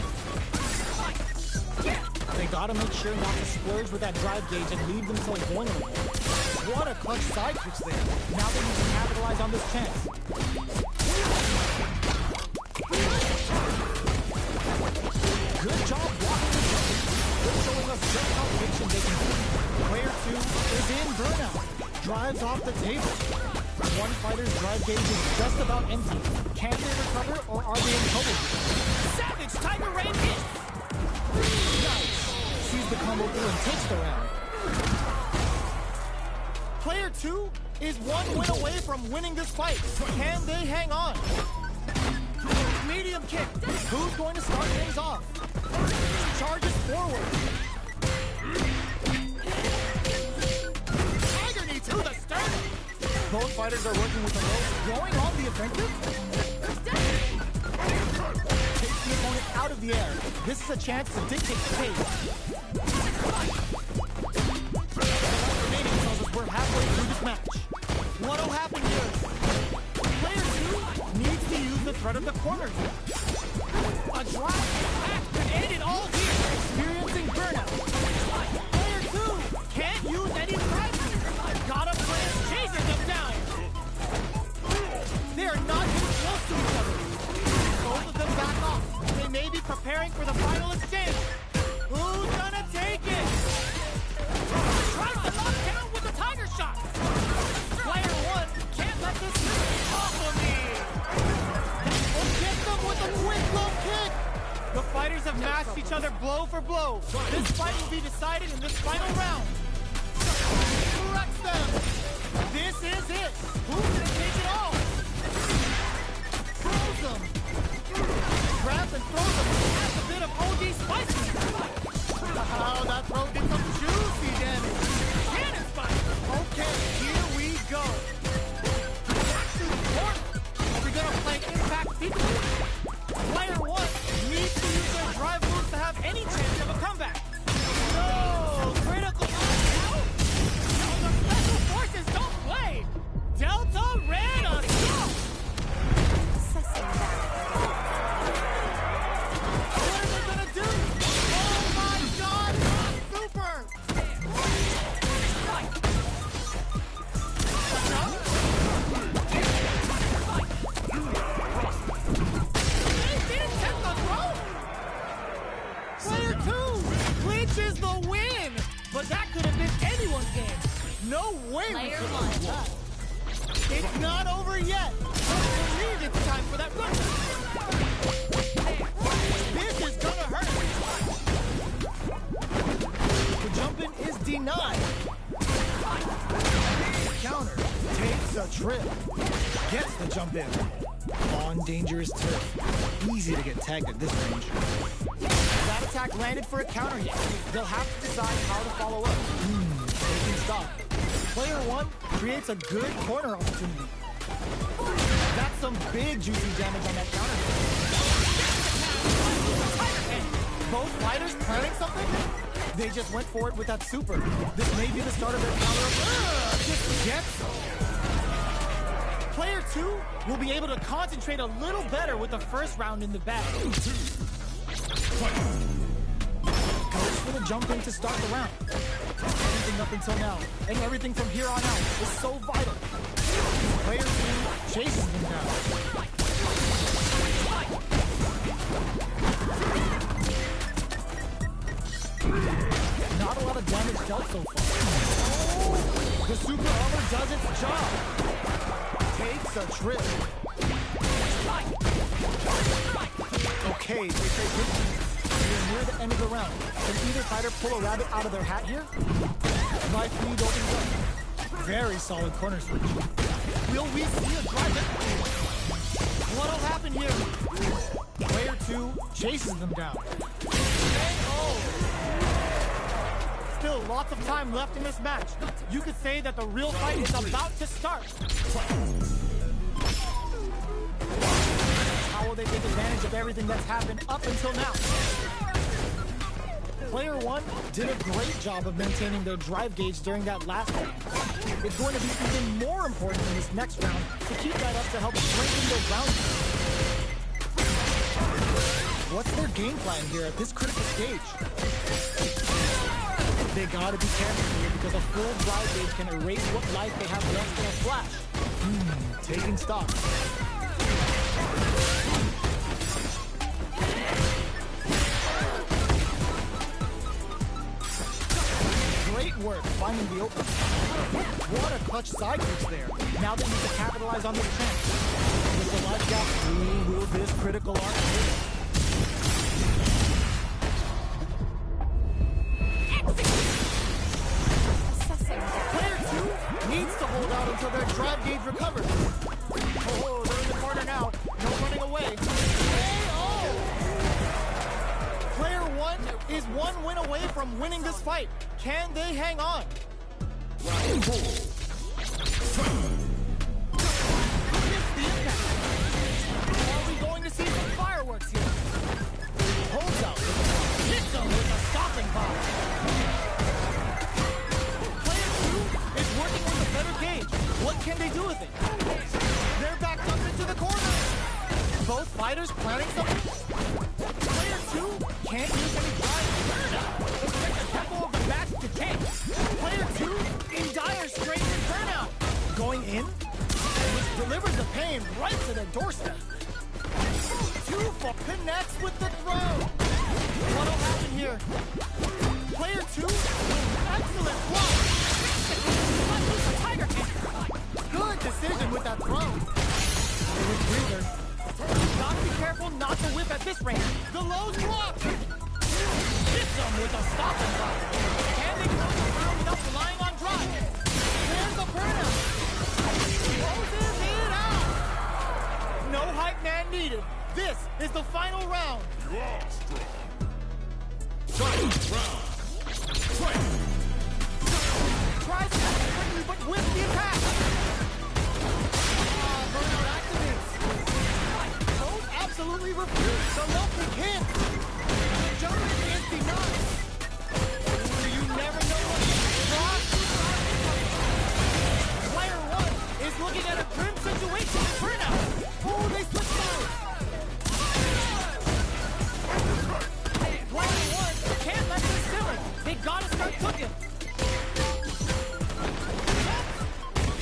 Speaker 4: They gotta make sure not to splurge with that drive gauge and leave themselves vulnerable. What a clutch side switch there. Now they need to capitalize on this chance. Good job blocking the jump. They're showing us just how patient they can be. Player 2 is in burnout. Drives off the table. One fighter's drive gauge is just about empty. Can they recover or are they in trouble here?
Speaker 5: Savage Tiger Ray hit!
Speaker 4: Nice! Sees the combo through and takes the round.
Speaker 5: Player 2 is one win away from winning this fight. Can they hang on? Medium kick. Who's going to start things off? Charges forward. Tiger knee to the sternum.
Speaker 4: Both fighters are working with the low, going on the offensive. Takes the opponent out of the air. This is a chance to dictate the pace. Remaining tells us we're halfway through this match.
Speaker 5: What'll happen here? Player 2 needs to use the threat of the corners. A drive attack could end it all here. Experiencing burnout. Player 2 can't use any drive. Gotta play chasing them down. They are not getting close to each other. Both of them back off. They may be preparing for the final exchange. Who's gonna take it? Tries to knock down with a tiger shot. Player 1 can't let this off of me. We'll get them with a quick low kick. The fighters have matched each other blow for blow. This fight will be decided in this final round. Corrects them. This is it. Who's gonna take it all? Throws them. Grabs and throws them. Adds a bit of OG spice. Oh, that throw did some juicy damage. Cannon spike. Okay, here we go. Back to the corner. Are we gonna play impact sequence? Player 1 needs to use their drive moves to have any chance of a comeback. No! Critical now? The special forces don't play! Delta ran on top! What are they gonna do? Oh my god! Super! Player 2 clinches the win! But that could have been anyone's game. No way we
Speaker 3: Player
Speaker 5: could have
Speaker 3: 1.
Speaker 5: done that. It's not over yet. I believe it's time for that run. This is gonna hurt. The jump in is denied.
Speaker 4: Counter. Takes a trip. Gets the jump in. On dangerous turf. Easy to get tagged at this range.
Speaker 5: That attack landed for a counter hit. They'll have to decide how to follow up.
Speaker 4: They can stop.
Speaker 5: Player 1 creates a good corner opportunity. That's some big juicy damage on that counter hit. Both fighters planning something? They just went for it with that super. This may be the start of their counter. Just gets them. Player 2 will be able to concentrate a little better with the first round in the bag.
Speaker 4: Goes for the jump in to start the round. Everything up until now, and everything from here on out is so vital. Player 2 chases them down. Not a lot of damage dealt so far.
Speaker 5: The super armor does its job.
Speaker 4: Takes a trip. Okay, they say good. We're near the end of the round. Can either fighter pull a rabbit out of their hat here? Life lead opens up. Very solid corner switch.
Speaker 5: Will we see a drive in? What'll happen here?
Speaker 4: Player 2 chases them down.
Speaker 5: Still lots of time left in this match. You could say that the real fight is about to start. How will they take advantage of everything that's happened up until now?
Speaker 4: Player 1 did a great job of maintaining their drive gauge during that last round. It's going to be even more important in this next round to keep that up to help strengthen their ground game. What's their game plan here at this critical stage? They gotta be careful here because a full drive gauge can erase what life they have left in a flash. Taking stock. Great
Speaker 5: work finding the opening. What a clutch side switch there. Now they need to capitalize on this chance. With the life gap, who will this critical arc hit? Player 2 needs to hold out until their drive gauge recovers. Oh, they're in the corner now. No running away. KO! Player 1 is one win away from winning this fight. Can they hang on?
Speaker 7: Round 4.
Speaker 5: Missed the impact. Are we going to see some fireworks here? Holds out with a bomb. Hits him with a stopping bomb. Player 2 is working with a better gauge. What can they do with it? They're backed up into the corner. Both fighters planning something? Player 2 can't use any drive burnout. Expect the tempo of the match to change. Player 2 in dire straits and burnout. Going in, which delivers the pain right to their doorstep. 2 for connects with the throw. What'll happen here? Player 2, excellent block. Tiger kick. Good decision with that throw. With breather. Gotta be careful not to whip at this range. The low's blocked. Hits them with a stopping block. Can they close the round without relying on drive? There's the burnout. Closes it out. No hype man needed. This is the final round.
Speaker 1: You are strong.
Speaker 7: First round. Fight.
Speaker 5: Tries to act quickly, but with the attack. Burnout activates. Both absolutely refuse the low kick hit. Jumping is denied. You never know what Player 1 is looking at a grim situation in burnout. Oh, they switch sides. Player 1 can't let this simmer. They gotta start cooking.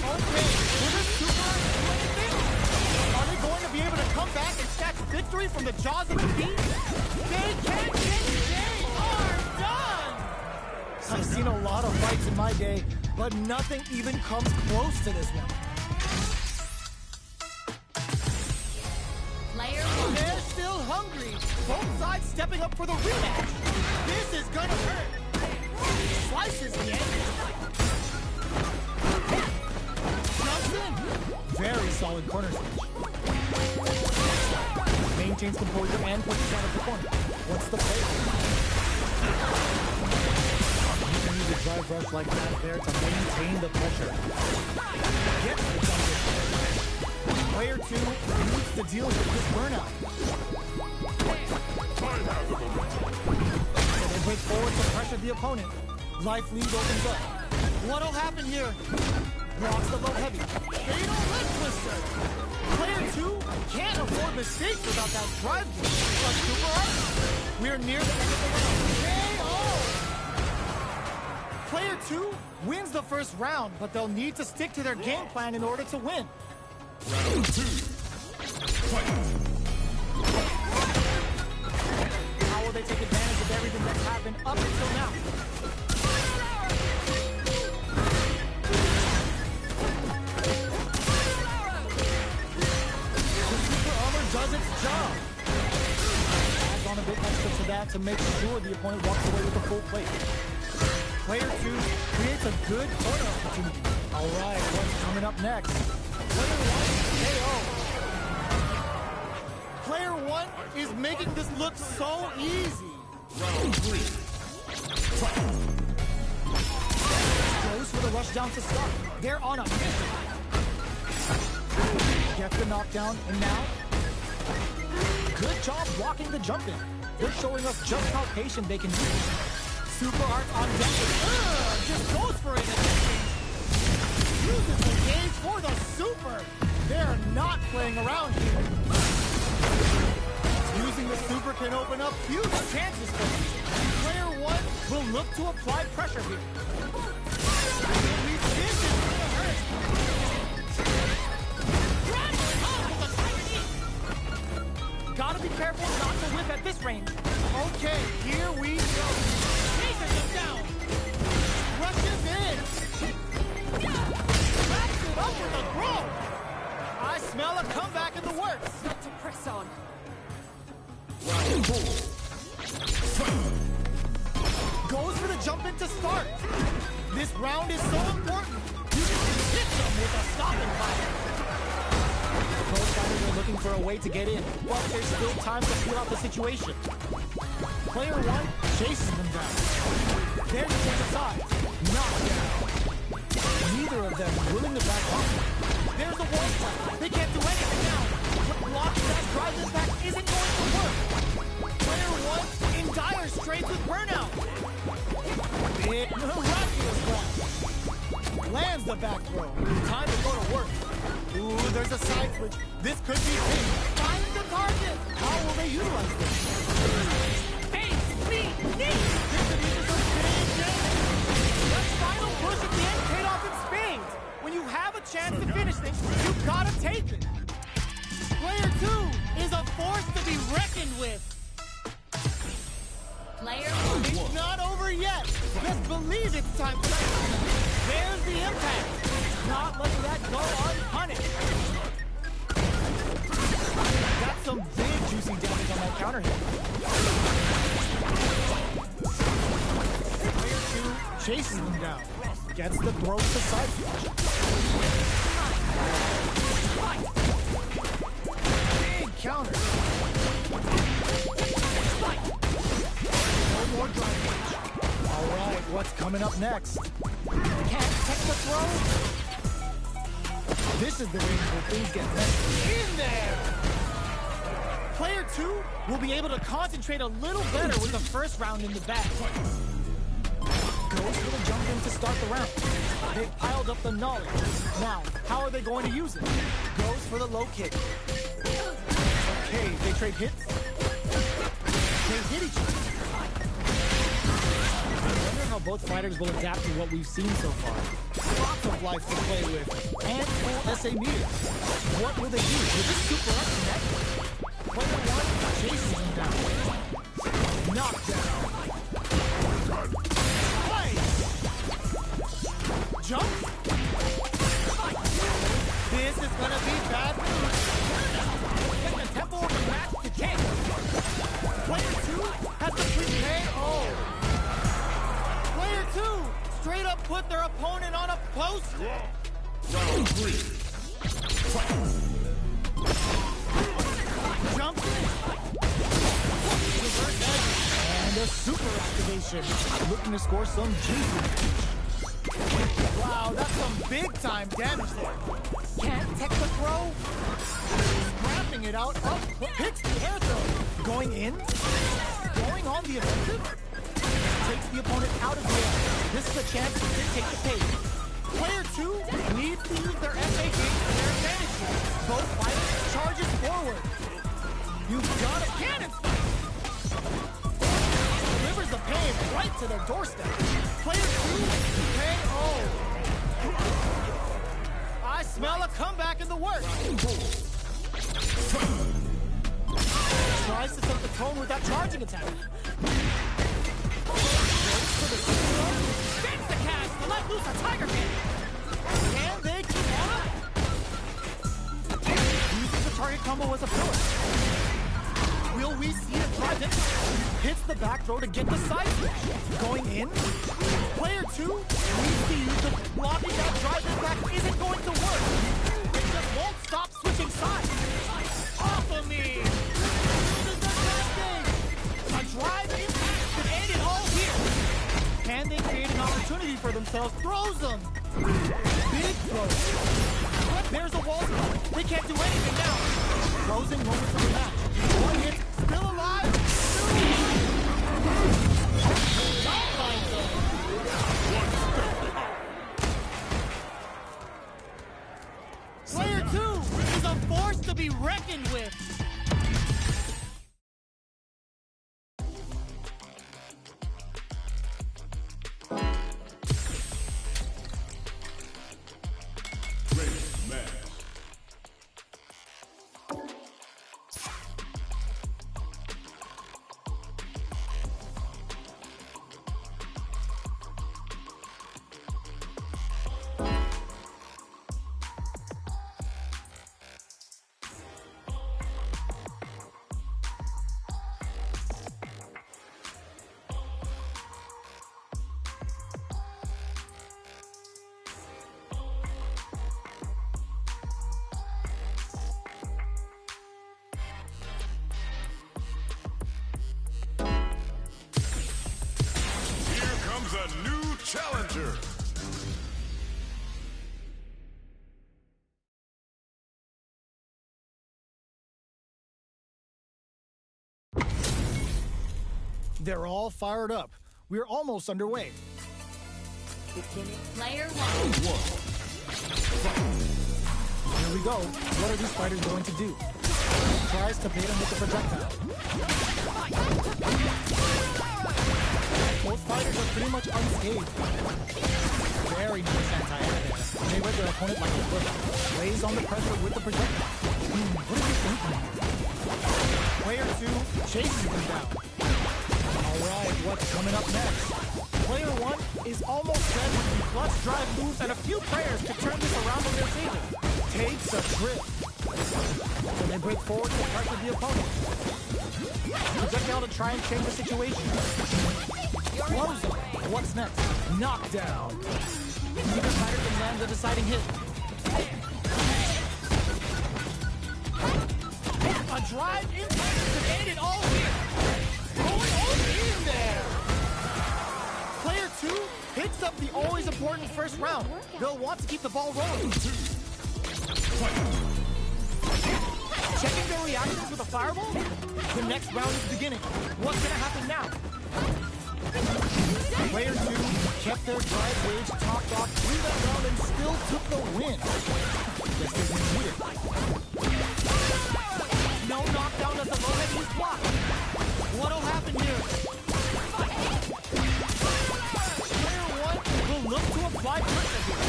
Speaker 5: Okay, will this super do anything? Are they going to be able to come back and snatch victory from the jaws of defeat? They can't get it. They are done! I've seen a lot of fights in my day, but nothing even comes close to this one.
Speaker 3: Player 1.
Speaker 5: They're still hungry. Both sides stepping up for the rematch. This is gonna hurt. Slices the end. Jumps in. Very solid corner switch. Maintains composure and pushes out of the corner. What's the play? You can use a drive rush like that there to maintain the pressure. Gets the jump in. Player 2 needs to deal with this burnout. So they break forward to pressure the opponent. Life lead opens up. What'll happen here? Blocks the low heavy. Fatal leg twister. Player 2 can't afford mistakes without that drive kick. But super art. We're near the end of the round. KO! Player 2 wins the first round, but they'll need to stick to their game plan in order to win.
Speaker 7: Round 2. Fight.
Speaker 5: How will they take advantage of everything that's happened up until now? The super armor does its job. Adds on a bit extra to that to make sure the opponent walks away with a full plate. Player 2 creates a good corner opportunity. All right, what's coming up next? Player 1, KO. Player 1 is making this look so easy.
Speaker 7: Round 3. Fight.
Speaker 5: Goes for the rush down to start. They're on a mission. Gets the knockdown, and now good job blocking the jump in. They're showing us just how patient they can be. Super art on deck. Just goes for it. Uses the gauge for the super. They're not playing around here. Using the super can open up huge chances for them. Player 1 will look to apply pressure here. This is gonna hurt. Gotta be careful not to whip at this range. Okay, here we go. Chases him down. Rushes Jump with a throw! I smell a comeback in the works.
Speaker 8: Got to press on.
Speaker 5: Goes for the jump in to start. This round is so important. You can hit them with a stopping fire. Both fighters are looking for a way to get in, but there's still time to feel out the situation. Player one chases them down. There's a change of sides. Knocked down. Neither of them willing to back up. There's a wall fight. They can't do anything now. Blocking that drive impact isn't going to work. Player one in dire straits with burnout. Big miraculous grab. Lands the back throw. Time to go to work. Ooh, there's a side switch. This could be big. Find the target. How will they utilize this?
Speaker 8: Face, speed, knee.
Speaker 5: This could be some big damage. That final push at the end paid off in spades. When you have a chance to finish things, you gotta take it. Player two is a force to be reckoned with.
Speaker 3: Player one.
Speaker 5: It's not over yet. Just believe it's time for that. There's the impact. Not letting that go unpunished. Got some big juicy damage on that counter hit. Player two chases them down. Gets the throw to side switch. Big counter. No more drive punch. All right, what's coming up next? Can't take the throw. This is the range where things get messy. In there! Player two will be able to concentrate a little better with the first round in the bag. Goes for the jump in to start the round. They've piled up the knowledge. Now, how are they going to use it? Goes for the low kick. Okay, they trade hits. They hit each other. I wonder how both fighters will adapt to what we've seen so far. Lots of life to play with. And full SA meters. What will they do? Will this super up connect? Player one chases him down. Knockdown. Jump! This is gonna be bad news. Get the tempo of the match to kick. Player two has to prepare. Oh. Player two straight up put their opponent on a post.
Speaker 1: Round three.
Speaker 5: Jump in. Reverse edge. And a super activation. Looking to score some juice. Wow, that's some big-time damage there. Can't tech the throw. Wrapping it out. Up, hits the air throw. Going in. Going on the offensive. Takes the opponent out of the air. This is a chance to dictate the pace. Player two needs to use their SA gauge to their advantage. Both fighters charges forward. You've got a cannon spike. Delivers the pain right to their doorstep. Player two, KO. I smell a comeback in the works. Tries to set the tone with that charging attack.
Speaker 8: Spins the cast to let loose a tiger kick.
Speaker 5: Can they keep on? Uses the target combo as a pillar. Will we see it drive in? Hits the back throw to get the side switch. Going in. Player two needs to use the blocking that drive impact isn't going to work. It just won't stop switching sides. Off of me! This is the bad thing. A drive impact could end it all here. Can they create an opportunity for themselves? Throws them. Big throw. There's a wall. They can't do anything now. Closing moments of the match. One hit, still alive. Player two is a force to be reckoned with.
Speaker 7: Great match.
Speaker 1: Choose a new challenger.
Speaker 5: They're all fired up. We're almost underway.
Speaker 3: Player one.
Speaker 5: Here we go. What are these fighters going to do? Tries to bait him with the projectile. Both fighters are pretty much unscathed. Very nice anti-air there. They read their opponent like a book. Lays on the pressure with the projectile. What is he thinking? Player 2 chases him down. Alright, what's coming up next? Player 1 is almost dead with the clutch drive moves and a few prayers to turn this around in their favor. Takes a trip. So they break forward to pressure the opponent. Projectile to try and change the situation. Close up. What's next? Knockdown. Neither fighter can land the deciding hit. A drive impact to end it all here. Going all in there. Player 2 picks up the always important first round. They'll want to keep the ball rolling. Checking their reactions with a fireball? The next round is beginning. What's gonna happen now? Player 2 kept their drive wage topped off through that round and still took the win. Guess they didn't need it. No knockdown as the low heavy is blocked. What'll happen here? Player 1 will look to apply pressure here.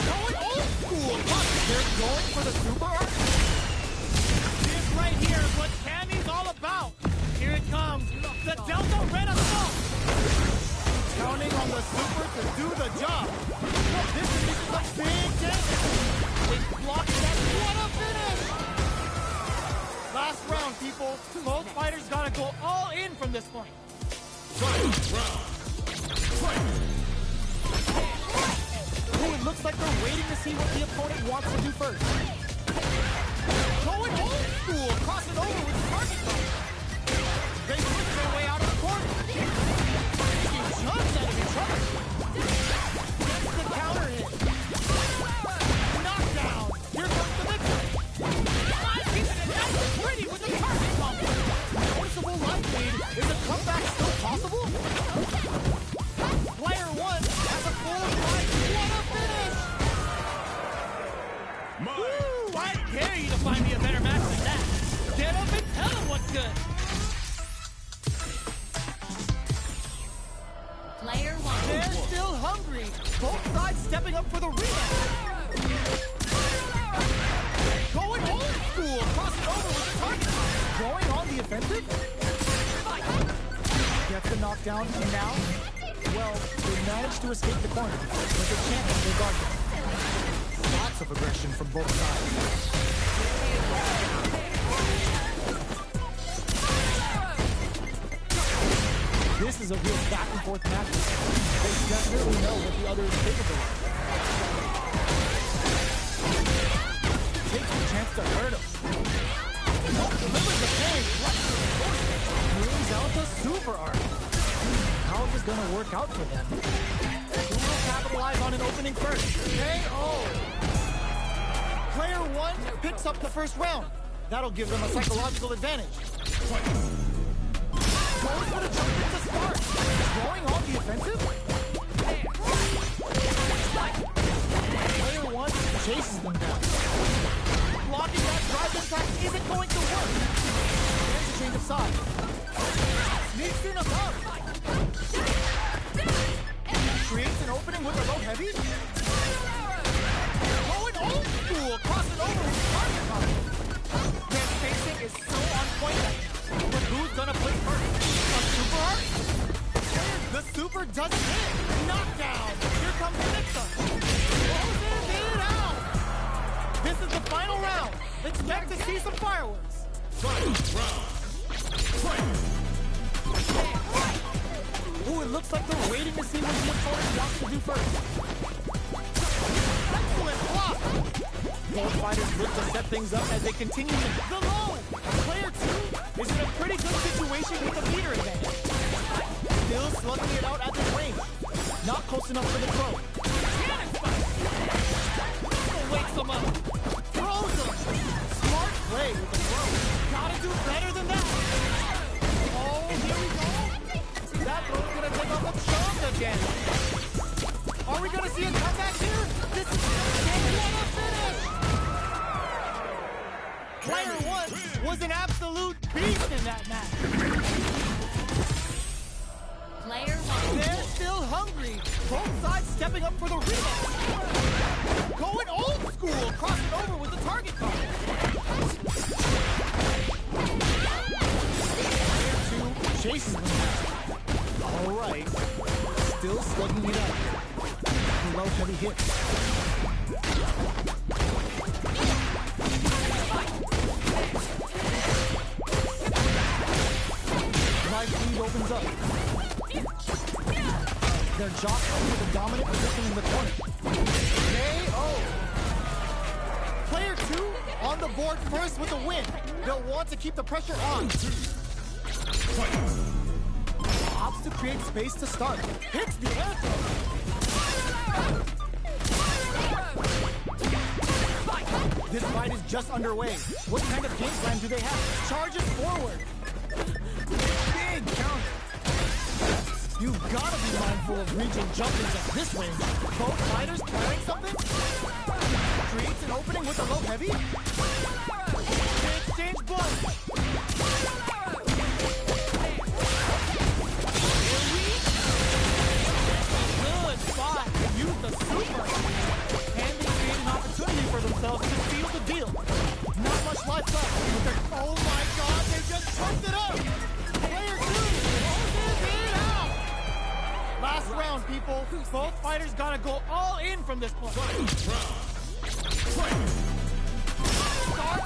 Speaker 5: Going old school. They're going for the super arc. This right here is what Tammy's all about. Here it comes. The Delta Red Assault. Counting on the super to do the job. Look, this is a big damage. They blocked that. What a finish! Last round, people. Both fighters gotta go all in from this point. Oh, it looks like they're waiting to see what the opponent wants to do first. Going old school, crossing over with the target ball. They push their way out of the corner. Taking jumps out of each other. Gets the counter hit. Knockdown. Here comes the victory. Keeping it nice and pretty with the target bump. Noticeable life lead. Is a comeback still possible? Player 1 has a full drive. What a finish! Woo! I dare you to find me a better match than that. Get up and tell him what's good.
Speaker 3: Player one.
Speaker 5: They're still hungry. Both sides stepping up for the rematch. Going old school, crossing over with the target. Going on the offensive. Gets the knockdown, and now, well, they managed to escape the corner, but they can't disregard them. Lots of aggression from both sides. This is a real back-and-forth match. They definitely know what the other is capable of. Takes the chance to hurt him. Delivers the pain. Brings out the super arc. How is this going to work out for them? Who will capitalize on an opening first? KO! Player 1 picks up the first round. That'll give them a psychological advantage. Goes for the jump to start. Going on the offensive. Player 1 chases them down. Blocking that drive impact isn't going to work. There's a change of side. Sneaks in above. Creates an opening with a low heavy. Going old school, crossing over with target cover. Their spacing is so on point. But who's gonna play first? A super arc? The super doesn't hit. Knockdown. Here comes the mix-up. Closes it out. This is the final round. Expect to see some fireworks. Ooh, it looks like they're waiting to see what the opponent wants to do first. Excellent block. Both fighters look to set things up as they continue to the low. Player 2 is in a pretty good situation with the meter advantage. Still slugging it out at this range.
Speaker 4: Not close enough for the throw.
Speaker 8: Wakes them up.
Speaker 5: Throws him. Smart play with the throw.
Speaker 8: Gotta do better than that.
Speaker 5: Oh, here we go.
Speaker 4: That throw's gonna take off a chunk again.
Speaker 5: Are we gonna see a comeback here? This is what a finish. Player 1 was an absolute beast in that match.
Speaker 3: Player 1.
Speaker 5: They're still hungry. Both sides stepping up for the rematch. Going old school, crossing over with the target card.
Speaker 4: Player 2 chases them down. All right. Still slugging it up. Low heavy hits. Live feed opens up. They're jostling with a dominant position in the corner.
Speaker 5: KO. Player 2 on the board first with a win. They'll want to keep the pressure on. Opts to create space to start. Hits the air throw. This fight is just underway. What kind of game plan do they have? Charges forward. Big counter. You've got to be mindful of reaching jumpers at this range. Both fighters planning something? Creates an opening with a low heavy? Exchange blood.
Speaker 8: Good spot.
Speaker 5: Use the super. And they create an opportunity for themselves to seal the deal. Not much life left. But they're, oh my god, they just choked it up. Player 2 closes it out. Last round, people. Both fighters gotta go all in from this point. Start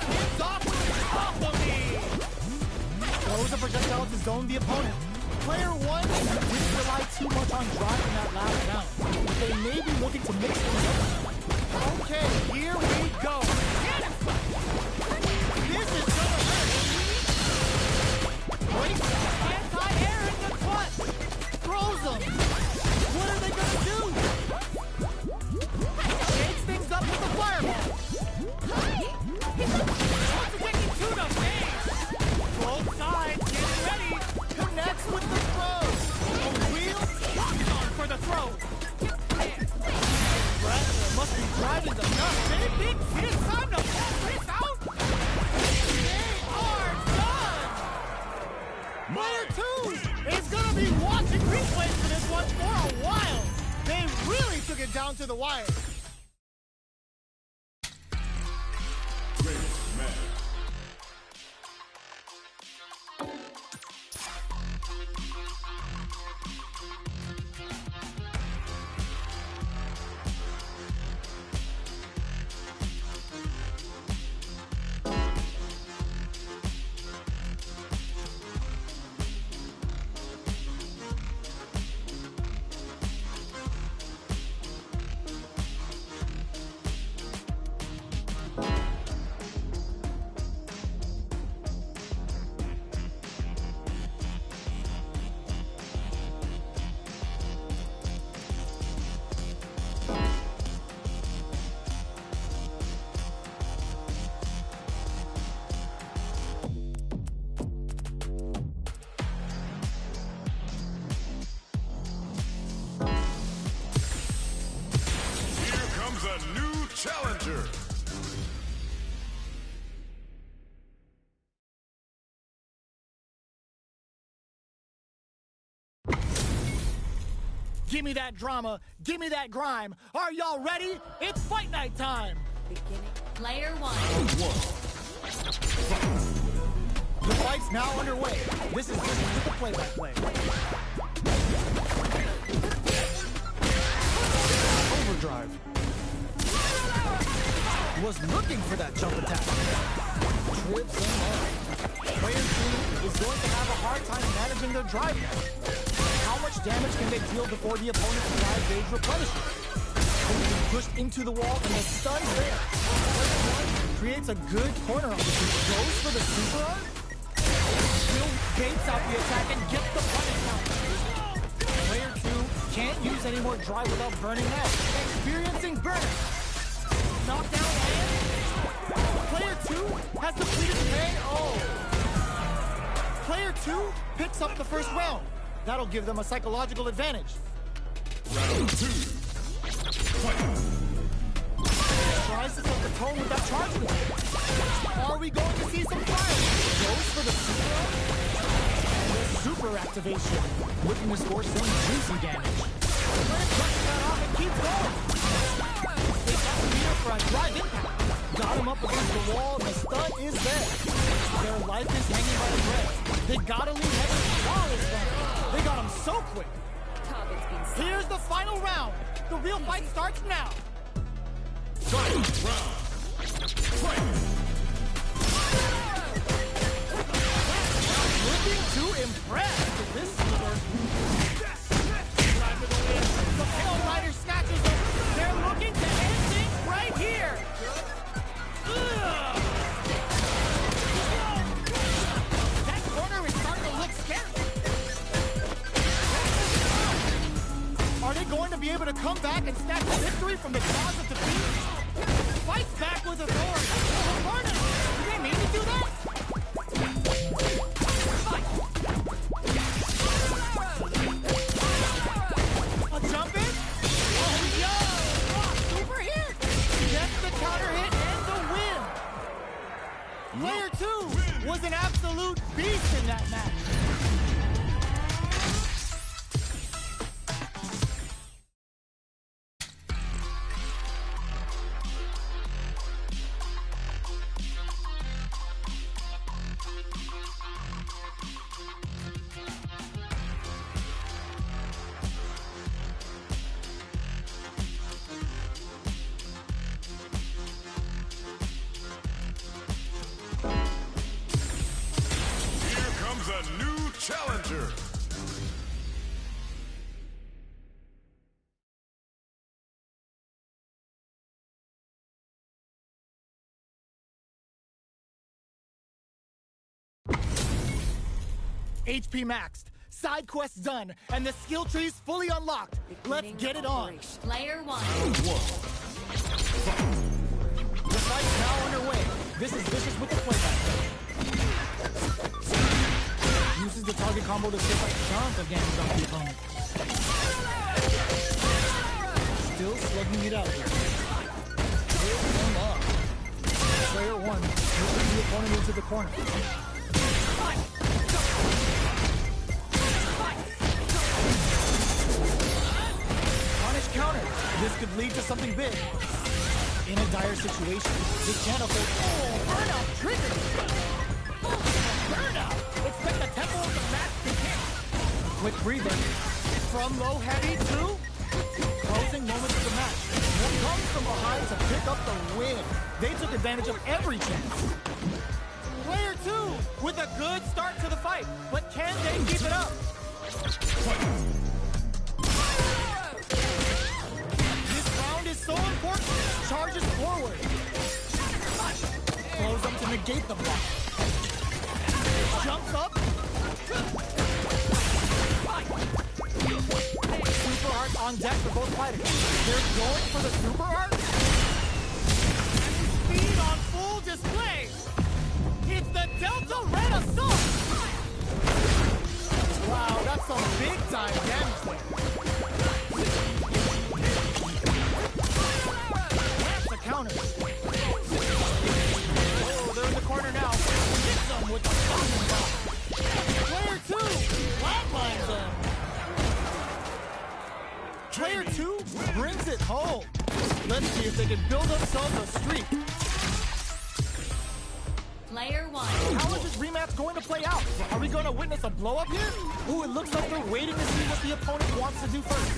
Speaker 5: hits off with a compliment. Throws a projectile to zone the opponent. Player 1 didn't rely too much on drive in that last round. But they may be looking to mix things up. Okay, here we go. This is gonna hurt. Breaks anti-air in the clutch. Throws them. What are they gonna do? Shakes things up with the fireball.
Speaker 8: Taking to the face.
Speaker 5: Both sides getting ready. Connects with the throw. A wheel locked on for the throw. Wrestler must be driving the nuts. Big hit. Time to pull this out. They are done. Player 2 is going to be watching replays for this one for a while. They really took it down to the wire.
Speaker 7: Great match.
Speaker 1: A new challenger.
Speaker 5: Give me that drama. Give me that grime. Are y'all ready? It's fight night time.
Speaker 3: Player 1.
Speaker 5: The fight's now underway. This is just the play-by-play. Overdrive. Was looking for that jump attack. Trips him up. Player 2 is going to have a hard time managing their drive now. How much damage can they deal before the opponent's drive gauge replenishes? Being pushed into the wall and the stun's there. Player 1 creates a good corner on the team. Goes for the super arm. Still baits out the attack and gets the punish out. Player 2 can't
Speaker 4: can't use any more drive without burning out. Experiencing burnout. Knockdown and player 2 has depleted the pain. Oh. Player 2 picks up the first round. That'll give them a psychological advantage.
Speaker 1: Round 2.
Speaker 4: Tries to set the tone with that charge move. Are we going to see some fire? Goes for the super. And the super activation. Looking to score some juicy damage. Brent cuts that off and keeps going. They got Peter for a drive impact. Got him up against the wall and the stun is there. Their life is hanging by a thread. They gotta leave heaven while it's done. They got him so quick. Here's the final round. The real fight starts now.
Speaker 1: Final round. Fight.
Speaker 4: Looking to impress this season. The Pale Rider snatches them. They're looking to end things right here. That corner is starting to look scary. Are they going to be able to come back and snatch the victory from the jaws of defeat? Fights back with authority. Barnum, do they mean to do that? A jump in? Oh, yo! Super hit! Gets the counter hit and the win! Player 2 was an absolute beast in that match.
Speaker 1: A new challenger.
Speaker 4: HP maxed, side quests done, and the skill tree's fully unlocked. Let's get it on.
Speaker 3: Player 1.
Speaker 4: The fight's now underway. This is Vicious with the playback. Uses the target combo to skip a chunk of damage on the opponent. Still slugging it out here. Build them up. Player 1 moving the opponent into the corner. Punish counter. This could lead to something big. In a dire situation, they can't afford. Oh, burnout triggered. Burnout. Expect the tempo of the match to hit. Quick breather. From low heavy to closing moments of the match. One comes from behind to pick up the win. They took advantage of every chance. Player 2 with a good start to the fight, but can they keep it up? This round is so important. Charges forward. Throws them to negate the block. Jumps up. Super art on deck for both fighters. They're going for the super art. And speed on full display. It's the Delta Red Assault. Wow, that's some big time damage there. That's the counter. Oh, they're in the corner now. Hits them with the bottom block. Player 2 flatlines them. Player 2 brings it home. Let's see if they can build themselves a streak.
Speaker 3: Player 1.
Speaker 4: How is this rematch going to play out? Are we going to witness a blow-up here? Ooh, it looks like they're waiting to see what the opponent wants to do first.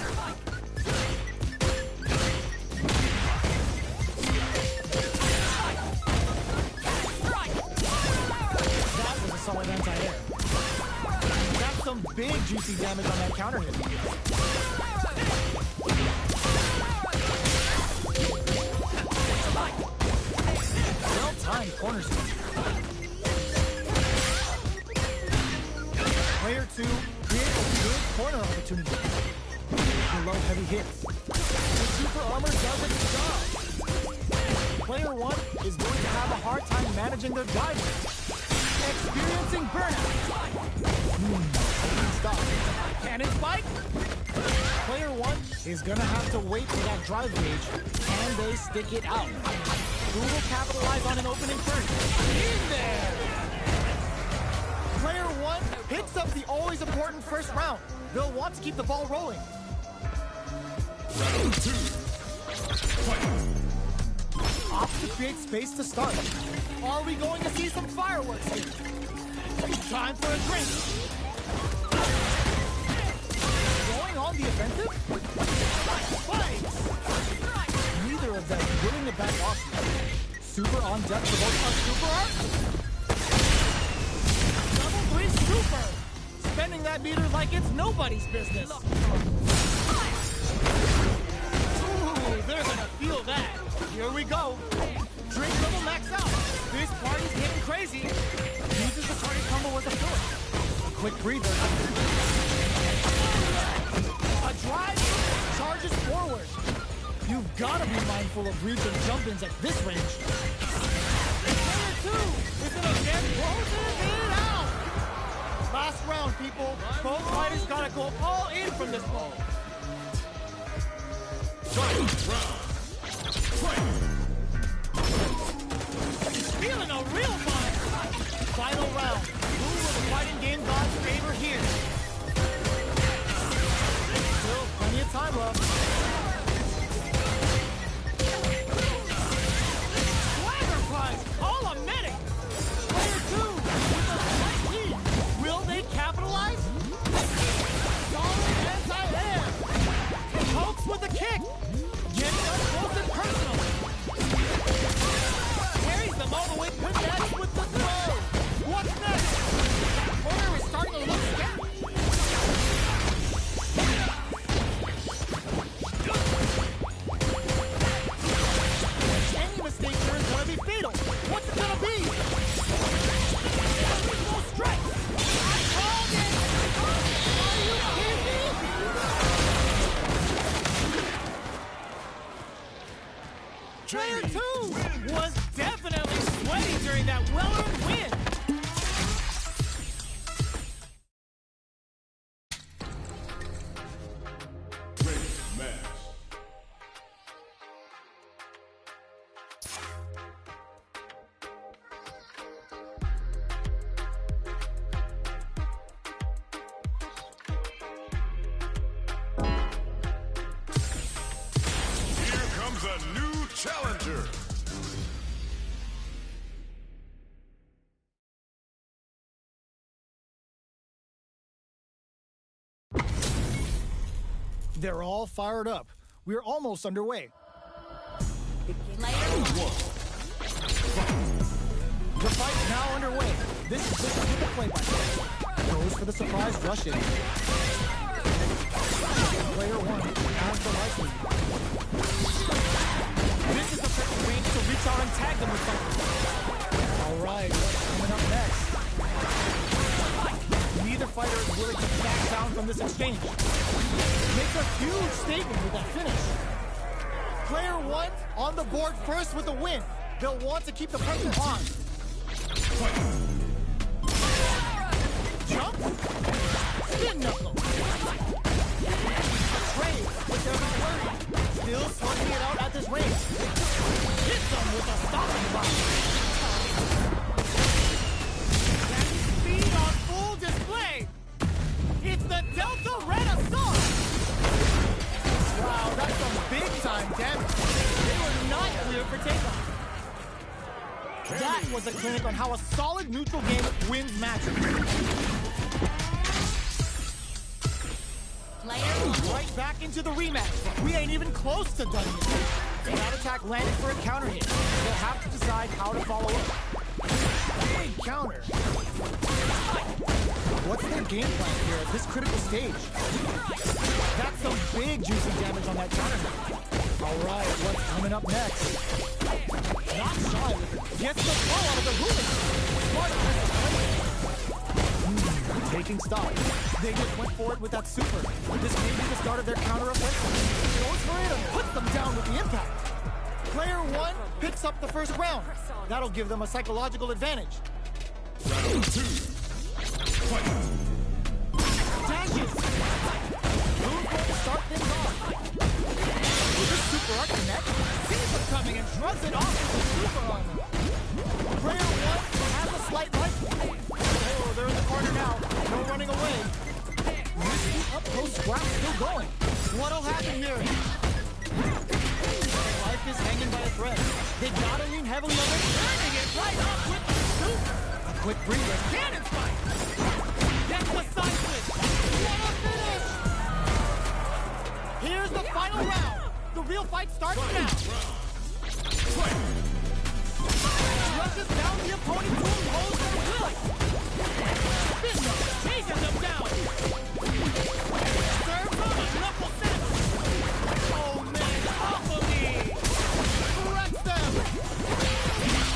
Speaker 4: That was a solid anti-air. Got some big juicy damage on that counter hit. Well-timed corner switch. Player 2 creates a good corner opportunity. below heavy hits. The super armor does its job. Player 1 is going to have a hard time managing their drivers. Experiencing burnout. Stop.
Speaker 5: Cannon spike?
Speaker 4: Player 1 is going to have to wait for that drive gauge, and they stick it out. Who will capitalize on an opening first?
Speaker 5: In there! Player 1 picks up the always important first round. They'll want to keep the ball rolling.
Speaker 1: Round 2. Fight.
Speaker 4: Opts to create space to start.
Speaker 5: Are we going to see some fireworks here? Time for a drink. Going on the offensive? Spikes!
Speaker 4: Neither of them winning the back off. Super on deck for both our super arms.
Speaker 5: Double 3 super! Spending that meter like it's nobody's business. Ooh, they're gonna feel that. Here we go. Drink level max out. This party's getting crazy.
Speaker 4: Uses the target combo as a filler. A quick breather.
Speaker 5: A drive charges forward.
Speaker 4: You've got to be mindful of reach and jump-ins at this range.
Speaker 5: Player 2 is gonna get closes it out. Last round, people. Both fighters gotta go all in from this ball.
Speaker 1: Final round. Fight.
Speaker 5: Feeling a real fire. Final round. Who will the fighting game gods favor here?
Speaker 4: Still plenty of time left.
Speaker 5: Swagger prize, all a medic. Player 2 with a slight lead. Will they capitalize? Solid anti-air. Pokes with a kick. Getting up close and personal. Carries them all the way. Connects with the throw. What's next? Corner is starting to look scared. Any mistake here is gonna be fatal. What's it gonna be? No strike. I called it. Are you kidding me? Player 2 was definitely sweaty during that well-earned win.
Speaker 7: Ready, match.
Speaker 1: Here comes a new challenger.
Speaker 4: They're all fired up. We're almost underway.
Speaker 3: Player 1.
Speaker 4: The fight's now underway. This is just with the play-by-play. Goes for the surprise rush in. Player 1 has the right lead.
Speaker 5: This is the perfect range to reach out and tag them with something.
Speaker 4: All right, what's coming up next?
Speaker 5: Neither fighter is willing to back down from this exchange. Make a huge statement with that finish. Player 1 on the board first with a win. They'll want to keep the pressure on. Jump. Spin knuckle. Trade, but they're not worried. Still slugging it out at this range. Hits them with a stopping block. Speed on full display. It's the Delta Renaissance. Wow, that's some big time damage. They were not clear for takeoff. That was a clinic on how a solid neutral game wins matches.
Speaker 3: Player 1.
Speaker 5: Right back into the rematch. We ain't even close to done yet. That attack landed for a counter hit. They'll have to decide how to follow up. Big counter.
Speaker 4: What's their game plan here at this critical stage?
Speaker 5: That's some big juicy damage on that counter hit.
Speaker 4: All right, what's coming up next?
Speaker 5: Not shy with it. Gets the ball out of the hooligan. Smart defensive play.
Speaker 4: Taking
Speaker 5: blazing stop. They just went for it with that super. This may be the start of their counter-offensive. Goes for it and puts them down with the impact. Player 1 picks up the first round. That'll give them a psychological advantage.
Speaker 7: Round 2. Fight.
Speaker 5: Dashes! Who's going to start things off? The super art connect sees him coming and shrugs it off with the super armor. Player 1 has a slight life. Oh, they're in the corner now. No running away. Risky up-close scrap still going. What'll happen here? Life is hanging by a thread. They gotta lean heavily on it.
Speaker 8: Turning it right up with the super.
Speaker 5: A quick breather.
Speaker 8: Cannon spike. That's the side switch.
Speaker 5: What a finish! Here's the final round. The real fight starts now. Rushes down the opponent to impose their will.
Speaker 8: Taking them down. Serve from a knuckle set.
Speaker 5: Oh man,
Speaker 8: Off of me.
Speaker 5: corrects them.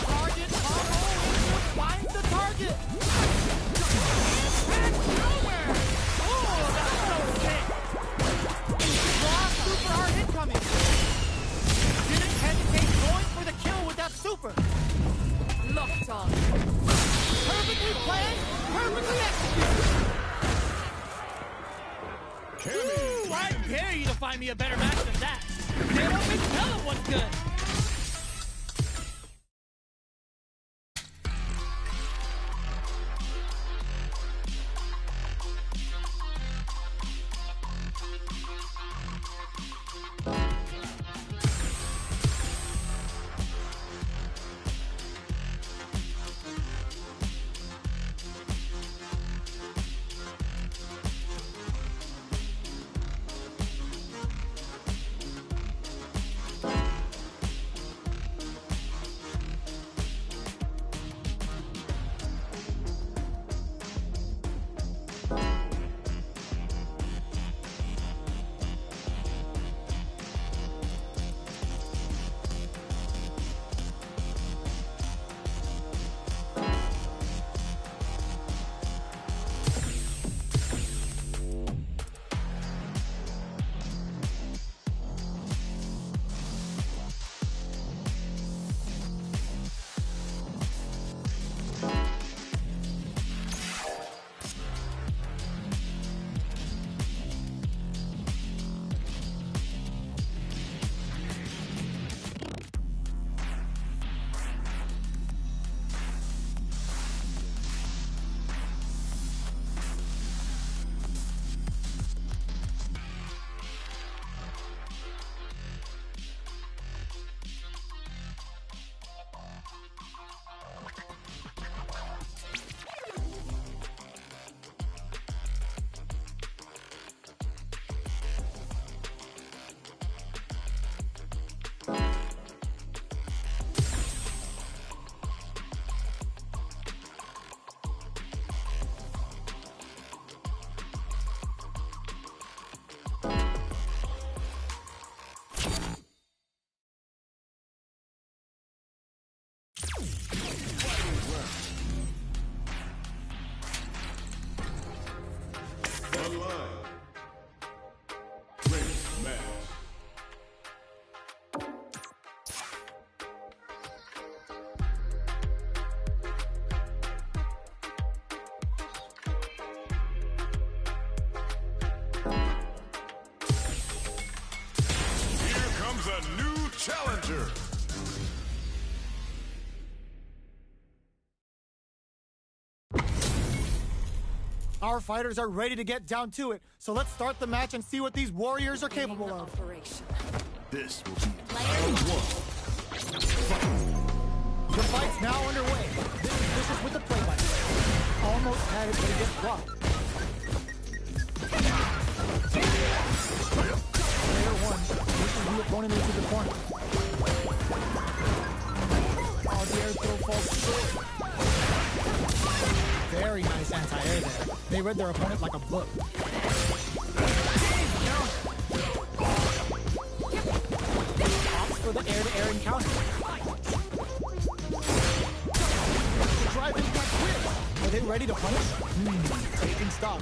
Speaker 5: Target combo into finds the target.
Speaker 8: Nowhere. Oh, that's so sick.
Speaker 5: Raw super hard incoming. Didn't hesitate going for the kill with that super.
Speaker 3: Locked on.
Speaker 5: Perfectly planned, perfectly executed.
Speaker 8: Ooh, I dare you to find me a better match than that. They don't make tell them what's good.
Speaker 7: Online. Race match.
Speaker 1: Here comes a new challenger.
Speaker 5: Our fighters are ready to get down to it, so let's start the match and see what these warriors are capable of.
Speaker 3: Operation.
Speaker 1: This will be
Speaker 3: Player
Speaker 1: round
Speaker 3: 1.
Speaker 1: one.
Speaker 5: The fight's now underway. This is Vicious with the play-by-play. Almost had it, but it gets blocked. Player 1 pushes the opponent into the corner. Oh, the air throw falls short. Very nice anti-air there. They read their opponent like a book. Opts for the air-to-air encounter. The drive impact wins, but they
Speaker 4: they ready to punish? Taking stock.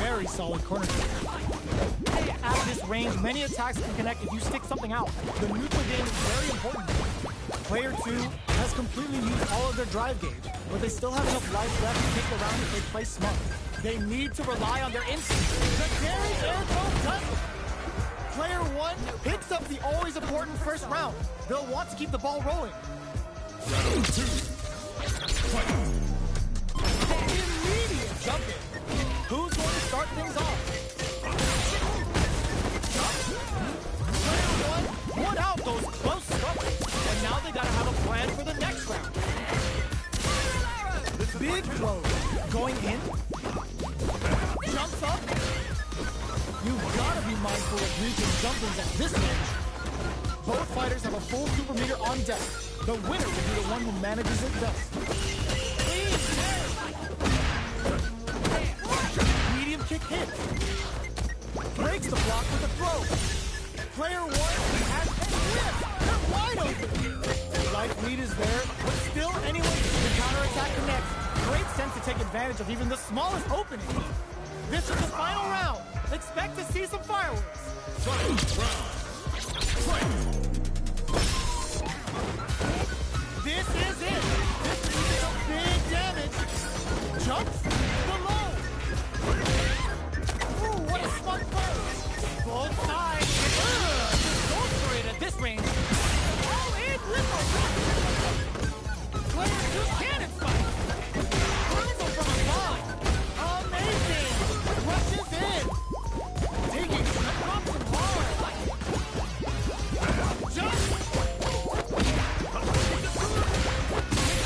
Speaker 4: Very solid corner kick. At this range, many attacks can connect if you stick something out. The neutral game is very important. Player 2 has completely used all of their drive gauge, but they still have enough life left to take the round if they play smart. They need to rely on their instincts.
Speaker 5: The carry air throw does it. Player 1 picks up the always important first round. They'll want to keep the ball rolling.
Speaker 1: Round 2. Fight.
Speaker 5: Immediate jump in. Who's going to start things off? Player 1 won out those close struggles, and now they gotta have a plan for the next round. Big throw going in. Jumps up. You've gotta be mindful of reaching jumpers at this range. Both fighters have a full super meter on deck. The winner will be the one who manages it best. Medium kick hit. Breaks the block with a throw. Player 1 has a whip. They're wide open. Life lead is there, but still anyway, the counterattack connects. Great sense to take advantage of even the smallest opening. This is the final round. Expect to see some fireworks.
Speaker 1: Final round. Fight.
Speaker 5: This is it. This is some big damage. Jumps below. Ooh, what a smart throw. Both sides.
Speaker 4: Go for it at this range.
Speaker 5: All in with a Player 2 cannon spike. Throws him from above. Amazing. Rushes in. Taking some bumps and hard. Jump.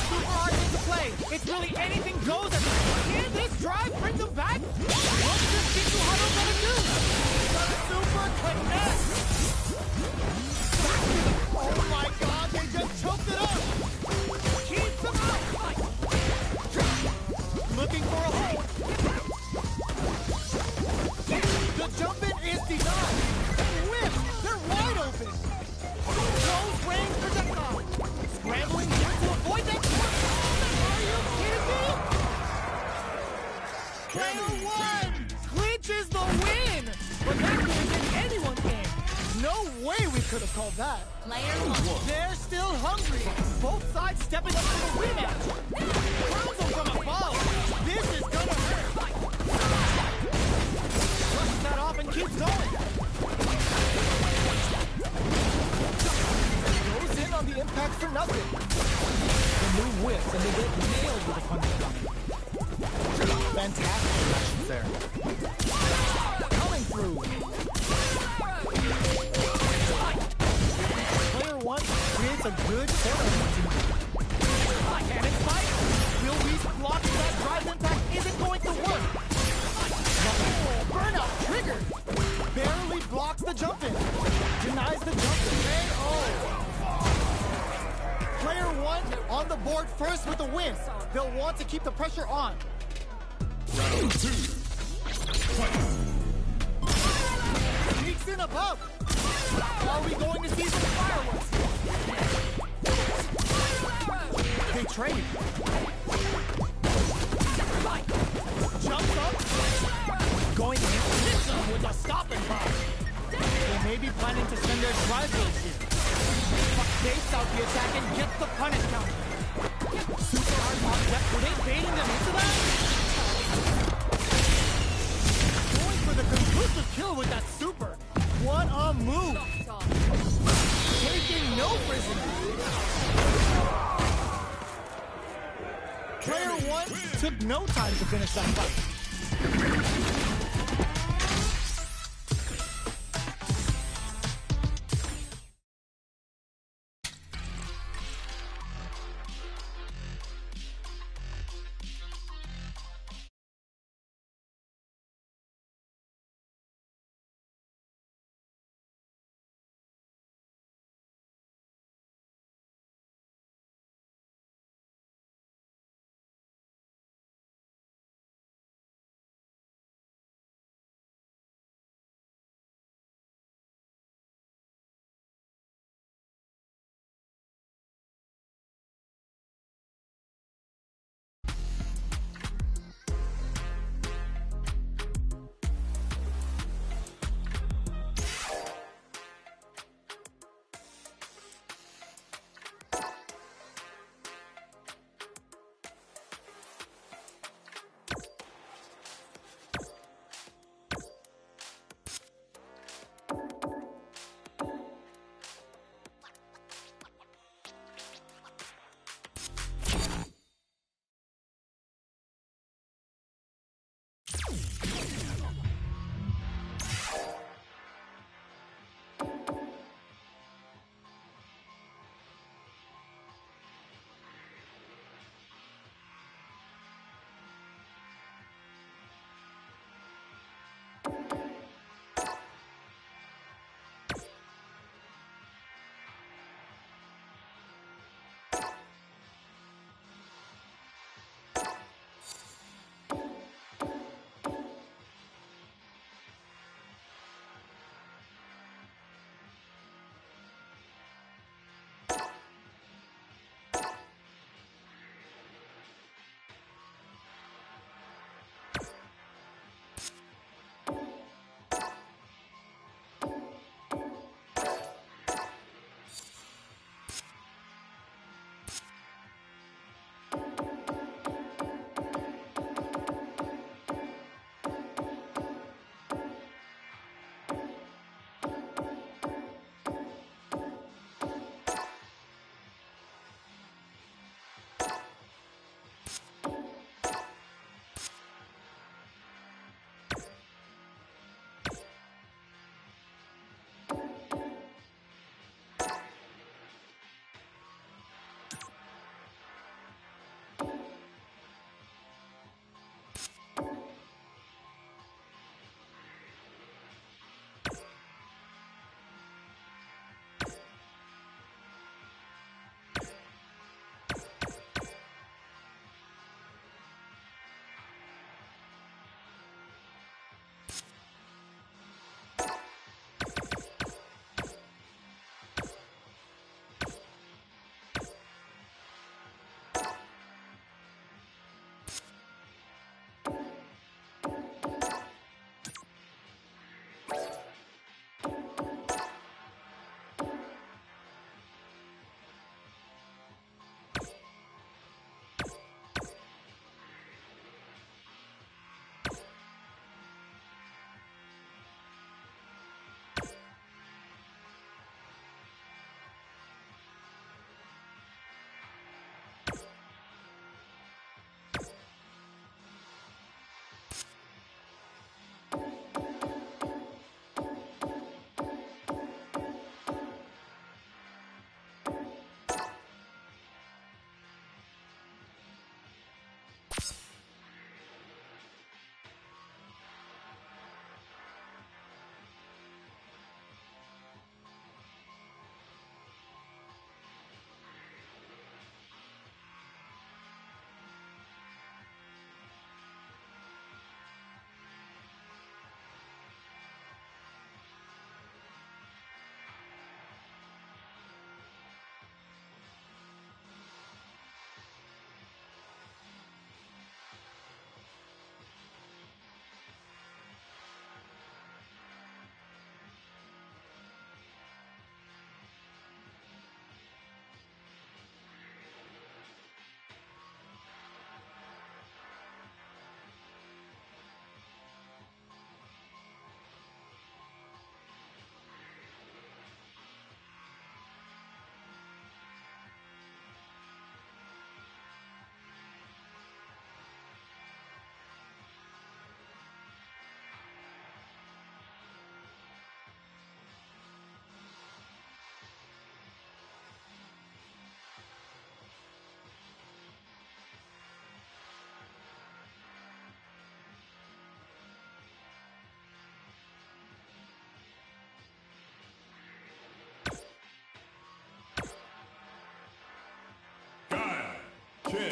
Speaker 5: Super hard thing to play. It's really anything goes. Can this drive bring them back? Let's just get you how they're gonna do. The super connect. Oh my God! They just choked it up. Keeps them out. Looking for a hole. The jump in is denied. Whip. They're wide open. Close range projectile. Scrambling here to avoid that. Are you kidding me? Player 1 clinches the win. But that could have been anyone's game. No way we could have called that.
Speaker 2: Player 1.
Speaker 5: They're still hungry. Both sides stepping up to the rematch. Throws them from above. This is gonna hurt. Brushes that off and keeps going.
Speaker 4: Goes in on the impact for nothing. The move whips and they get nailed with a punch coming. Fantastic reactions there. Coming through. Player 1 creates a good corner opportunity.
Speaker 5: Cannon spike. Will Reese blocks that drive impact isn't going to work. Oh, burnout triggered. Barely blocks the jump in. Denies the jump in. Player 1 on the board first with the win. They'll want to keep the pressure on.
Speaker 1: Round 2. Fight.
Speaker 5: Sneaks in above. Are we going to see some fireworks? They trade. Jumps up. Going in. Hits them with a stopping bomb. They may be planning to send their drive gauge here. But baits out the attack and gets the punish counter. Super hard on deck. Were they baiting them into that? Going for the conclusive kill with that super. What a move. Taking no prisoners. Player 1 took no time to finish that fight.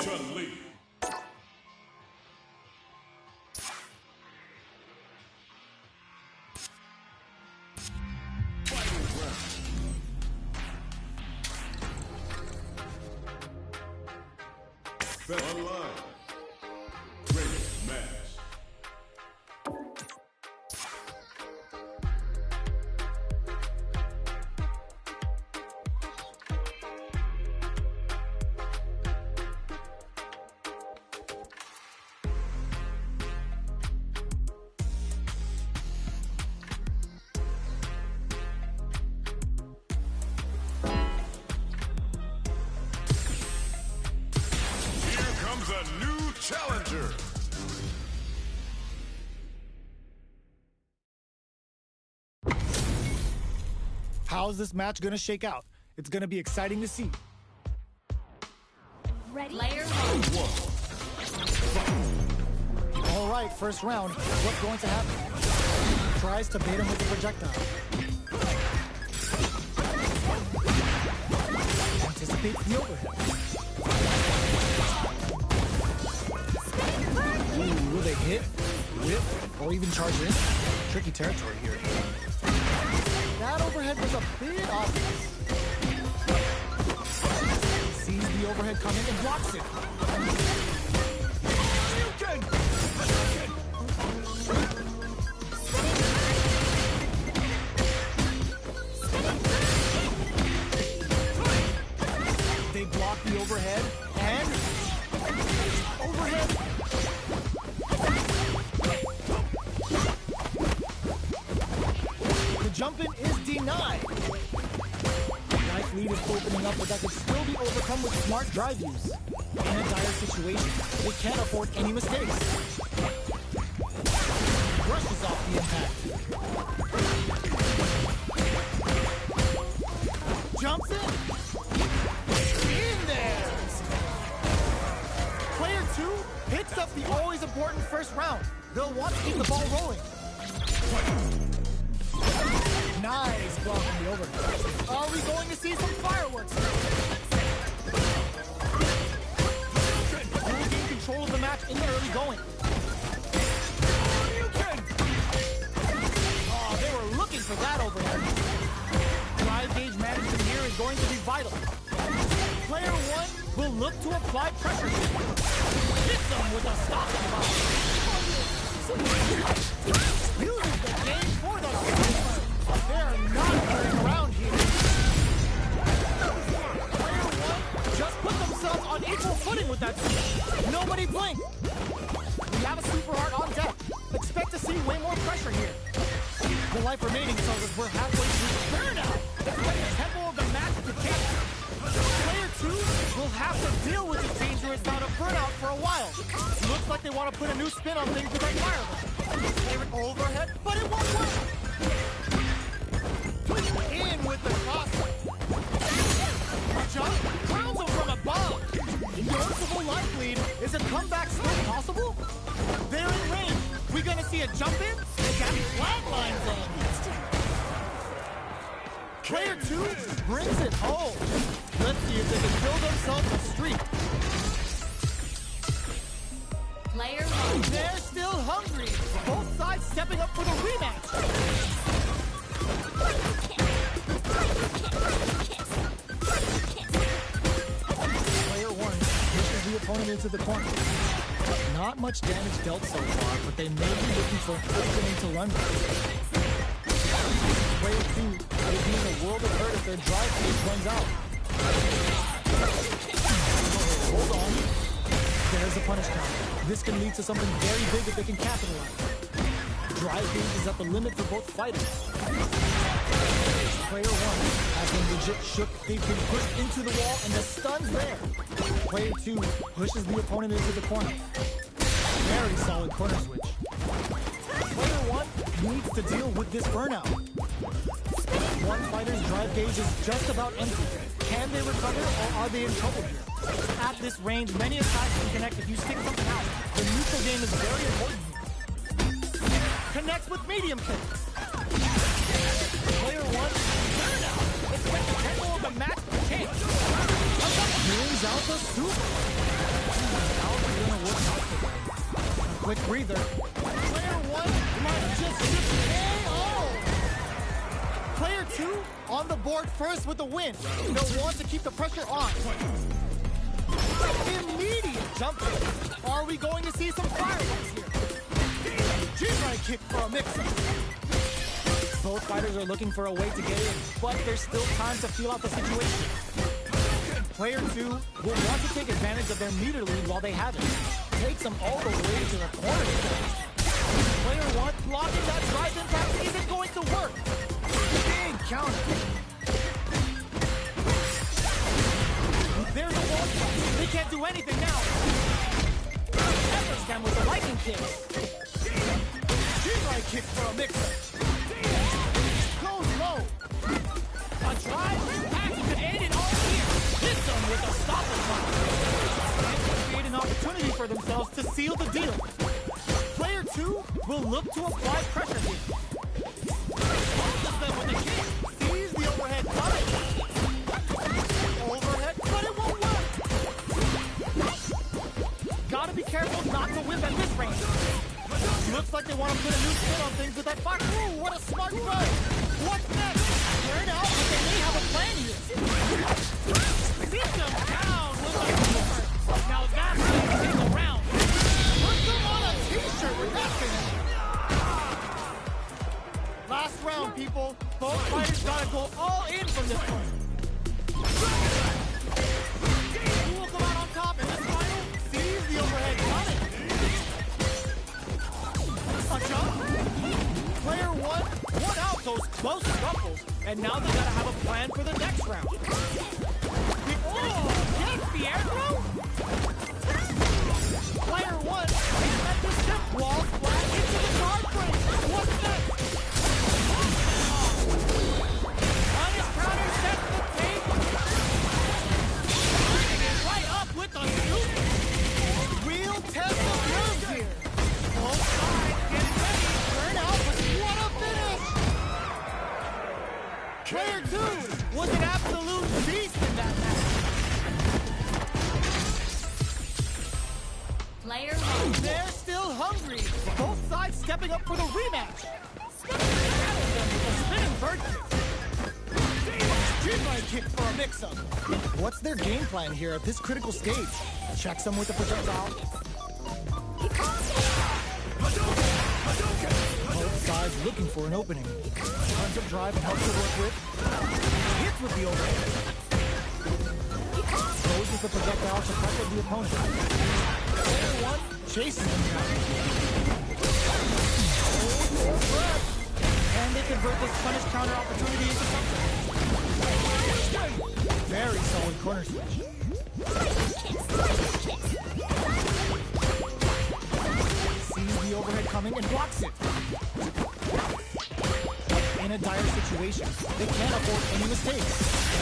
Speaker 1: Chun-Li.
Speaker 7: Bet online. Great match.
Speaker 1: Here comes a new challenger.
Speaker 4: How's this match gonna shake out? It's gonna be exciting to see.
Speaker 2: Ready?
Speaker 3: Player one.
Speaker 4: All right, first round. What's going to happen? Tries to bait him with the projectile. Anticipates the overhead. Ooh, will they hit, whip, or even charge in? Tricky territory here. That overhead was a bit obvious. Sees the overhead coming and blocks it. They block the overhead and overhead. The jump in is denied. Life lead is opening up, but that could still be overcome with smart drive use. In a dire situation, they can't afford any mistakes. Brushes off the impact. Jumps in. In there. Player 2 picks up the always important first round. They'll want to keep the ball rolling. Nice block from the overhead. Are we going to see some fireworks? We'll gain control of the match in the early going. Oh, they were looking for that overhead. Drive gauge management here is going to be vital. Player 1 will look to apply pressure. Hit them with a stop. Uses the game for the stop. They're not playing around here. Player 1 just put themselves on equal footing with that speed. Nobody blink. We have a super hard on deck. Expect to see way more pressure here. The life remaining tells us we're halfway through burnout. Expect the tempo of the match to change. Player 2 will have to deal with the dangerous bout of burnout for a while. Looks like they want to put a new spin on things with that fireball. Favorite overhead, but it won't work. In with the cross. Jump crowns him from above. Noticeable life lead. Is a comeback still possible? They're in range. We gonna see a jump in? They got flatlines on. Player 2 brings it home. Let's see if they can build themselves a streak.
Speaker 3: Player one.
Speaker 4: They're still hungry. Both sides stepping up for the rematch. Player 1 pushes the opponent into the corner. Not much damage dealt so far, but they may be looking for an opening to run with. Player 2 will be in a world of hurt if their drive gauge runs out. Hold on. There's a punish count. This can lead to something very big if they can capitalize. Drive gauge is at the limit for both fighters. Player 1 has been legit shook. They've been pushed into the wall and the stun's there. Player 2 pushes the opponent into the corner. Very solid corner switch. Player 1 needs to deal with this burnout. One fighter's drive gauge is just about empty. Can they recover or are they in trouble here? At this range, many attacks can connect if you stick something out. The neutral game is very important here. Connects with medium kicks. Player 1, burnout. Expect the tempo of the match to change. Brings out the super. How are we gonna work out today? Quick breather. Player 1 might just KO. Player 2 on the board first with the win. They'll want to keep the pressure on. Immediate jump. Are we going to see some fireworks here? G-right kick for a mix-up. Both fighters are looking for a way to get in, but there's still time to feel out the situation. Player 2 will want to take advantage of their meter lead while they have it. Takes them all the way to the corner. Player 1 blocking that drive impact isn't going to work. Big counter. There's a wall shot. They can't do anything now. Peppers them with a lightning kick. G-right kick for a mix-up. Goes low.
Speaker 5: for themselves to seal the deal. Player 2 will look to apply pressure here. Punches them with a kick. Sees the overhead coming. Overhead, but it won't work. Gotta be careful not to whip at this range. Looks like they want to put a new spin on things with that fire. Ooh, what a smart play. What's next? Turn out, but they may have a plan here. Beat them down with a super. Now that's how you take a round. Put them on a t-shirt with that finish. Last round, people. Both fighters gotta go all in from this point. Who will come out on top in this final? Sees the overhead coming. A jump. Player 1 won out those close scuffles, and now they gotta have a plan for the next round. Gets the air throw? Player 1 can't let this tip wall flat into the guard frame. What's next? Punish counter sets the table. Bringing it right up with a scoop. Real test of nerves here. Both sides getting ready. Turn out, but what a finish! Player 2 was an absolute beast in that match.
Speaker 3: Player 1.
Speaker 5: They're still hungry. Both sides stepping up for the rematch. Battles them with a spinning bird kick. Streamline kick for a mix-up. What's their game plan here at this critical stage? Checks them with the projectile. Both sides looking for an opening. Tons of drive and helps to work with. Hits with the overhead. Goes with the projectile to pressure the opponent. Player 1 chasing them down. And they convert this punish counter opportunity into something. Very solid corner switch. Sees the overhead coming and blocks it. In a dire situation, they can't afford any mistakes.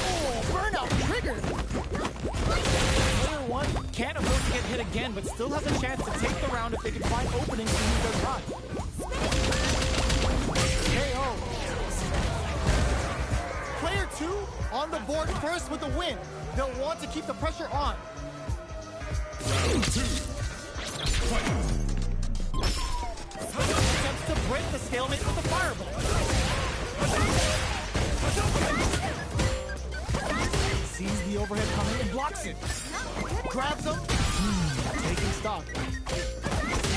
Speaker 5: Oh, burnout triggered! Player 1 can't afford to get hit again, but still has a chance to take the round if they can find openings to use their drive. KO. Player 2 on the board first with the win. They'll want to keep the pressure on.
Speaker 1: Round 2.
Speaker 5: Attempts to break the stalemate with the fireball. Sees the overhead coming and blocks it. Grabs him. Taking stock.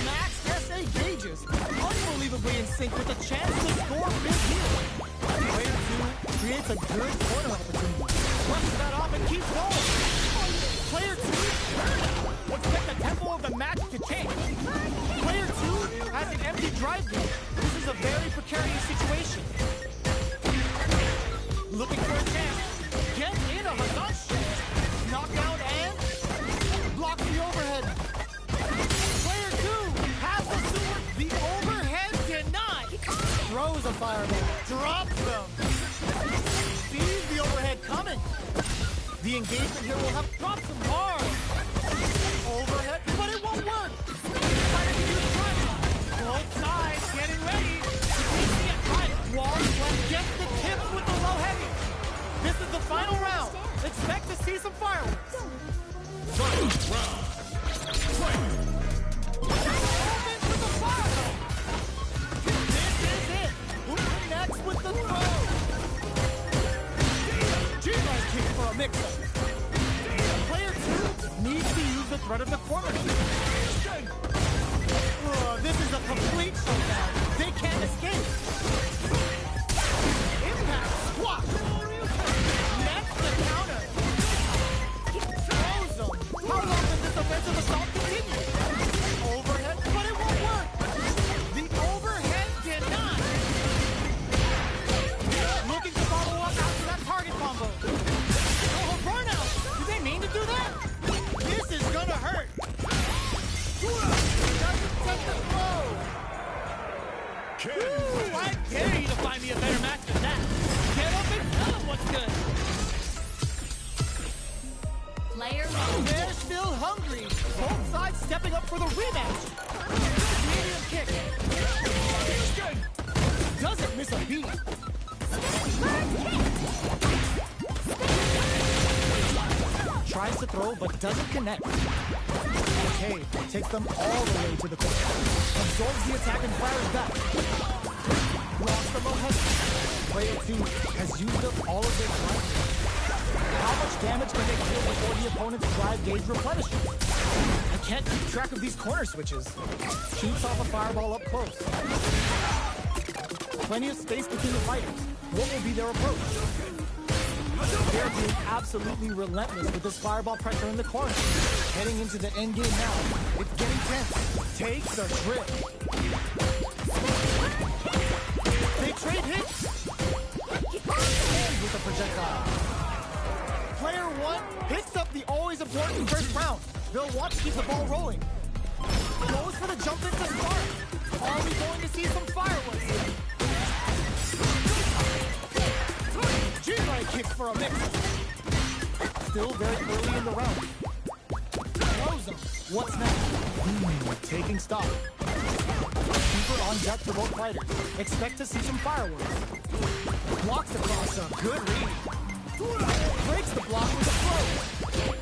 Speaker 5: Max SA gauges. Unbelievably in sync with a chance to score big here. Player 2 creates a good corner opportunity. Brushes that off and keeps going. Player 2 expect the tempo of the match to change. Player 2 has an empty drive gate. This is a very precarious situation. Looking for a chance. Gets in a Hazashi. Knockdown and blocks the overhead. Player 2 has the super. The overhead denied. Throws a fireball. Drops them. Sees the overhead coming. The engagement here will have dropped some hard. Overhead, but it won't work. Both sides getting ready. We see a cut. Wallflex gets the tips with the low heavy. This is the final round. Expect to see some fireworks.
Speaker 1: Final round. Fight.
Speaker 5: Open to the fireball. This is it. Who's next with the throw? G-line kick for a mix-up. Player 2 needs to use the threat of the corner. This is a complete showdown. They can't escape. Impact squash. Next the counter. Throws them. How long does this offensive assault continue? Overhead, but it won't work. The overhead denied. Looking to follow up after that target combo. Oh, burnout. Did they mean to do that? This is gonna hurt. Doesn't set the throw. for the rematch. Medium kick. Doesn't miss a beat. Tries to throw, but doesn't connect. Okay, takes them all the way to the corner. Absorbs the attack and fires back. Blocks the low head. Player 2 has used up all of their drive. How much damage can they deal before the opponent's drive gauge replenishes? I can't keep track of these corner switches. Shoots off a fireball up close. Plenty of space between the fighters. What will be their approach? They're being absolutely relentless with this fireball pressure in the corner. Heading into the end game now. It's getting tense. Takes the trip. They trade hits. Ends with a projectile. Player 1 picks up the always important first round. They'll want to keep the ball rolling. Goes for the jump in to start. Are we going to see some fireworks? G-right kick for a mix. Still very early in the round. Throws him. What's next? Taking stock. Keeper on deck for both fighters. Expect to see some fireworks. Blocks the cross-up. Good read. Breaks the block with a throw.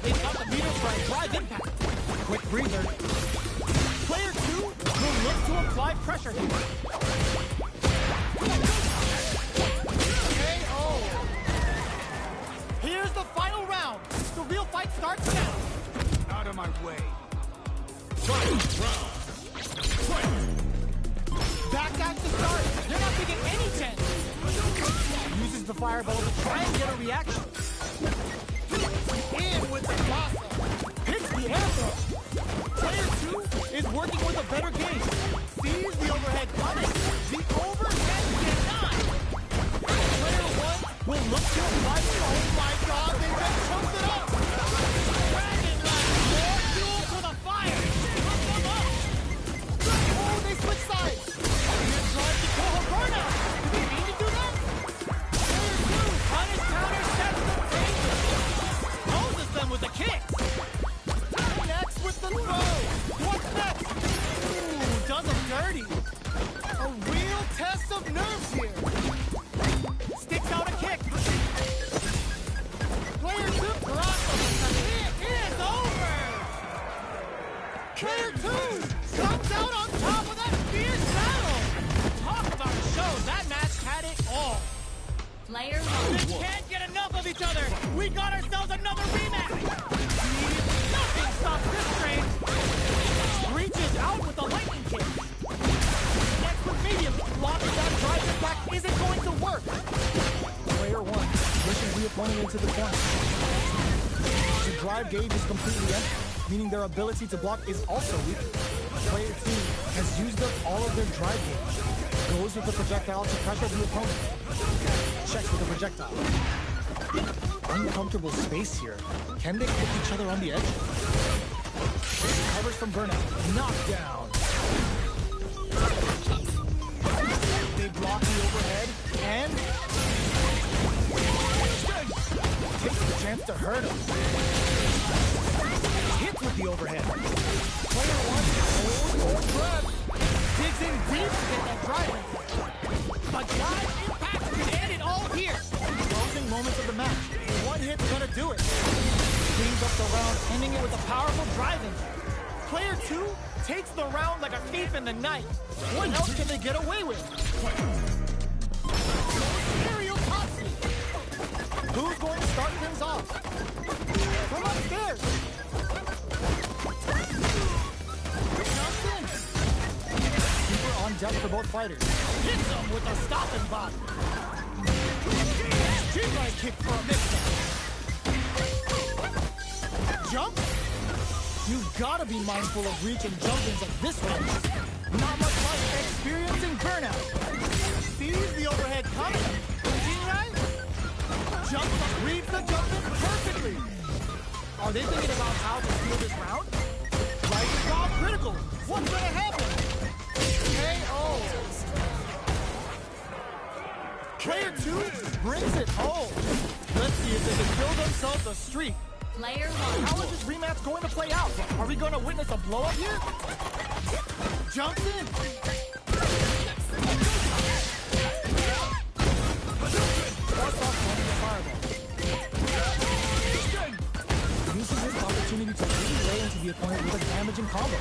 Speaker 5: They got the meter for a drive impact. Quick breather. Player 2 will look to apply pressure here. KO. Here's the final round. The real fight starts now.
Speaker 6: Out of my way.
Speaker 5: Backdash to start. They're not taking any chance. Uses the fireball to try and get a reaction. In with the toss-up. Hits the air throw. Player 2 is working with a better game. Sees the overhead coming. The overhead denied. Player 1 will look to apply. Oh my God, they just choked it up. Dragon Knight, more fuel to the fire. Hook them up. Oh, they switch sides. Here's trying to call a burnout. Do they mean to do that? Player 2 on his counter sets the table. Poses them with a kick. Next with the throw. What's next? Ooh, does him dirty. A real test of nerves here. Sticks out a kick. Player 2 blocks him. It is over. Player 2 comes out on top of that fierce battle. Talk about a show. That match had it all.
Speaker 3: Player 1.
Speaker 8: They can't get enough of each other. We got ourselves another rematch.
Speaker 5: Nothing stops this train. Reaches out with a lightning kick. Next with medium. Blocking that drive attack isn't going to work. Player 1 pushes the opponent into the corner. The drive gauge is completely empty, meaning their ability to block is also weak. Player 2 has used up all of their drive gauge. Goes with the projectile to pressure the opponent. Checks with the projectile. Uncomfortable space here. Can they hit each other on the edge? Recovers from burnout. Knockdown. They block the overhead and takes the chance to hurt him. Hits with the overhead. Player 1 holds breath. Digs in deep to get that drive. A drive impact can end it all here. Closing moments of the match. One hit's gonna do it. Cleans up the round, ending it with a powerful driving. Player 2 takes the round like a thief in the night. What else can they get away with? Aerial Topsy. Who's going to start things off? From upstairs. Jumps in. Keeper on deck for both fighters. Hits them with a stopping block. G-right kick for a mix-up. Jump? You've got to be mindful of reach and jump-ins at this range. Not much like experiencing burnout. Sees the overhead coming. G-right? Jumps up, reads the jump-in perfectly. Are they thinking about how to steal this round? Life is all critical. What's going to happen? KO. Player 2 brings it home. Let's see if they can build themselves a streak.
Speaker 3: Player one.
Speaker 4: How is this rematch going to play out? Are we going to witness a blow-up here?
Speaker 5: Jumps in.
Speaker 4: Starts off running the fireball. Uses this opportunity to really lay into the opponent with a damaging combo.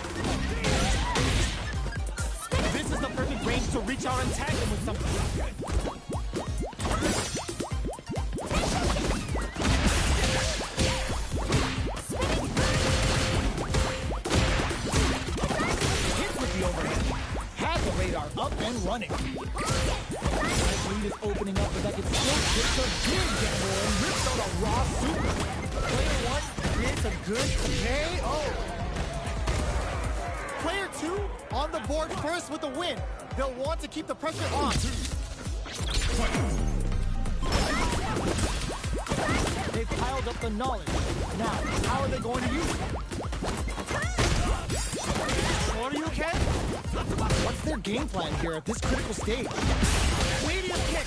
Speaker 4: This is the perfect range to reach out and tag him with something. Hits with the overhead. Has the radar up and running. His lead is opening up, but that gets still gets a big gamble and rips out a raw super. Player one creates a good KO.
Speaker 5: Player two on the board first with the win. They'll want to keep the pressure on.
Speaker 4: They've piled up the knowledge. Now, how are they going to use it?
Speaker 5: What do you can?
Speaker 4: What's their game plan here at this critical stage?
Speaker 5: Medium kick.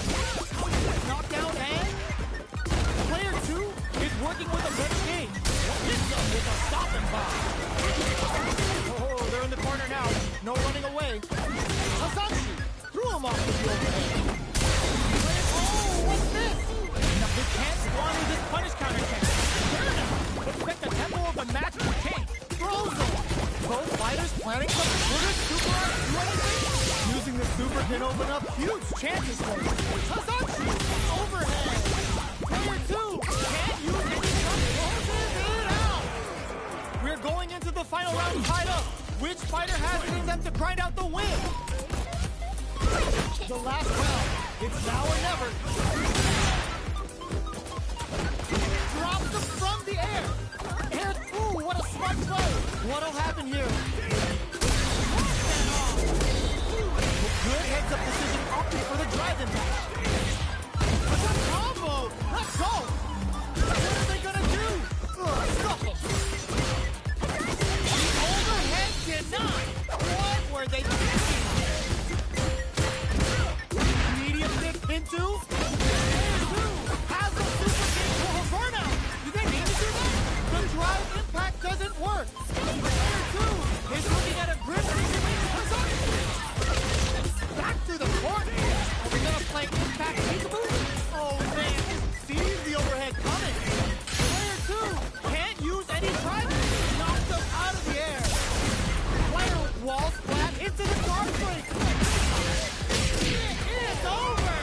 Speaker 5: Knockdown and player two is working with a better game. Hits them with a stopping bomb. Oh, they're in the corner now. No running away. Hasanshi threw him off the overhead. Oh, what's this?
Speaker 4: Now, they can't squander this punish counter attack. Expect the tempo of the match to change.
Speaker 5: Throws him. Both fighters planning something. Will this super art do anything? Using the super can open up huge chances for him. Hasanshi overhead. Player two can't use any closes it out. We're going into the final round tied up. Which fighter has it in them to grind out the win? The last round. It's now or never. Drops them from the air. And ooh, what a smart play. What'll happen here? Good heads-up decision opting for the drive impact. What combo? Let's go. What are they gonna do? Stuff them. The overhead denied. What were they thinking? Medium dip into. Player two has the super kick for a burnout. Do they need to do that? The drive impact doesn't work. Player two is looking at a grim situation. Back to the court. Are we gonna play impact peekaboo? Oh man, sees the overhead coming. Player two can't use any drive. Knocks them out of the air. Player wall splat into the guard break. It is over.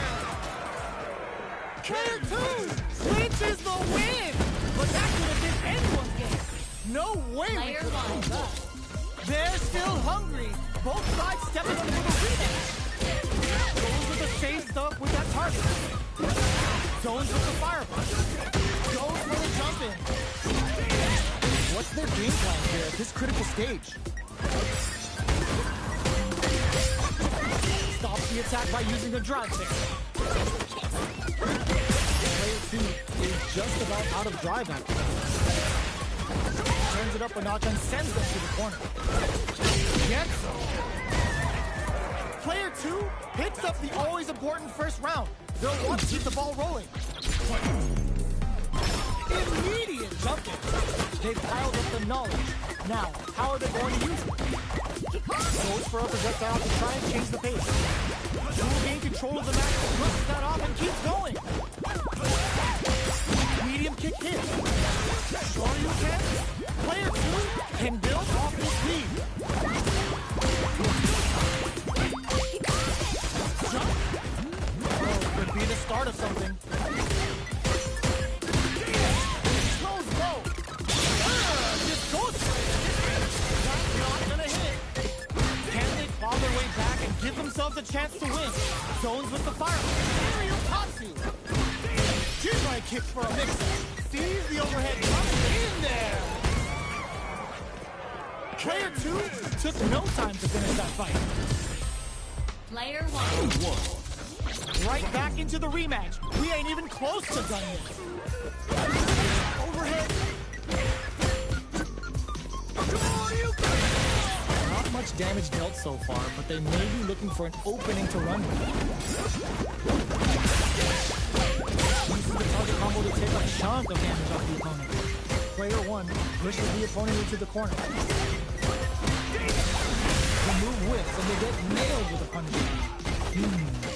Speaker 5: Player two clinches the win. But that could have been anyone's game. No way we
Speaker 3: Player
Speaker 5: could have
Speaker 3: one.
Speaker 5: called that. They're still hungry. Both sides stepping up for the rematch. Goes with the safe stuff with that target. Zones with the fireball. Goes for the jump in.
Speaker 4: What's their game plan here at this critical stage?
Speaker 5: Stops the attack by using a drive kick.
Speaker 4: Player two is just about out of drive after that.
Speaker 5: Turns it up a notch and sends them to the corner. Gets them. Player two picks up the always important first round. They'll want to keep the ball rolling. Immediate jump in.
Speaker 4: They've piled up the knowledge. Now, how are they going to use it?
Speaker 5: Goes for a projectile to try and change the pace. Will gain control of the match, brushes that off and keeps going. Medium kick hit. Sure you can. Player two can build off his lead. Jump. Oh, could be the start of something. Goes low. Just goes for it. That's not gonna hit. Can they claw their way back and give themselves a chance to win? Zones with the fire. Mario Tatsu. Jinrai kick for a mix. Sees the overhead coming in there. Player two took no time to finish that fight.
Speaker 3: Player one.
Speaker 5: Right back into the rematch. We ain't even close to done yet. Overhead.
Speaker 4: Not much damage dealt so far, but they may be looking for an opening to run with. Uses the target combo to take a chunk of damage off the opponent. Player 1 pushes the opponent into the corner. The move whiffs and they get nailed with a punish.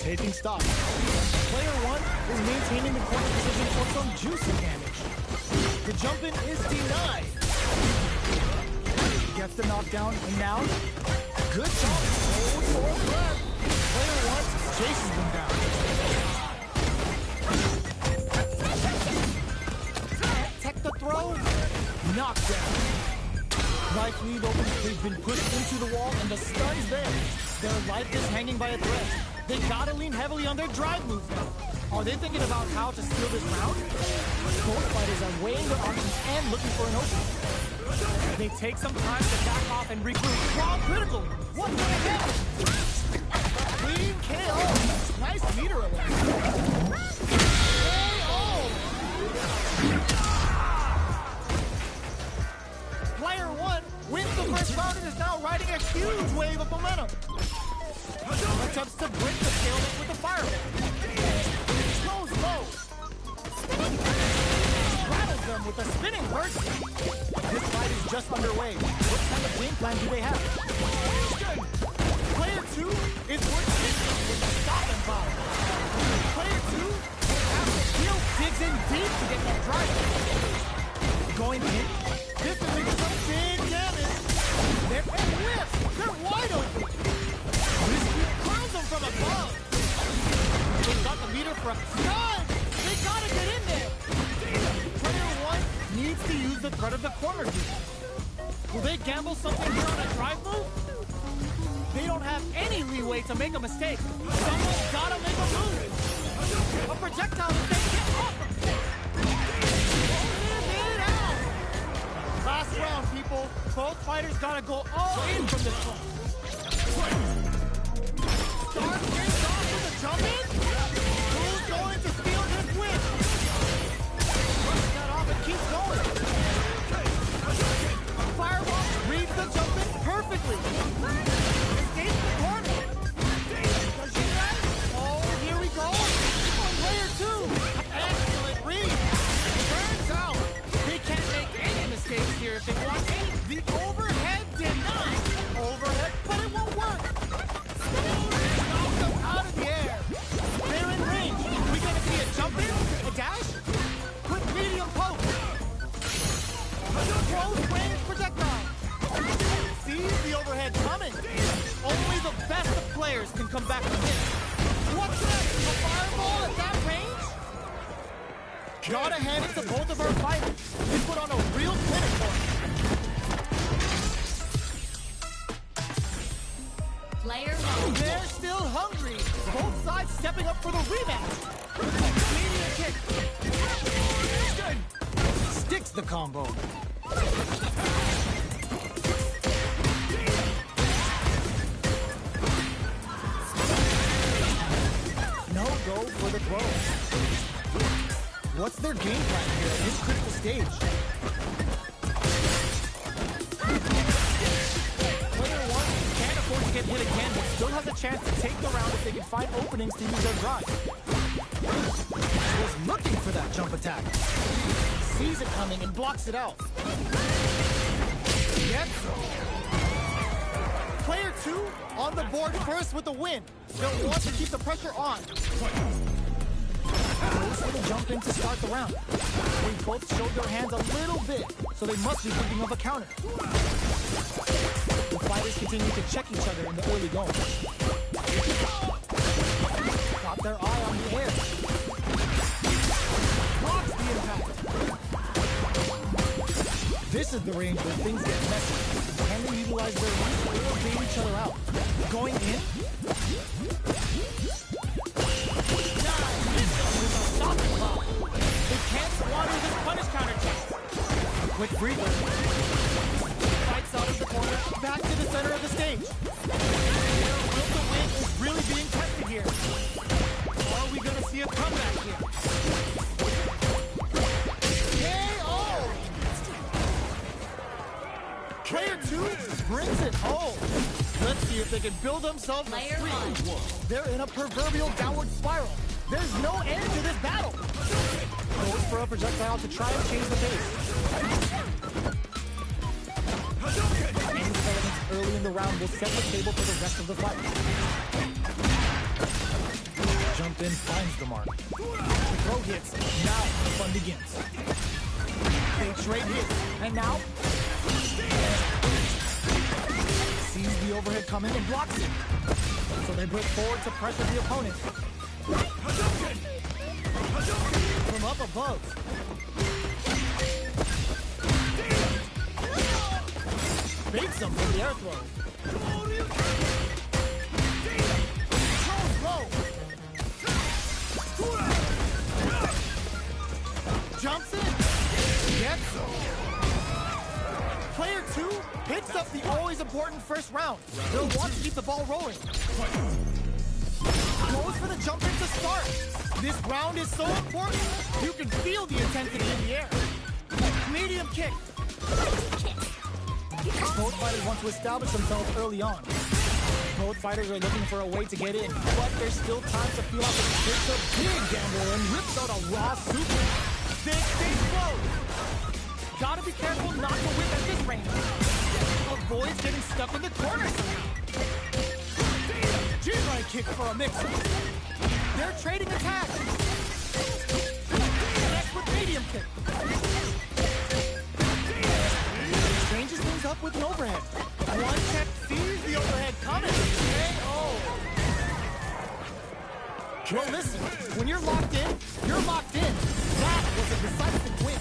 Speaker 4: Taking stock. Player 1 is maintaining the corner position for some juicy damage. The jump in is denied. Gets the knockdown, and now, good job. Hold for breath. Player 1 chases them down. Tech the throw. Knockdown. Life lead opens. They've been pushed into the wall, and the stun's there. Their life is hanging by a thread. They gotta lean heavily on their drive move now. Are they thinking about how to steal this round? Both fighters are weighing their options and looking for an opening. They take some time to back off and regroup. Raw critical! What the hell? Clean KO! Nice meter alert. KO! Player 1 wins the first round and is now riding a huge wave of momentum. Attempts to break the stalemate with the fireball. Goes low. Rattles them with a spinning burst. This fight is just underway. What kind of game plan do they have? Player 2 is working with the stop and bomb. Player 2 after Steel digs in deep to get that drive. Going in, this is making some big damage. They're whiffs. They're wide open. Clowns them from above. They've got the meter for a stun. They gotta get in there. Player 1 needs to use the threat of the corner deep. Will they gamble something here on a drive move? They don't have any leeway to make a mistake. Someone's gotta make a move. A projectile that they get off of. It out. Last round, people. Both fighters gotta go all in from this one. Start things off with a jump in? Who's going to steal this win? Brush that off and keep going. Fireball reads the jump in perfectly. Escapes the corner. Does she that? Oh, here we go. Player 2. Excellent read. Turns out they can't make any mistakes here if they want any. The overhead denied. Overhead, but it won't work. Out of the air. They're in range. We gonna see a jump in, a dash, quick medium poke. Close range projectile. Sees the overhead coming. Only the best of players can come back from this. What's next? A fireball at that range? Gotta hand it to both of our fighters. They put on a real clinic for us.
Speaker 3: Player 1.
Speaker 4: They're still hungry. Both sides stepping up for the rematch. Medium kick. Good. Sticks the combo. No go for the throw. What's their game plan here at this critical stage? To get hit again, but still has a chance to take the round if they can find openings to use their drive. Was looking for that jump attack. Sees it coming and blocks it out. Yes. Player 2 on the board first with the win. They'll want to keep the pressure on. Goes for the jump in to start the round. They both showed their hands a little bit, so they must be thinking of a counter. The fighters continue to check each other in the early going. Got their eye on the air. Blocks the impact. This is the range where things get messy. Can they utilize their reach or bait each other out? Going in? They can't squander this punish counter check. Quick breather. Fights out of the corner, back to the center of the stage. Their will to win is really being tested here. Are we going to see a comeback here? KO! Player 2 brings it home. Let's see if they can build themselves a streak. They're in a proverbial downward spiral. There's no end to this battle. Goes for a projectile to try and change the pace. the round will set the table for the rest of the fight. Jumped in, finds the mark. The throw hits. Now the fun begins. They trade hits, and now sees the overhead coming and blocks it. So they break forward to pressure the opponent. From up above. Baits him for the air throw. Jumps in. Gets him. Player 2 picks up the always important first round. They'll want to keep the ball rolling. Goes for the jump in to start. This round is so important. You can feel the intensity in the air. Medium kick. Both fighters want to establish themselves early on. Both fighters are looking for a way to get in, but there's still time to feel out the takes a big gamble and rips out a raw super. They stay close. Gotta be careful not to whip at this range. Avoids getting stuck in the corner somehow. G-line kick for a mix-up. They're trading attacks. Next with medium kick. Changes things up with an overhead. One check sees the overhead coming. KO. Well, listen, when you're locked in, you're locked in. That was a decisive win.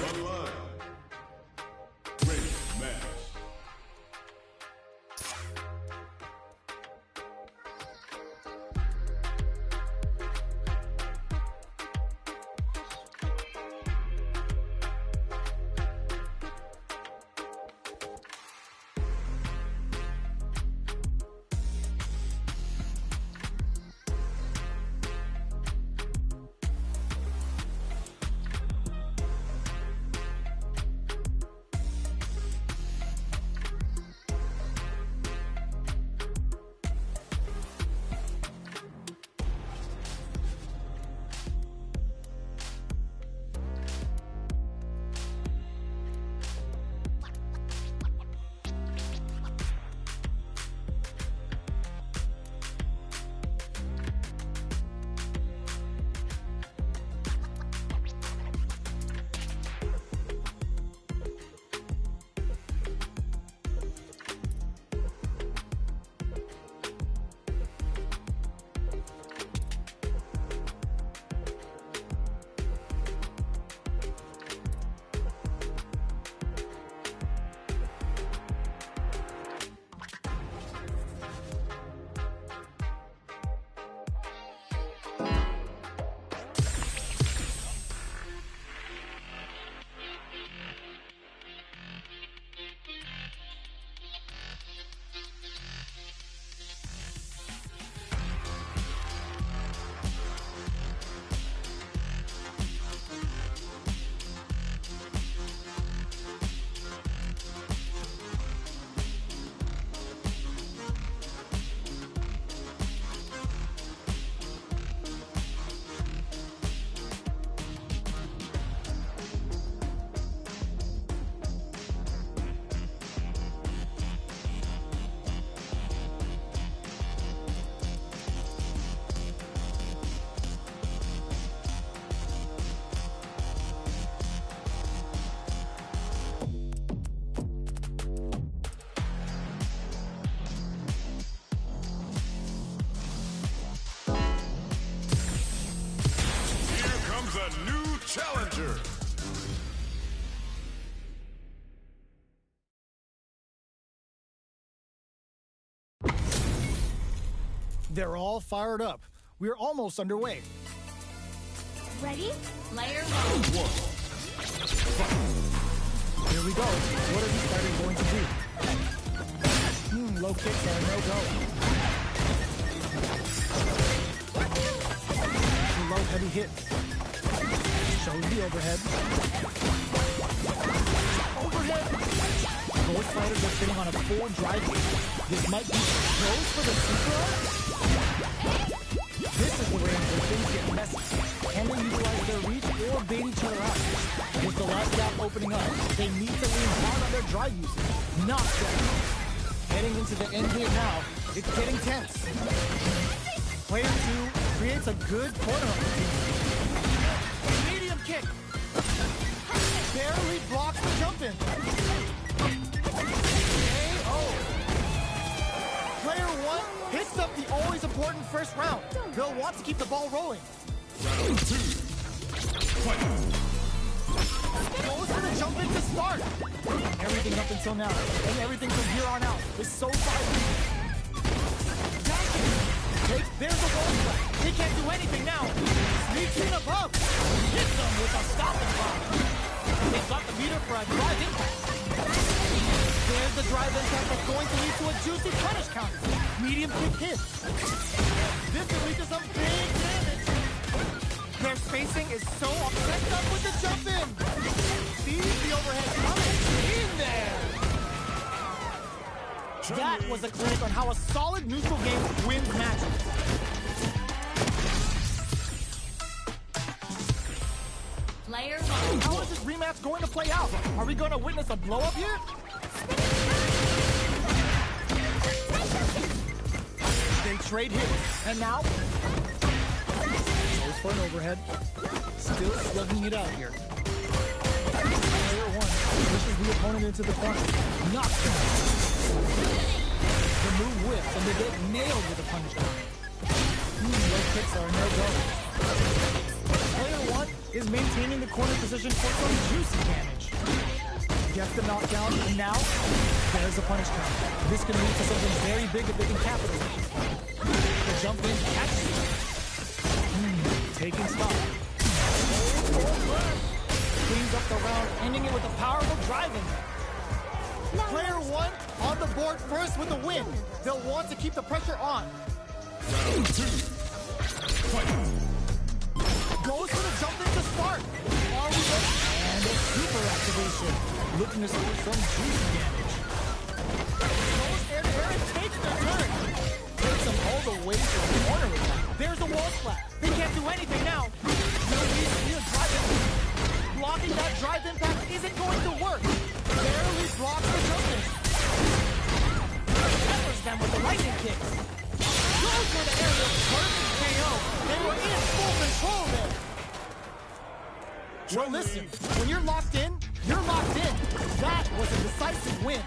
Speaker 7: Online. Ready, match.
Speaker 1: challenger.
Speaker 4: They're all fired up. We're almost underway.
Speaker 2: Ready?
Speaker 3: Player one.
Speaker 4: we go. What are these fighters going to do? Low kicks are a no-go. Low heavy hit. Shows the overhead. Overhead. Both fighters are sitting on a full drive. This might be close for the super arm. This is the range where things get messy. Can they utilize their reach or bait each other out? With the last gap opening up, they need to lean hard on their drive usage. Not that. Heading into the end here now, it's getting tense. Player 2 creates a good corner opportunity.
Speaker 5: Medium kick. Barely blocks the jump in. KO. Player 1 picks up the always important first round. They'll want to keep the ball rolling.
Speaker 1: Round 2. Fight.
Speaker 5: Goes for the jump in to start.
Speaker 4: Everything up until now, and everything from here on out, is so violent.
Speaker 5: There's a wall play. They can't do anything now. Sneaks in above.
Speaker 8: Hits them with a stopping block. They've got the meter for a drive impact.
Speaker 5: There's the drive impact that's going to lead to a juicy punish counter. Medium kick hit. This will lead to some big damage. Their spacing is so messed up with the jump in. Sees the overhead coming. In there. That was a clinic on how a solid neutral game wins matches.
Speaker 3: Player
Speaker 5: How
Speaker 3: 1.
Speaker 5: is this rematch going to play out? Are we going to witness a blow up here? They trade hits, and now
Speaker 4: Goes for an overhead. Still slugging it out here. Player 1 pushes the opponent into the corner. Knocks him. The move whips, and they get nailed with a punish counter. Low kicks are a no-go. Player 1 is maintaining the corner position for some juicy damage. Gets the knockdown, and now there's a punish counter. This can lead to something very big if they can capitalize. The jump in catches it. Taking stock. Cleans up the round, ending it with a powerful drive-in.
Speaker 5: Player 1 on the board first with the win. They'll want to keep the pressure on.
Speaker 1: Round 2. Fight.
Speaker 5: Goes for the jump in to start. Are we ready?
Speaker 4: And a super activation. Looking to score some juicy damage.
Speaker 5: Goes air to air and takes their turn.
Speaker 4: Takes them all the way to the corner with that.
Speaker 5: There's a wall splat. They can't do anything now. No need to be a drive impact. Blocking that drive impact isn't going to work. Barely blocks the jump in.
Speaker 8: Peppers them with the lightning kicks.
Speaker 5: Goes for the aerial perfect KO. They were in full control there. Well, listen, when you're locked in, you're locked in. That was a decisive win.